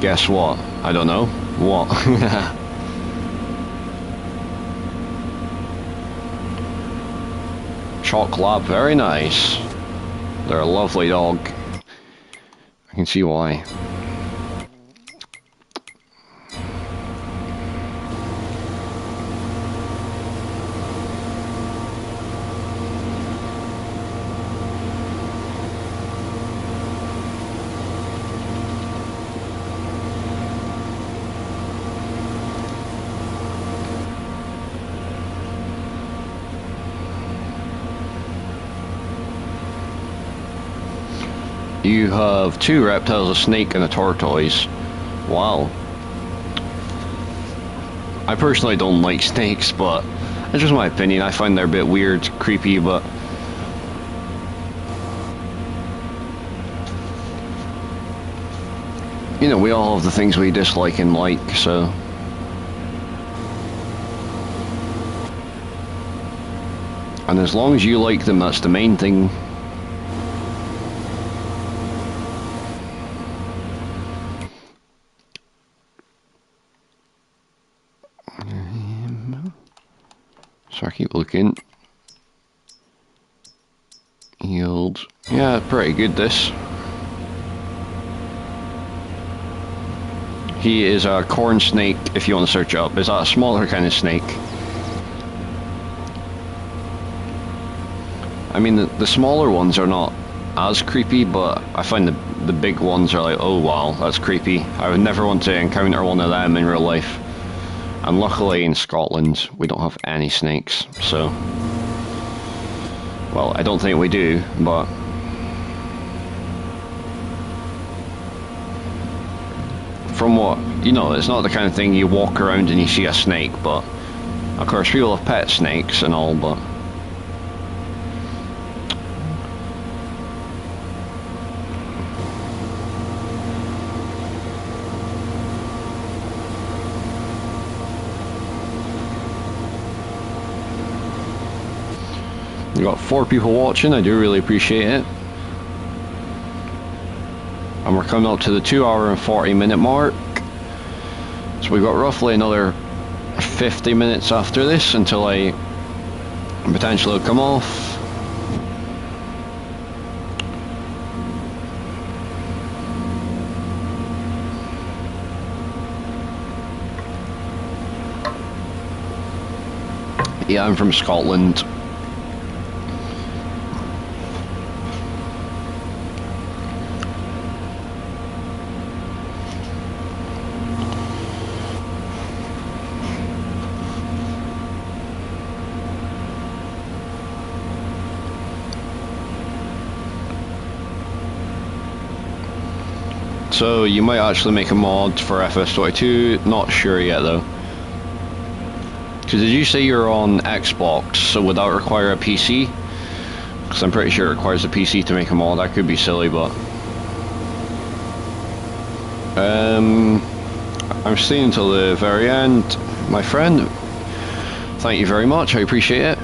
Guess what? I don't know. What? Chalk Lab, very nice. They're a lovely dog. I can see why. You have 2 reptiles, a snake and a tortoise. Wow. I personally don't like snakes, but that's just my opinion. I find they're a bit weird, creepy, but... you know, we all have the things we dislike and like, so... and as long as you like them, that's the main thing. So I keep looking. Yield. Yeah, pretty good this. He is a corn snake, if you want to search it up. Is that a smaller kind of snake? I mean, the smaller ones are not as creepy, but I find the big ones are like, oh wow, that's creepy. I would never want to encounter one of them in real life. And luckily in Scotland, we don't have any snakes, so... well, I don't think we do, but... from what, you know, it's not the kind of thing you walk around and you see a snake, but... of course, people have pet snakes and all, but... we got 4 people watching, I do really appreciate it. And we're coming up to the 2-hour and 40-minute mark. So we've got roughly another 50 minutes after this until I potentially come off. Yeah, I'm from Scotland. So you might actually make a mod for Fs22, not sure yet though. Because did you say you're on Xbox, so would that require a PC? Because I'm pretty sure it requires a PC to make a mod. That could be silly, but... I'm staying until the very end, my friend. Thank you very much, I appreciate it.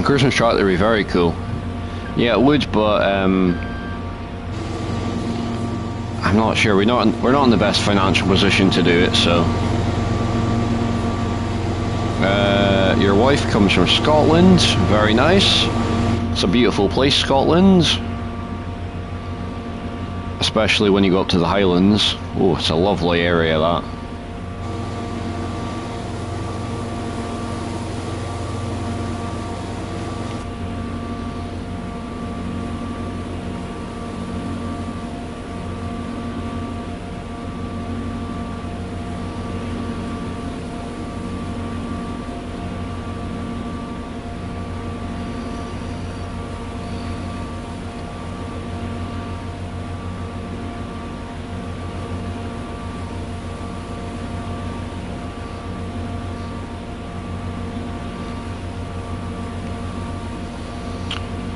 Christmas tractor would be very cool. Yeah, it would, but I'm not sure. We're not in the best financial position to do it, so. Your wife comes from Scotland. Very nice. It's a beautiful place, Scotland. Especially when you go up to the Highlands. Oh, it's a lovely area, that.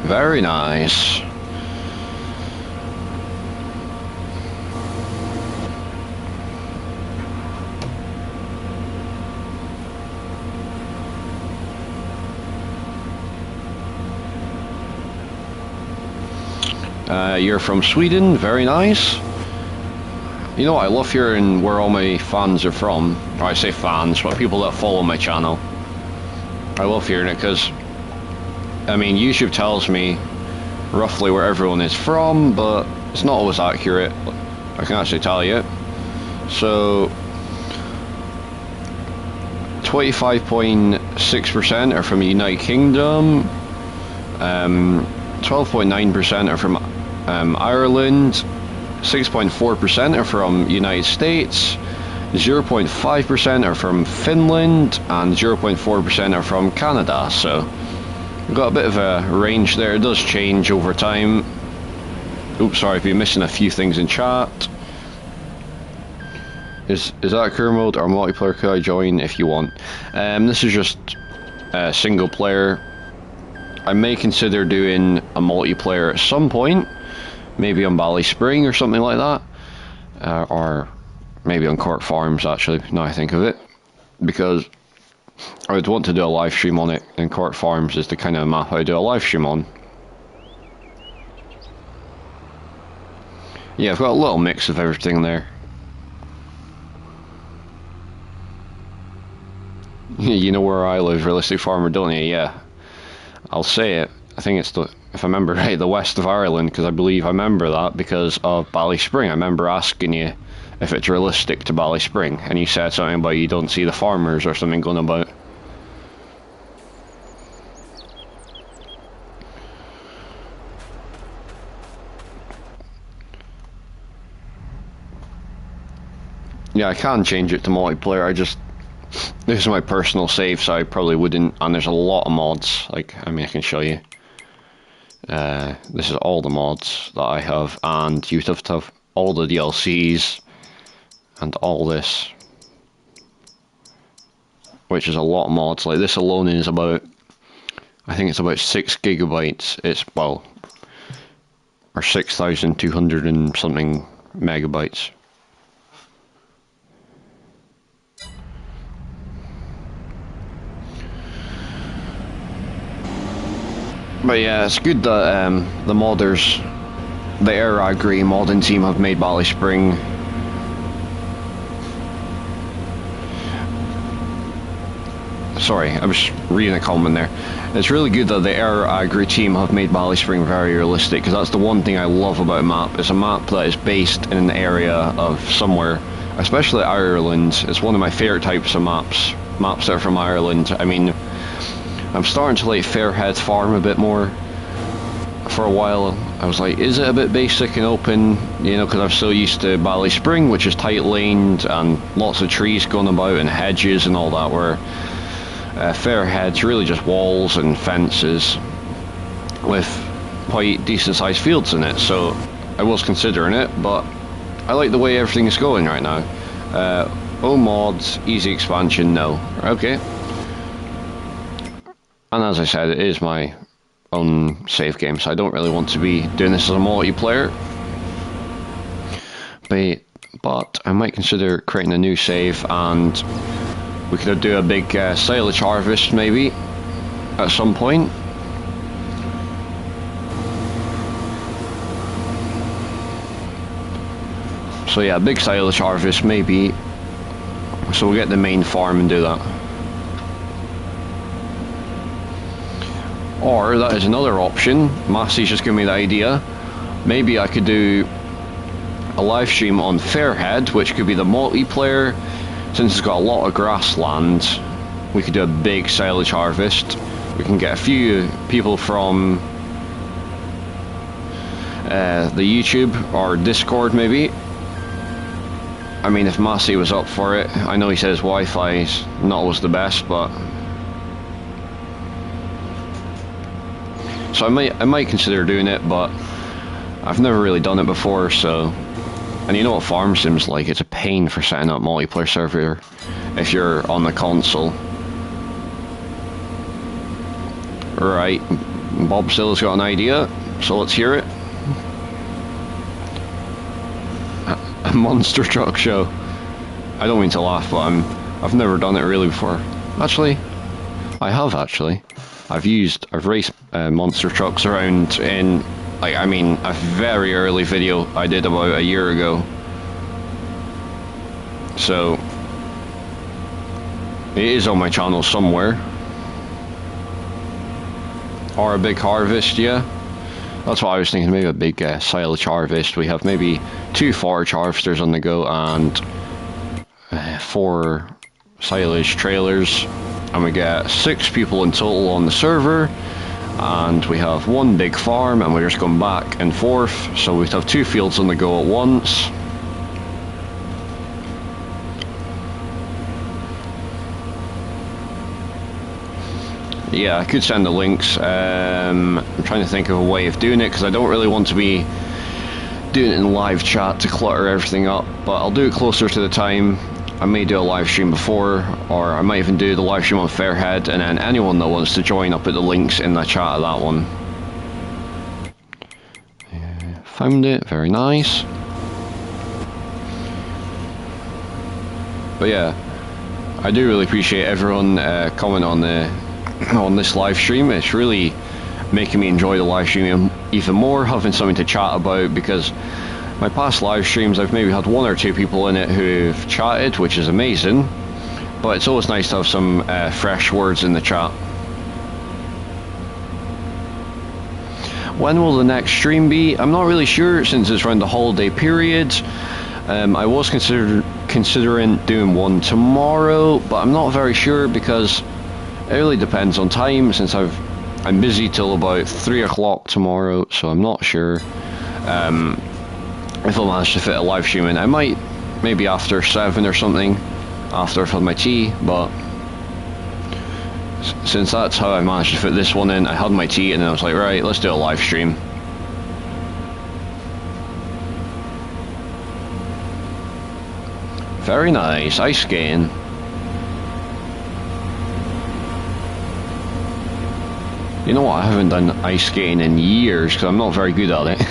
Very nice. You're from Sweden, very nice. You know, I love hearing where all my fans are from. Or I say fans, but people that follow my channel. I love hearing it because, I mean, YouTube tells me roughly where everyone is from, but it's not always accurate. I can actually tell you. So, 25.6% are from the United Kingdom. 12.9% are from Ireland. 6.4% are from United States. 0.5% are from Finland, and 0.4% are from Canada. So We've got a bit of a range there. It does change over time. Oops, sorry, I've been missing a few things in chat. Is that career mode or multiplayer? Could I join if you want? This is just single player. I may consider doing a multiplayer at some point, maybe on Bally Spring or something like that, or maybe on Court Farms. Actually, now I think of it, because I would want to do a live stream on it, and Court Farms is the kind of map I do a live stream on. Yeah, I've got a little mix of everything there. You know where I live, Realistic Farmer, don't you? Yeah. I'll say it. I think it's the, if I remember right, the west of Ireland, because I believe I remember that because of Bally Spring. I remember asking you if it's realistic to Bally Spring, and you said something about you don't see the farmers or something going about. Yeah, I can change it to multiplayer. This is my personal save, so I probably wouldn't, and there's a lot of mods. Like, I mean, I can show you. This is all the mods that I have, and you'd have to have all the DLCs and all this, which is a lot of mods. Like, this alone is about, I think it's about 6 gigabytes. It's, well, or 6,200 and something megabytes. But yeah, it's good that the modders, the Air Agri modding team, have made Bally Spring sorry, I was reading a comment there. It's really good that the Air Agri team have made Bally Spring very realistic, because that's the one thing I love about a map. It's a map that is based in an area of somewhere, especially Ireland. It's one of my favourite types of maps that are from Ireland. I mean, I'm starting to like Fairhead Farm a bit more. For a while, I was like, is it a bit basic and open? You know, because I'm so used to Bally Spring, which is tight laned and lots of trees going about and hedges and all that, where Fairhead's really just walls and fences with quite decent sized fields in it. So I was considering it, but I like the way everything is going right now. Oh, mods, easy expansion, no. Okay. And as I said, it is my own save game, so I don't really want to be doing this as a multiplayer. But I might consider creating a new save, and we could do a big silage harvest maybe at some point. So yeah, big silage harvest maybe. So we'll get the main farm and do that. Or that is another option. Massey's just giving me the idea. Maybe I could do a live stream on Fairhead, which could be the multiplayer. Since it's got a lot of grassland, we could do a big silage harvest. We can get a few people from the YouTube or Discord maybe. I mean, if Massey was up for it. I know he says Wi-Fi is not always the best, but so I might consider doing it, but I've never really done it before, so. And you know what farm sim's like, it's a pain for setting up multiplayer server if you're on the console. Right, Bob Still's got an idea, so let's hear it. A monster truck show. I don't mean to laugh, but I've never done it really before. Actually, I have actually. I've raced monster trucks around in, like, I mean, a very early video I did about a year ago. So it is on my channel somewhere. Or a big harvest, yeah. That's what I was thinking, maybe a big silage harvest. We have maybe 2 forage harvesters on the go and 4 silage trailers. And we get 6 people in total on the server. And we have 1 big farm, and we're just going back and forth. So we'd have 2 fields on the go at once. yeah, I could send the links. I'm trying to think of a way of doing it, because I don't really want to be doing it in live chat to clutter everything up, but I'll do it closer to the time. I may do a live stream before, or I might even do the live stream on Fairhead, and then anyone that wants to join, I'll put the links in the chat of that one. Found it, very nice. But yeah, I do really appreciate everyone commenting on this live stream. It's really making me enjoy the live stream even more, having something to chat about, because my past live streams I've maybe had 1 or 2 people in it who've chatted, which is amazing, but it's always nice to have some fresh words in the chat. When will the next stream be? I'm not really sure, since it's around the holiday period. I was considering doing one tomorrow, but I'm not very sure, because it really depends on time, since I'm busy till about 3 o'clock tomorrow, so I'm not sure if I'll manage to fit a live stream in. I might, maybe after 7 or something, after I've had my tea, but since that's how I managed to fit this one in, I had my tea and then I was like, right, let's do a live stream. Very nice, ice skating. You know what, I haven't done ice skating in years because I'm not very good at it.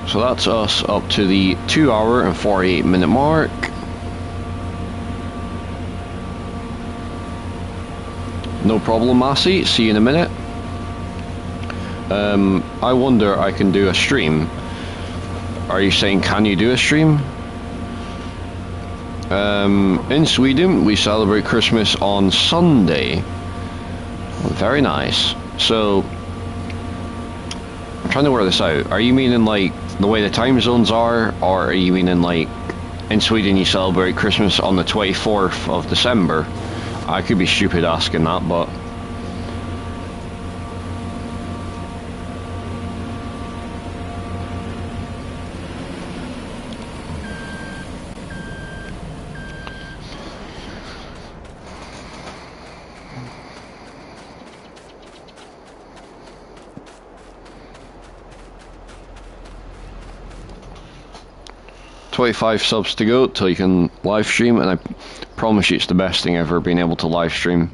So that's us up to the 2 hour and 48 minute mark. No problem, Massey. See you in a minute. I wonder I can do a stream. Are you saying can you do a stream? In Sweden we celebrate Christmas on Sunday. Very nice. So I'm trying to work this out. Are you meaning like the way the time zones are, or are you meaning like in Sweden you celebrate Christmas on the 24th of December? I could be stupid asking that, but $25 subs to go till you can live stream, and I promise you it's the best thing ever, being able to live stream.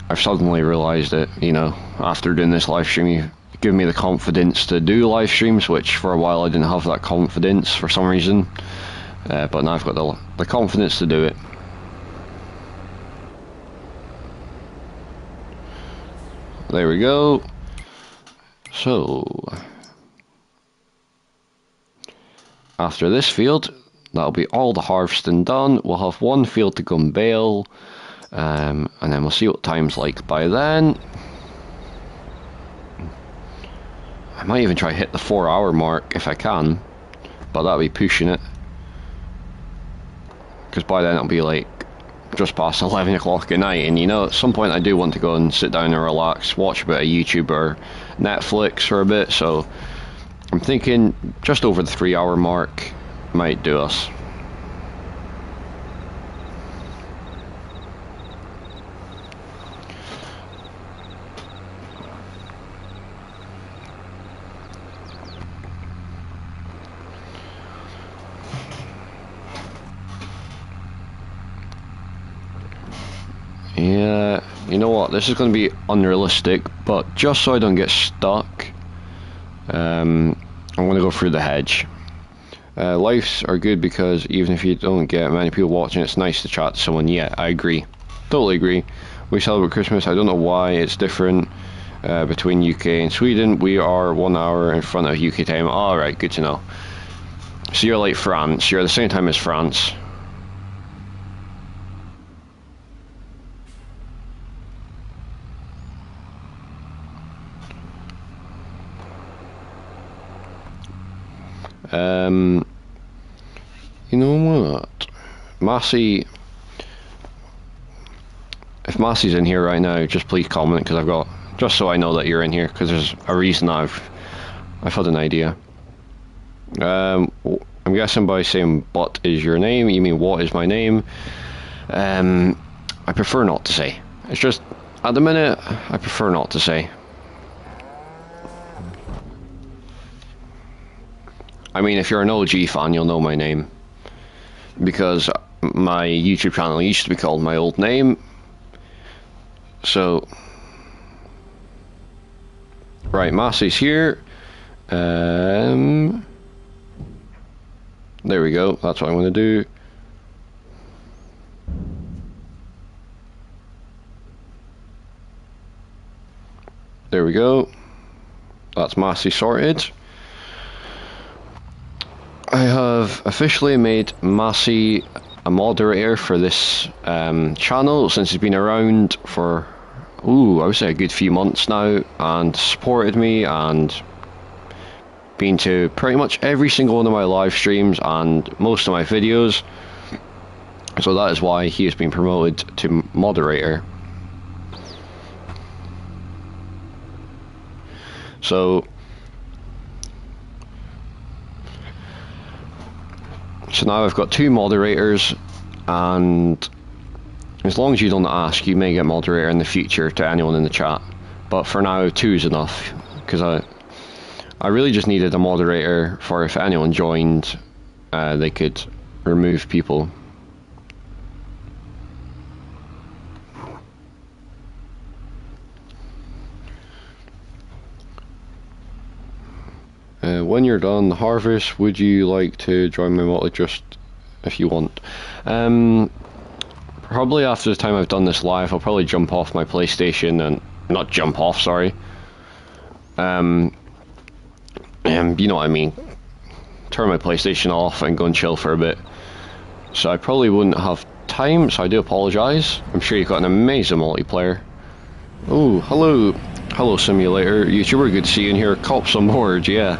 I've suddenly realised it, you know, after doing this live stream, you give me the confidence to do live streams, which for a while I didn't have that confidence for some reason, but now I've got the confidence to do it. There we go. So after this field, that'll be all the harvesting done. We'll have one field to go and bale, and then we'll see what time's like by then. I might even try to hit the 4 hour mark if I can, but that'll be pushing it, because by then it'll be like just past 11 o'clock at night, and you know, at some point I do want to go and sit down and relax, watch a bit of YouTube or Netflix for a bit, so I'm thinking just over the 3 hour mark might do us. Yeah, you know what, this is going to be unrealistic, but just so I don't get stuck, I'm going to go through the hedge. Lives are good because even if you don't get many people watching, it's nice to chat to someone. Yeah, I agree. Totally agree. We celebrate Christmas. I don't know why it's different between UK and Sweden. We are 1 hour in front of UK time. Alright, good to know. So you're like France. You're at the same time as France. You know what, Massey, if Massey's in here right now, just please comment, because I've got, just so I know that you're in here, because there's a reason I've had an idea. I'm guessing by saying "but" is your name, you mean what is my name? I prefer not to say. It's just, at the minute, I prefer not to say. I mean, if you're an OG fan, you'll know my name. Because my YouTube channel used to be called my old name. So, right, Massey's here. There we go, that's what I'm going to do. There we go. That's Massey sorted. I have officially made Massey a moderator for this channel since he's been around for, I would say a good few months now, and supported me and been to pretty much every single one of my live streams and most of my videos. So that is why he has been promoted to moderator. So now I've got 2 moderators, and as long as you don't ask, you may get moderator in the future to anyone in the chat. But for now, 2 is enough, because I really just needed a moderator for if anyone joined, they could remove people. When you're done the harvest, would you like to join my multi? Just if you want. Probably after the time I've done this live, I'll probably jump off my PlayStation, and not jump off, sorry. You know what I mean. Turn my PlayStation off and go and chill for a bit. So I probably wouldn't have time, so I do apologise. I'm sure you've got an amazing multiplayer. Oh, hello. Hello, Simulator. YouTuber, good to see you in here. Cops on board, yeah.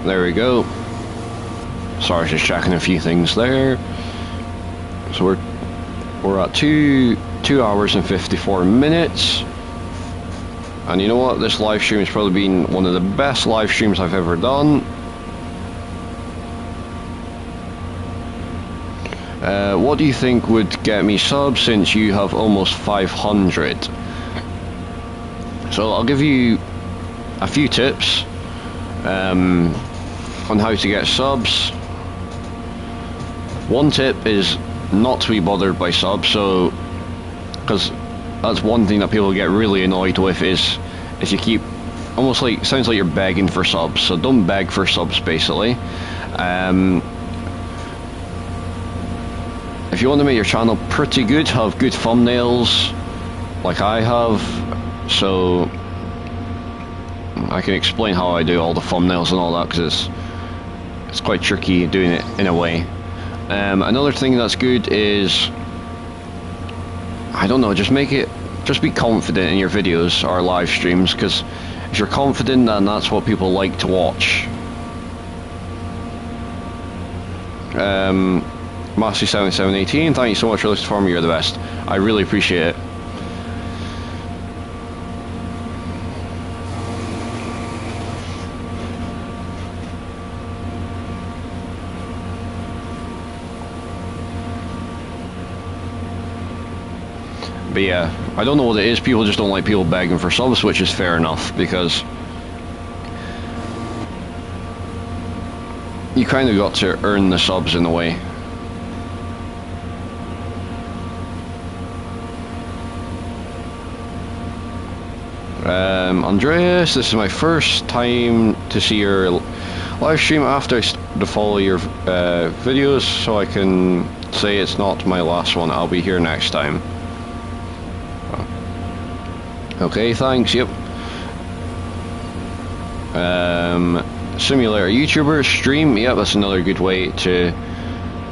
There we go. Sorry, just checking a few things there. So we're at 2 hours and 54 minutes. And you know what? This live stream has probably been one of the best live streams I've ever done. What do you think would get me subs since you have almost 500? So I'll give you a few tips on how to get subs. One tip is not to be bothered by subs, so because that's one thing that people get really annoyed with is you keep almost like, sounds like you're begging for subs, so don't beg for subs basically. If you want to make your channel pretty good, have good thumbnails like I have, so I can explain how I do all the thumbnails and all that, because it's quite tricky doing it in a way. Another thing that's good is, I don't know, just be confident in your videos or live streams, because if you're confident, then that's what people like to watch. Massey7718, thank you so much for listening for me, you're the best. I really appreciate it. But yeah, I don't know what it is, people just don't like people begging for subs, which is fair enough, because you kind of got to earn the subs in a way. Andreas, this is my first time to see your live stream after I started to follow your videos, so I can say it's not my last one. I'll be here next time. Okay, thanks, yep. Simulator YouTuber stream, yep, that's another good way to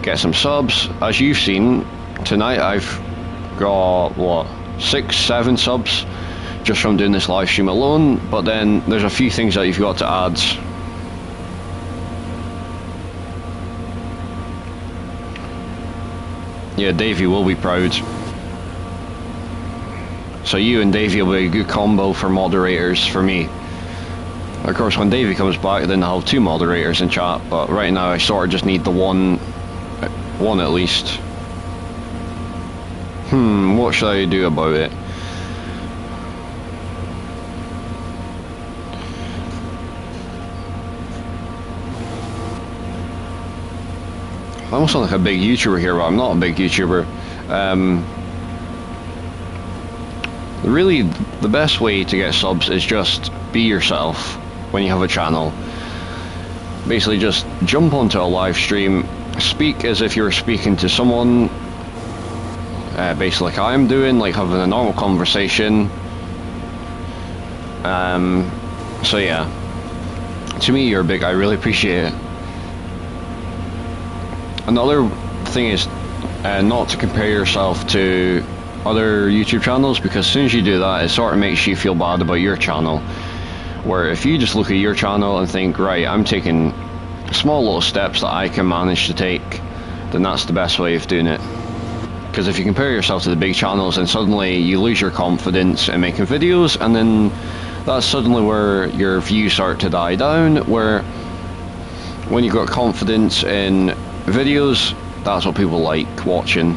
get some subs. As you've seen, tonight I've got, what, 6, 7 subs just from doing this live stream alone, but then there's a few things that you've got to add. Yeah, Davey will be proud. So you and Davey will be a good combo for moderators for me. Of course, when Davey comes back, then I'll have 2 moderators in chat, but right now I sort of just need the one at least. What should I do about it? I almost sound like a big YouTuber here, but I'm not a big YouTuber. Really, the best way to get subs is just be yourself when you have a channel. Basically, just jump onto a live stream, speak as if you're speaking to someone, basically like I'm doing, like having a normal conversation. So yeah, to me you're big, I really appreciate it. Another thing is not to compare yourself to other YouTube channels, because as soon as you do that, it sort of makes you feel bad about your channel. Where if you just look at your channel and think, right, I'm taking small little steps that I can manage to take, then that's the best way of doing it. Because if you compare yourself to the big channels, then suddenly you lose your confidence in making videos, and then that's suddenly where your views start to die down, where when you've got confidence in videos, that's what people like watching.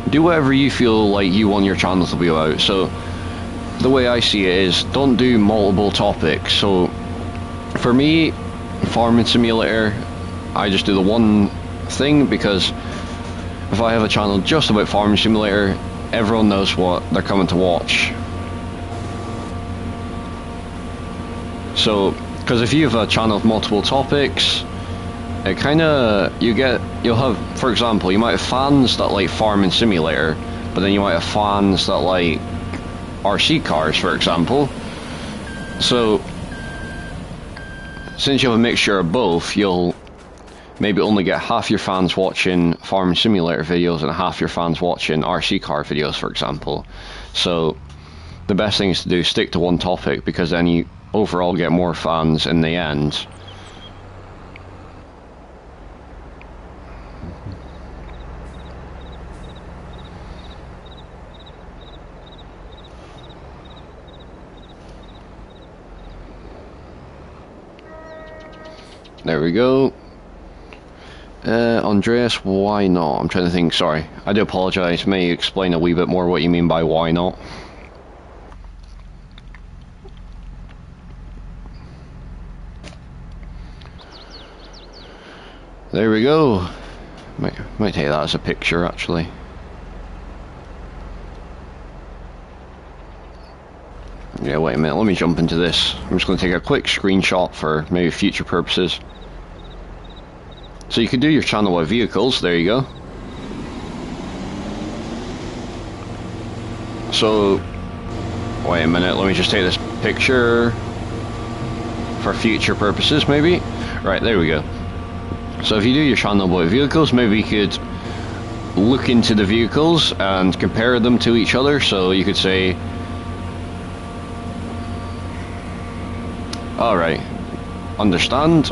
Do whatever you feel like you want your channel to be about. So the way I see it is, don't do multiple topics. So for me, Farming Simulator, I just do the one thing, because if I have a channel just about Farming Simulator, everyone knows what they're coming to watch. So, because if you have a channel with multiple topics, it kind of, you'll have, for example, you might have fans that like Farming Simulator, but then you might have fans that like RC cars, for example. So, since you have a mixture of both, you'll maybe only get half your fans watching Farming Simulator videos and half your fans watching RC car videos, for example. So, the best thing is to do, stick to one topic, because then you overall get more fans in the end. There we go. Andreas, why not? I'm trying to think, sorry. I do apologise. May you explain a wee bit more what you mean by why not? There we go. Might take that as a picture, actually. Yeah, wait a minute, let me jump into this. I'm just going to take a quick screenshot for maybe future purposes. So you can do your channel with vehicles, there you go. So, wait a minute, let me just take this picture for future purposes, maybe. Right, there we go. So if you do your channel with vehicles, maybe you could look into the vehicles and compare them to each other. So you could say, alright, understand,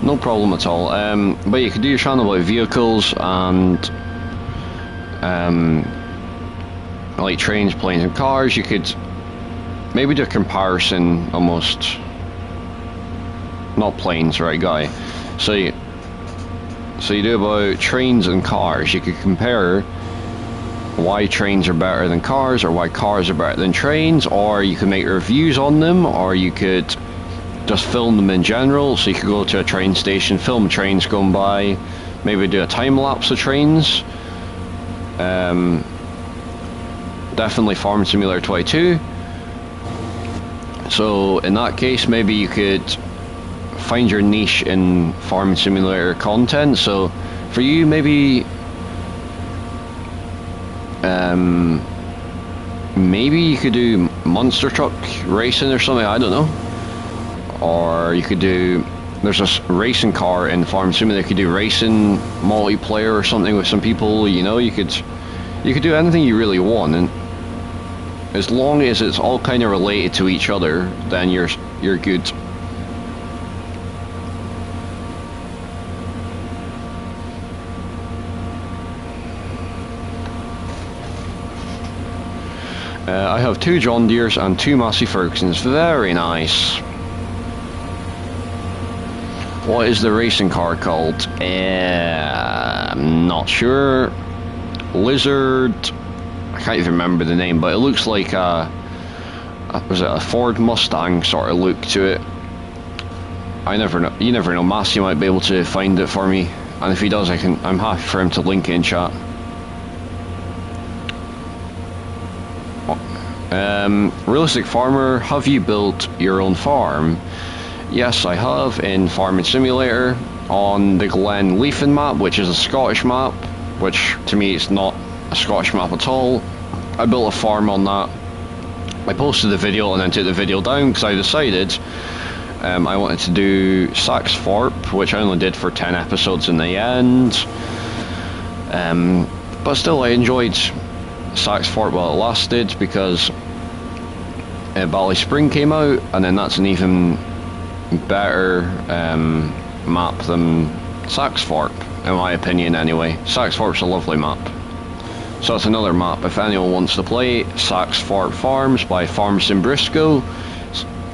no problem at all. But you could do your channel with vehicles and like trains, planes and cars. You could maybe do a comparison almost. Not planes, right guy. So you, So you do about trains and cars. You could compare why trains are better than cars, or why cars are better than trains, or you could make reviews on them, or you could just film them in general. So you could go to a train station, film trains going by, maybe do a time lapse of trains. Definitely Farming Simulator 22. So in that case, maybe you could find your niche in Farming Simulator content. So for you, maybe maybe you could do monster truck racing or something, I don't know. Or you could do, there's a racing car in Farming Simulator, you could do racing multiplayer or something with some people, you know. You could do anything you really want, and as long as it's all kind of related to each other, then you're good. I have 2 John Deeres and 2 Massey Fergusons. Very nice. What is the racing car called? I'm not sure. Lizard. I can't even remember the name, but it looks like was it a Ford Mustang sort of look to it. I never know. You never know. Massey might be able to find it for me, and if he does, I'm happy for him to link it in chat. Realistic Farmer, have you built your own farm? Yes, I have, in Farming Simulator on the Glen Leafin map, which is a Scottish map, which to me is not a Scottish map at all. I built a farm on that. I posted the video and then took the video down because I decided I wanted to do Saxthorpe, which I only did for 10 episodes in the end. But still, I enjoyed Saxthorpe while it lasted, because Ballyspring came out, and then that's an even better map than Saxthorpe, in my opinion anyway. Saxthorpe's a lovely map. So it's another map if anyone wants to play. Saxthorpe Farms by Farmston Briscoe.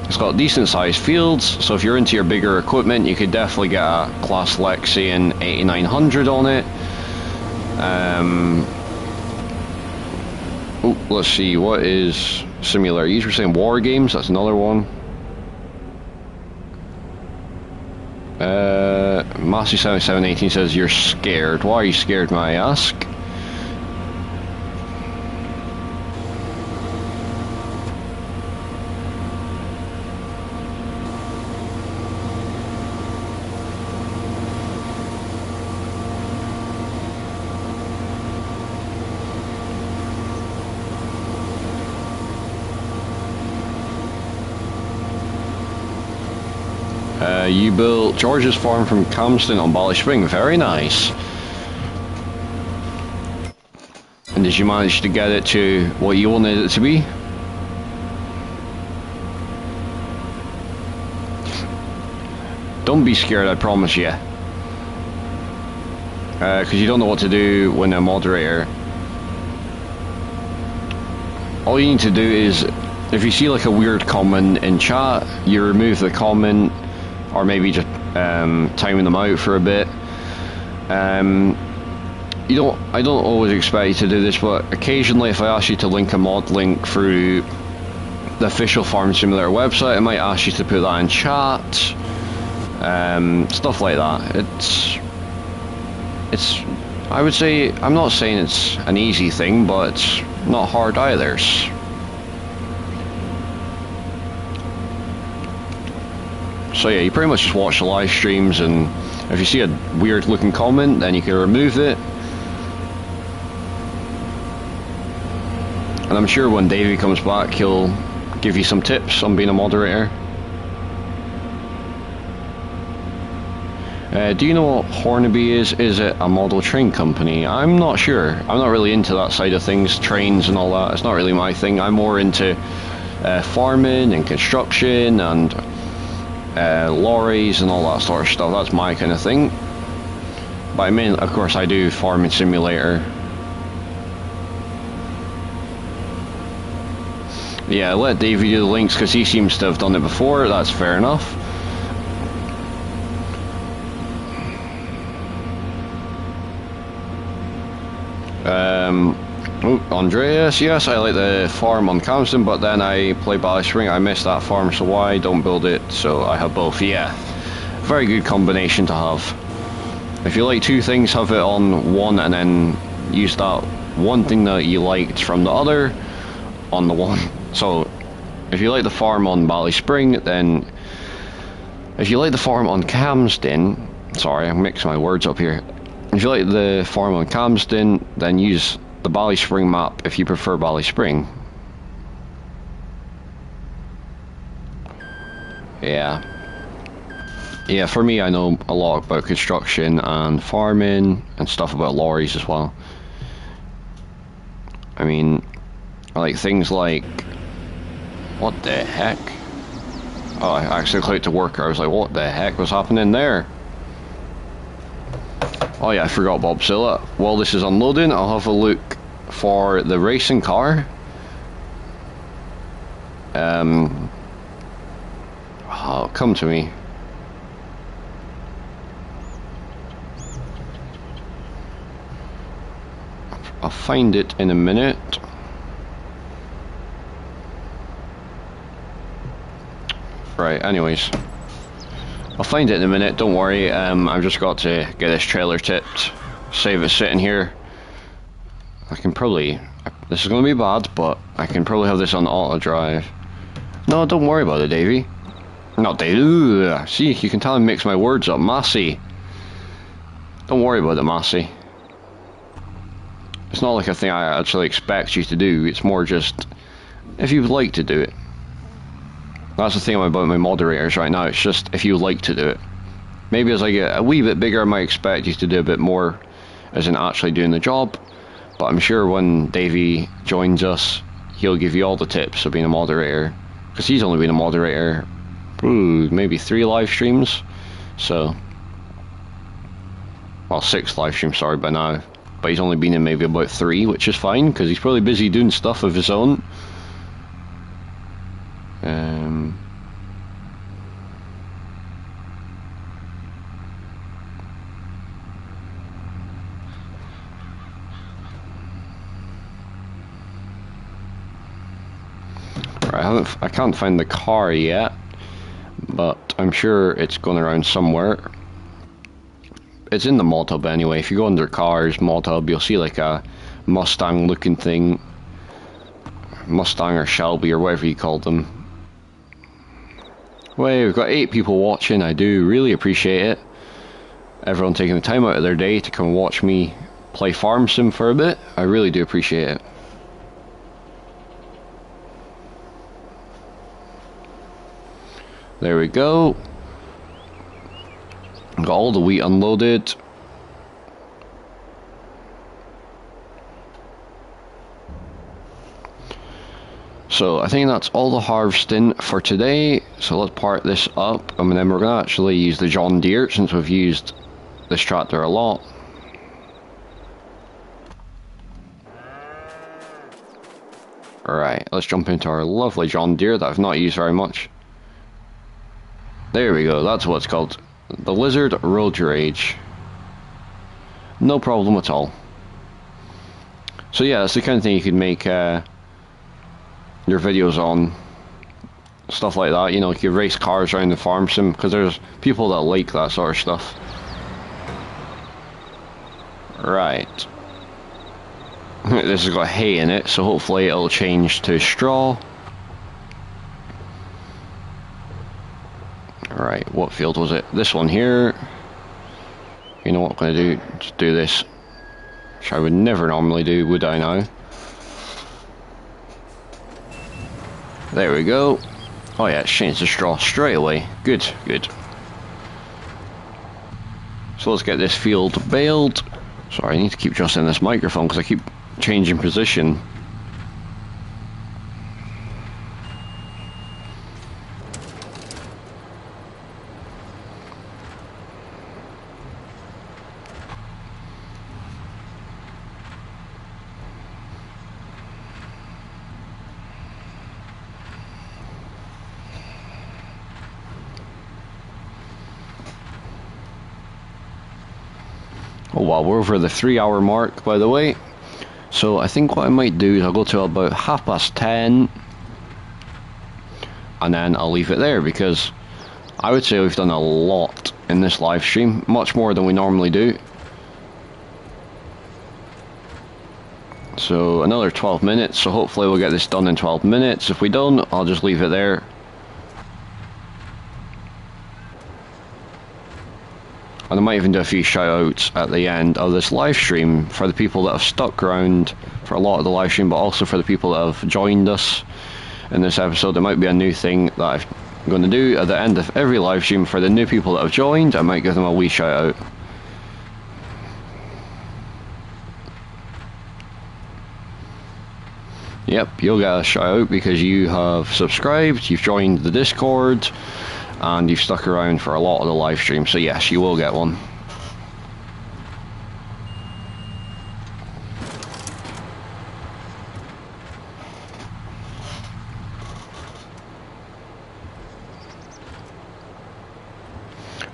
It's got decent sized fields, so if you're into your bigger equipment, you could definitely get a Class Lexian 8900 on it. Oh, let's see, what is similar? You were saying War Games, that's another one. Massey7718 says, you're scared. Why are you scared, may I ask? You built George's farm from Camston on Ballyspring. Very nice. And did you manage to get it to what you wanted it to be? Don't be scared, I promise you. Because you don't know what to do when a moderator. All you need to do is, if you see like a weird comment in chat, you remove the comment, or maybe just timing them out for a bit. I don't always expect you to do this, but occasionally if I ask you to link a mod link through the official Farming Simulator website, I might ask you to put that in chat. Stuff like that. It's I would say, I'm not saying it's an easy thing, but it's not hard either. So yeah, you pretty much just watch the live streams, and if you see a weird looking comment, then you can remove it. And I'm sure when Davey comes back, he'll give you some tips on being a moderator. Do you know what Hornaby is? Is it a model train company? I'm not sure. I'm not really into that side of things, trains and all that. It's not really my thing. I'm more into farming and construction and lorries and all that sort of stuff. That's my kind of thing. But I mean, of course, I do Farming Simulator. Yeah, let Davey do the links because he seems to have done it before. That's fair enough. Oh, Andreas, yes, I like the farm on Camston, but then I play Bally Spring. I missed that farm, so why don't build it? So I have both. Yeah, very good combination to have. If you like two things, have it on one, and then use that one thing that you liked from the other on the one. So if you like the farm on Bally Spring, then if you like the farm on Camston, sorry, I'm mixing my words up here. If you like the farm on Camston, then use the Bally Spring map if you prefer Bally Spring. Yeah. Yeah, for me, I know a lot about construction and farming and stuff about lorries as well. I mean, I like things like... What the heck? Oh, I actually clicked to worker. I was like, what the heck was happening there? Oh yeah, I forgot Bobzilla. While this is unloading, I'll have a look for the racing car. Oh, come to me. I'll find it in a minute. Right, anyways. I'll find it in a minute, don't worry. I've just got to get this trailer tipped. Save it sitting here. I can probably... This is going to be bad, but I can probably have this on auto drive. No, don't worry about it, Davey. Not Davey. Ugh. See, you can tell I mix my words up. Massey. Don't worry about it, Massey. It's not like a thing I actually expect you to do. It's more just if you would like to do it. That's the thing about my moderators right now. It's just if you like to do it. Maybe as I get a wee bit bigger, I might expect you to do a bit more as in actually doing the job. But I'm sure when Davey joins us, he'll give you all the tips of being a moderator. Because he's only been a moderator, maybe 3 live streams. So, well, 6 live streams, sorry, by now. But he's only been in maybe about 3, which is fine, because he's probably busy doing stuff of his own. I can't find the car yet, but I'm sure it's going around somewhere. It's in the mod hub anyway. If you go under cars, mod hub, you'll see like a Mustang looking thing. Mustang or Shelby or whatever you call them. Well, we've got 8 people watching. I do really appreciate it. Everyone taking the time out of their day to come watch me play Farm Sim for a bit. I really do appreciate it. There we go. Got all the wheat unloaded. So I think that's all the harvesting for today. So let's part this up, and then we're going to actually use the John Deere since we've used this tractor a lot. Alright, let's jump into our lovely John Deere that I've not used very much. There we go, that's what it's called. The Lizard Road Rage. No problem at all. So yeah, that's the kind of thing you could make your videos on. Stuff like that, you know, you could race cars around the farm sim, because there's people that like that sort of stuff. Right. This has got hay in it, so hopefully it'll change to straw. Alright, what field was it? This one here. You know what I'm going to do? Just do this. Which I would never normally do, would I now? There we go. Oh yeah, it's changed to straw straight away. Good, good. So let's get this field baled. Sorry, I need to keep adjusting this microphone because I keep changing position. Oh wow, we're over the 3-hour mark, by the way. So I think what I might do is I'll go to about 10:30, and then I'll leave it there, because I would say we've done a lot in this live stream, much more than we normally do. So another 12 minutes, so hopefully we'll get this done in 12 minutes. If we don't, I'll just leave it there. And I might even do a few shout outs at the end of this live stream for the people that have stuck around for a lot of the live stream, but also for the people that have joined us in this episode. There might be a new thing that I'm going to do at the end of every live stream for the new people that have joined. I might give them a wee shout out. Yep, you'll get a shout out because you have subscribed, you've joined the Discord, and you've stuck around for a lot of the live stream. So yes, you will get one.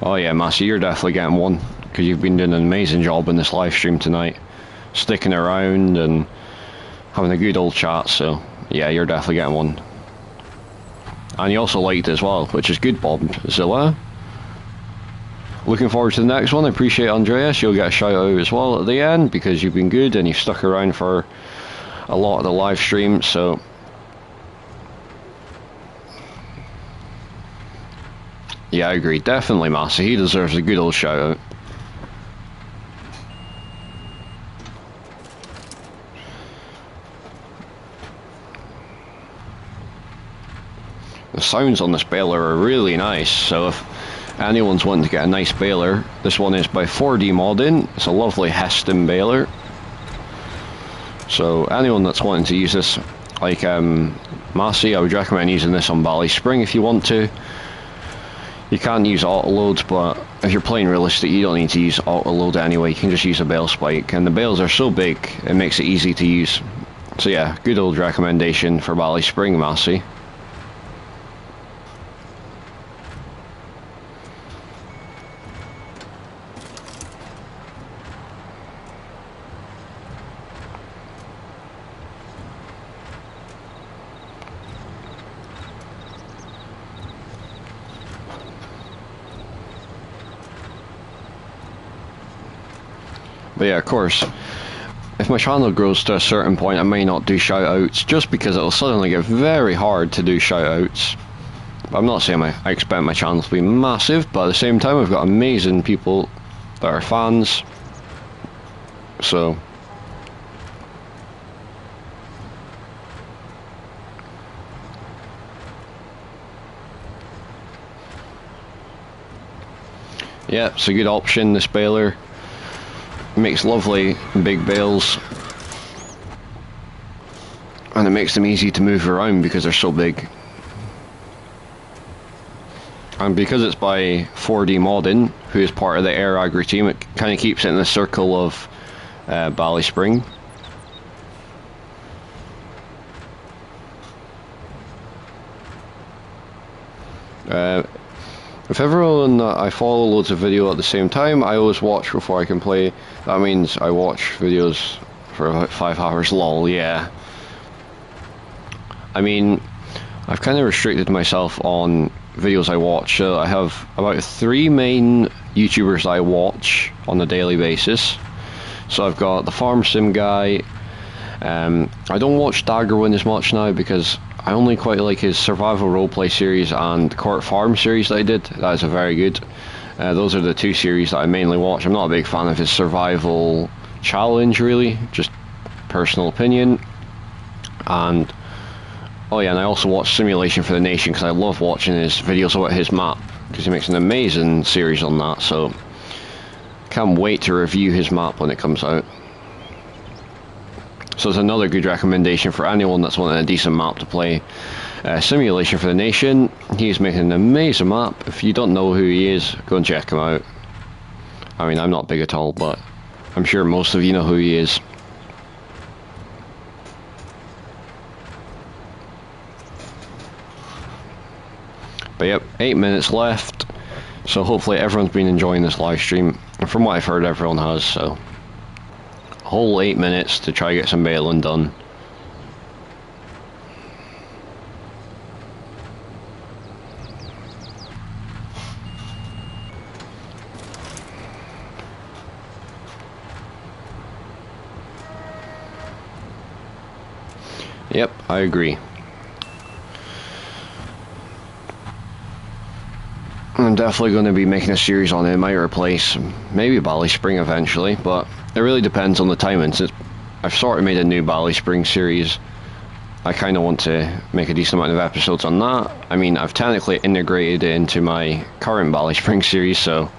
Oh yeah, Massey, you're definitely getting one, because you've been doing an amazing job in this live stream tonight, sticking around and having a good old chat. So yeah, you're definitely getting one. And you also liked it as well, which is good, Bob Zilla. Looking forward to the next one. I appreciate Andreas. You'll get a shout out as well at the end, because you've been good and you've stuck around for a lot of the live stream. So yeah, I agree. Definitely Massey. He deserves a good old shout out. The sounds on this baler are really nice, so if anyone's wanting to get a nice baler, this one is by 4D Modding. It's a lovely Heston baler. So anyone that's wanting to use this, like Massey, I would recommend using this on Valley Spring if you want to. You can use auto loads, but if you're playing realistic, you don't need to use auto load anyway. You can just use a bale spike, and the bales are so big, it makes it easy to use. So yeah, good old recommendation for Valley Spring, Massey. But yeah, of course, if my channel grows to a certain point, I may not do shoutouts, just because it'll suddenly get very hard to do shoutouts. But I'm not saying I expect my channel to be massive, but at the same time, I've got amazing people that are fans. So yeah, it's a good option, this baler. It makes lovely big bales, and it makes them easy to move around because they're so big. And because it's by 4D Modding, who is part of the Air Agri team, it kind of keeps it in the circle of Valley Spring. If everyone that I follow loads of video at the same time, I always watch before I can play. That means I watch videos for about 5 hours, lol, yeah. I mean, I've kind of restricted myself on videos I watch. I have about 3 main YouTubers I watch on a daily basis. So I've got the Farm Sim guy. I don't watch Daggerwin as much now because I only quite like his survival roleplay series and Court Farm series that I did. That is a very good. Those are the 2 series that I mainly watch. I'm not a big fan of his survival challenge, really, just personal opinion. And oh yeah, and I also watch Simulation for the Nation because I love watching his videos about his map, because he makes an amazing series on that. So can't wait to review his map when it comes out. So it's another good recommendation for anyone that's wanting a decent map to play. Simulation for the Nation. He's making an amazing map. If you don't know who he is, go and check him out. I mean, I'm not big at all, but I'm sure most of you know who he is. But yep, 8 minutes left. So hopefully everyone's been enjoying this live stream. And from what I've heard, everyone has, so whole 8 minutes to try to get some baling done. Yep, I agree. I'm definitely going to be making a series on it. It might replace maybe Bally Spring eventually, but it really depends on the timing. Since I've sort of made a new Bally Spring series, I kind of want to make a decent amount of episodes on that. I mean, I've technically integrated it into my current Bally Spring series, so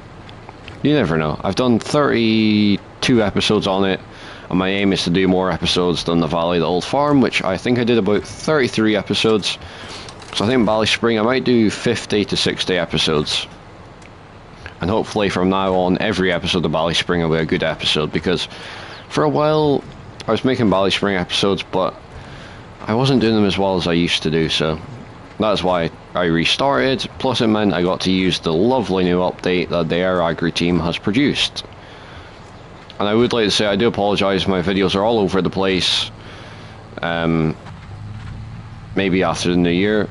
you never know. I've done 32 episodes on it, and my aim is to do more episodes than the Valley of the Old Farm, which I think I did about 33 episodes. So I think Bally Spring I might do 50 to 60 episodes. And hopefully from now on, every episode of Bally Spring will be a good episode, because for a while I was making Bally Spring episodes, but I wasn't doing them as well as I used to do, so that's why I restarted. Plus it meant I got to use the lovely new update that the Air Agri team has produced. And I would like to say I do apologise, my videos are all over the place. Maybe after the new year.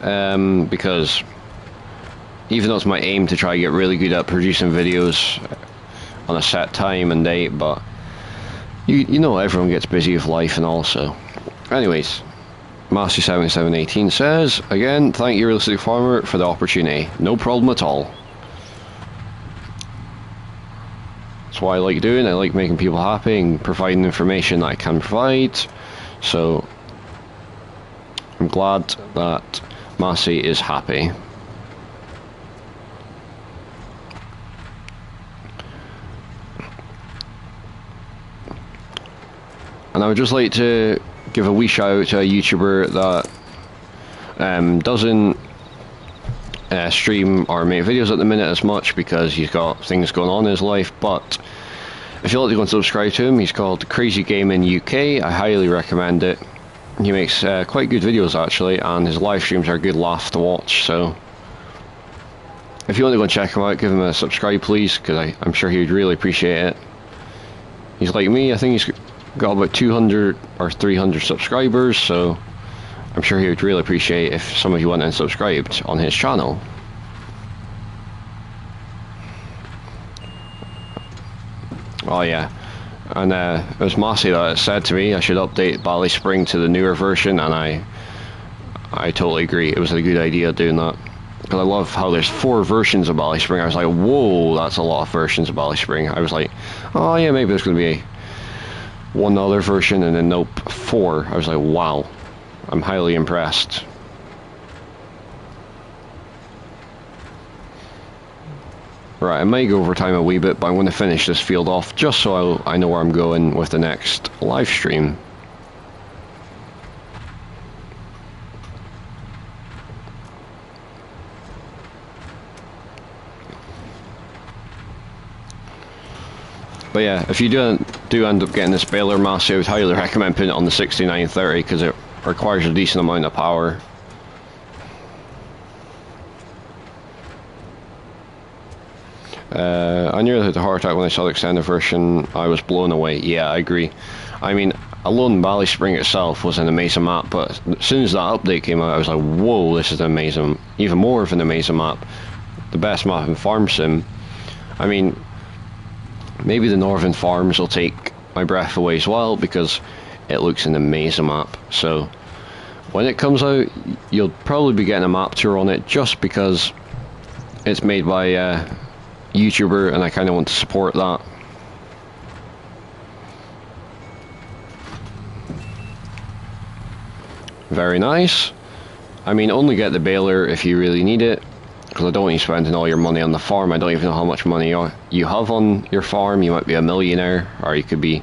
Because even though it's my aim to try to get really good at producing videos on a set time and date, but you know everyone gets busy with life and all, so anyways, Massey7718 says, again, thank you Realistic Farmer for the opportunity. No problem at all. That's what I like doing. I like making people happy and providing information that I can provide, so I'm glad that Massey is happy. And I would just like to give a wee shout out to a YouTuber that doesn't stream or make videos at the minute as much because he's got things going on in his life, but if you'd like to go and subscribe to him, he's called Crazy Gaming UK. I highly recommend it. He makes quite good videos actually, and his live streams are a good laugh to watch, so if you want to go and check him out, give him a subscribe please, because I'm sure he would really appreciate it. He's like me, I think he's got about 200 or 300 subscribers, so I'm sure he would really appreciate if some of you went and subscribed on his channel. Oh yeah, and it was Massey that said to me I should update Bally Spring to the newer version, and I totally agree. It was a good idea doing that, because I love how there's 4 versions of Bally Spring. I was like, whoa, that's a lot of versions of Bally Spring. I was like, oh yeah, maybe there's going to be one other version, and then nope, 4. I was like, wow, I'm highly impressed. Right, I might go over time a wee bit, but I'm going to finish this field off just so I know where I'm going with the next live stream. But yeah, if you do end up getting this baler Massey, I would highly recommend putting it on the 6930, because it requires a decent amount of power. I nearly had a heart attack when I saw the extended version. I was blown away. Yeah, I agree. I mean, alone Bally Spring itself was an amazing map, but as soon as that update came out, I was like, whoa, this is amazing. Even more of an amazing map. The best map in Farm Sim. I mean, maybe the Northern Farms will take my breath away as well, because it looks an amazing map. So when it comes out, you'll probably be getting a map tour on it, just because it's made by YouTuber, and I kind of want to support that. Very nice. I mean, only get the baler if you really need it, because I don't want you spending all your money on the farm. I don't even know how much money you have on your farm. You might be a millionaire, or you could be...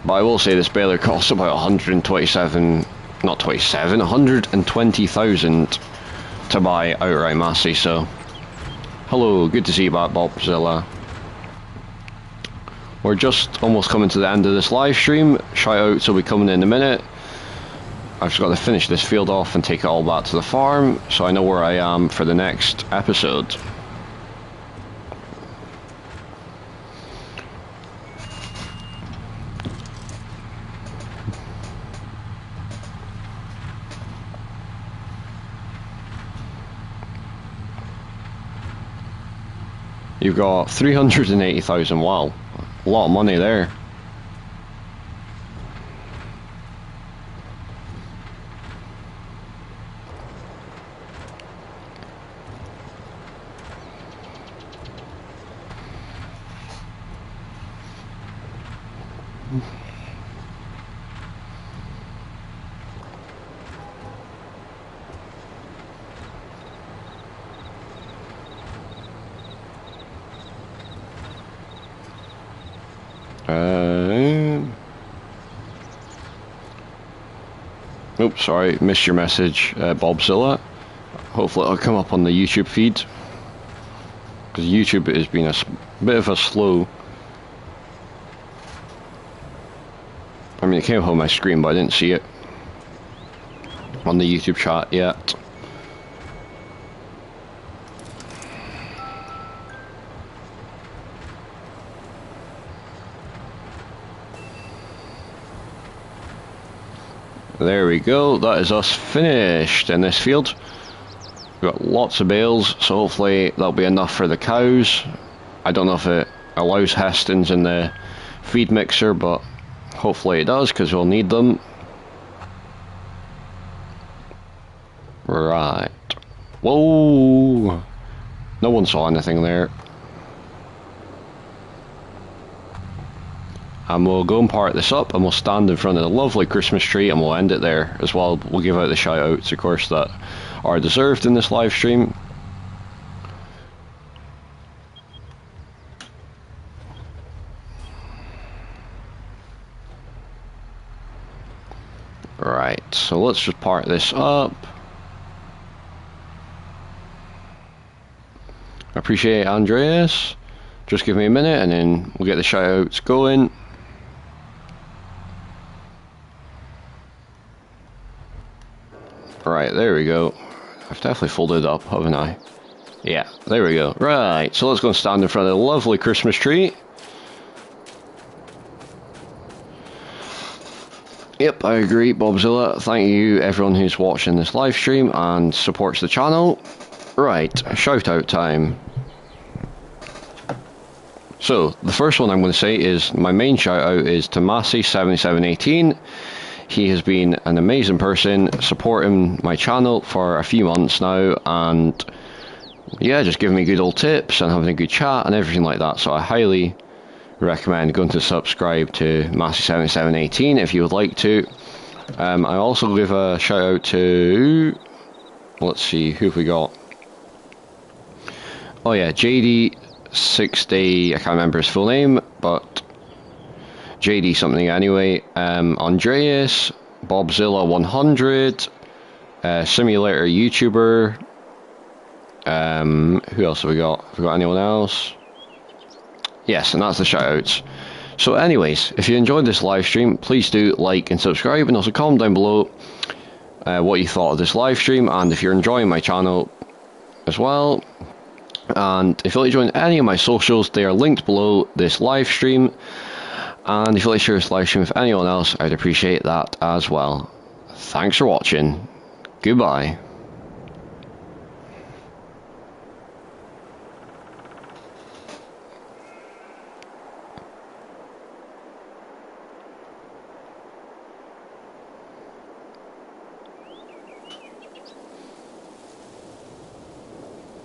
But I will say this baler costs about 120,000 to buy outright Massey, so hello, good to see you back, Bobzilla. We're just almost coming to the end of this live stream. Shout outs will be coming in a minute. I've just got to finish this field off and take it all back to the farm, so I know where I am for the next episode. You've got 380,000. Wow, a lot of money there. Oops, sorry, missed your message, Bobzilla. Hopefully it'll come up on the YouTube feed, because YouTube has been a bit of a slow. I mean, it came up on my screen, but I didn't see it on the YouTube chat yet. There we go, that is us finished in this field. We've got lots of bales, so hopefully that'll be enough for the cows. I don't know if it allows Hestons in the feed mixer, but hopefully it does, because we'll need them. Right. Whoa! No one saw anything there. And we'll go and park this up, and we'll stand in front of the lovely Christmas tree, and we'll end it there as well. We'll give out the shout outs, of course, that are deserved in this live stream. Right, so let's just park this up. I appreciate Andreas. Just give me a minute and then we'll get the shout outs going. Right, there we go. I've definitely folded it up, haven't I? Yeah, there we go. Right, so let's go and stand in front of the lovely Christmas tree. Yep, I agree, Bobzilla. Thank you, everyone who's watching this live stream and supports the channel. Right, shout out time. So, the first one I'm going to say is, my main shout out is to Massey7718. He has been an amazing person, supporting my channel for a few months now, and yeah, just giving me good old tips and having a good chat and everything like that. So I highly recommend going to subscribe to Massey7718 if you would like to. I also give a shout out to, let's see, who have we got? Oh yeah, JD60, I can't remember his full name, but JD something anyway. Andreas, Bobzilla100, Simulator YouTuber. Who else have we got? Have we got anyone else? Yes, and that's the shoutouts. So anyways, if you enjoyed this live stream, please do like and subscribe, and also comment down below what you thought of this live stream, and if you're enjoying my channel as well. And if you'd like to join any of my socials, they are linked below this live stream. And if you'd like to share this live stream with anyone else, I'd appreciate that as well. Thanks for watching. Goodbye.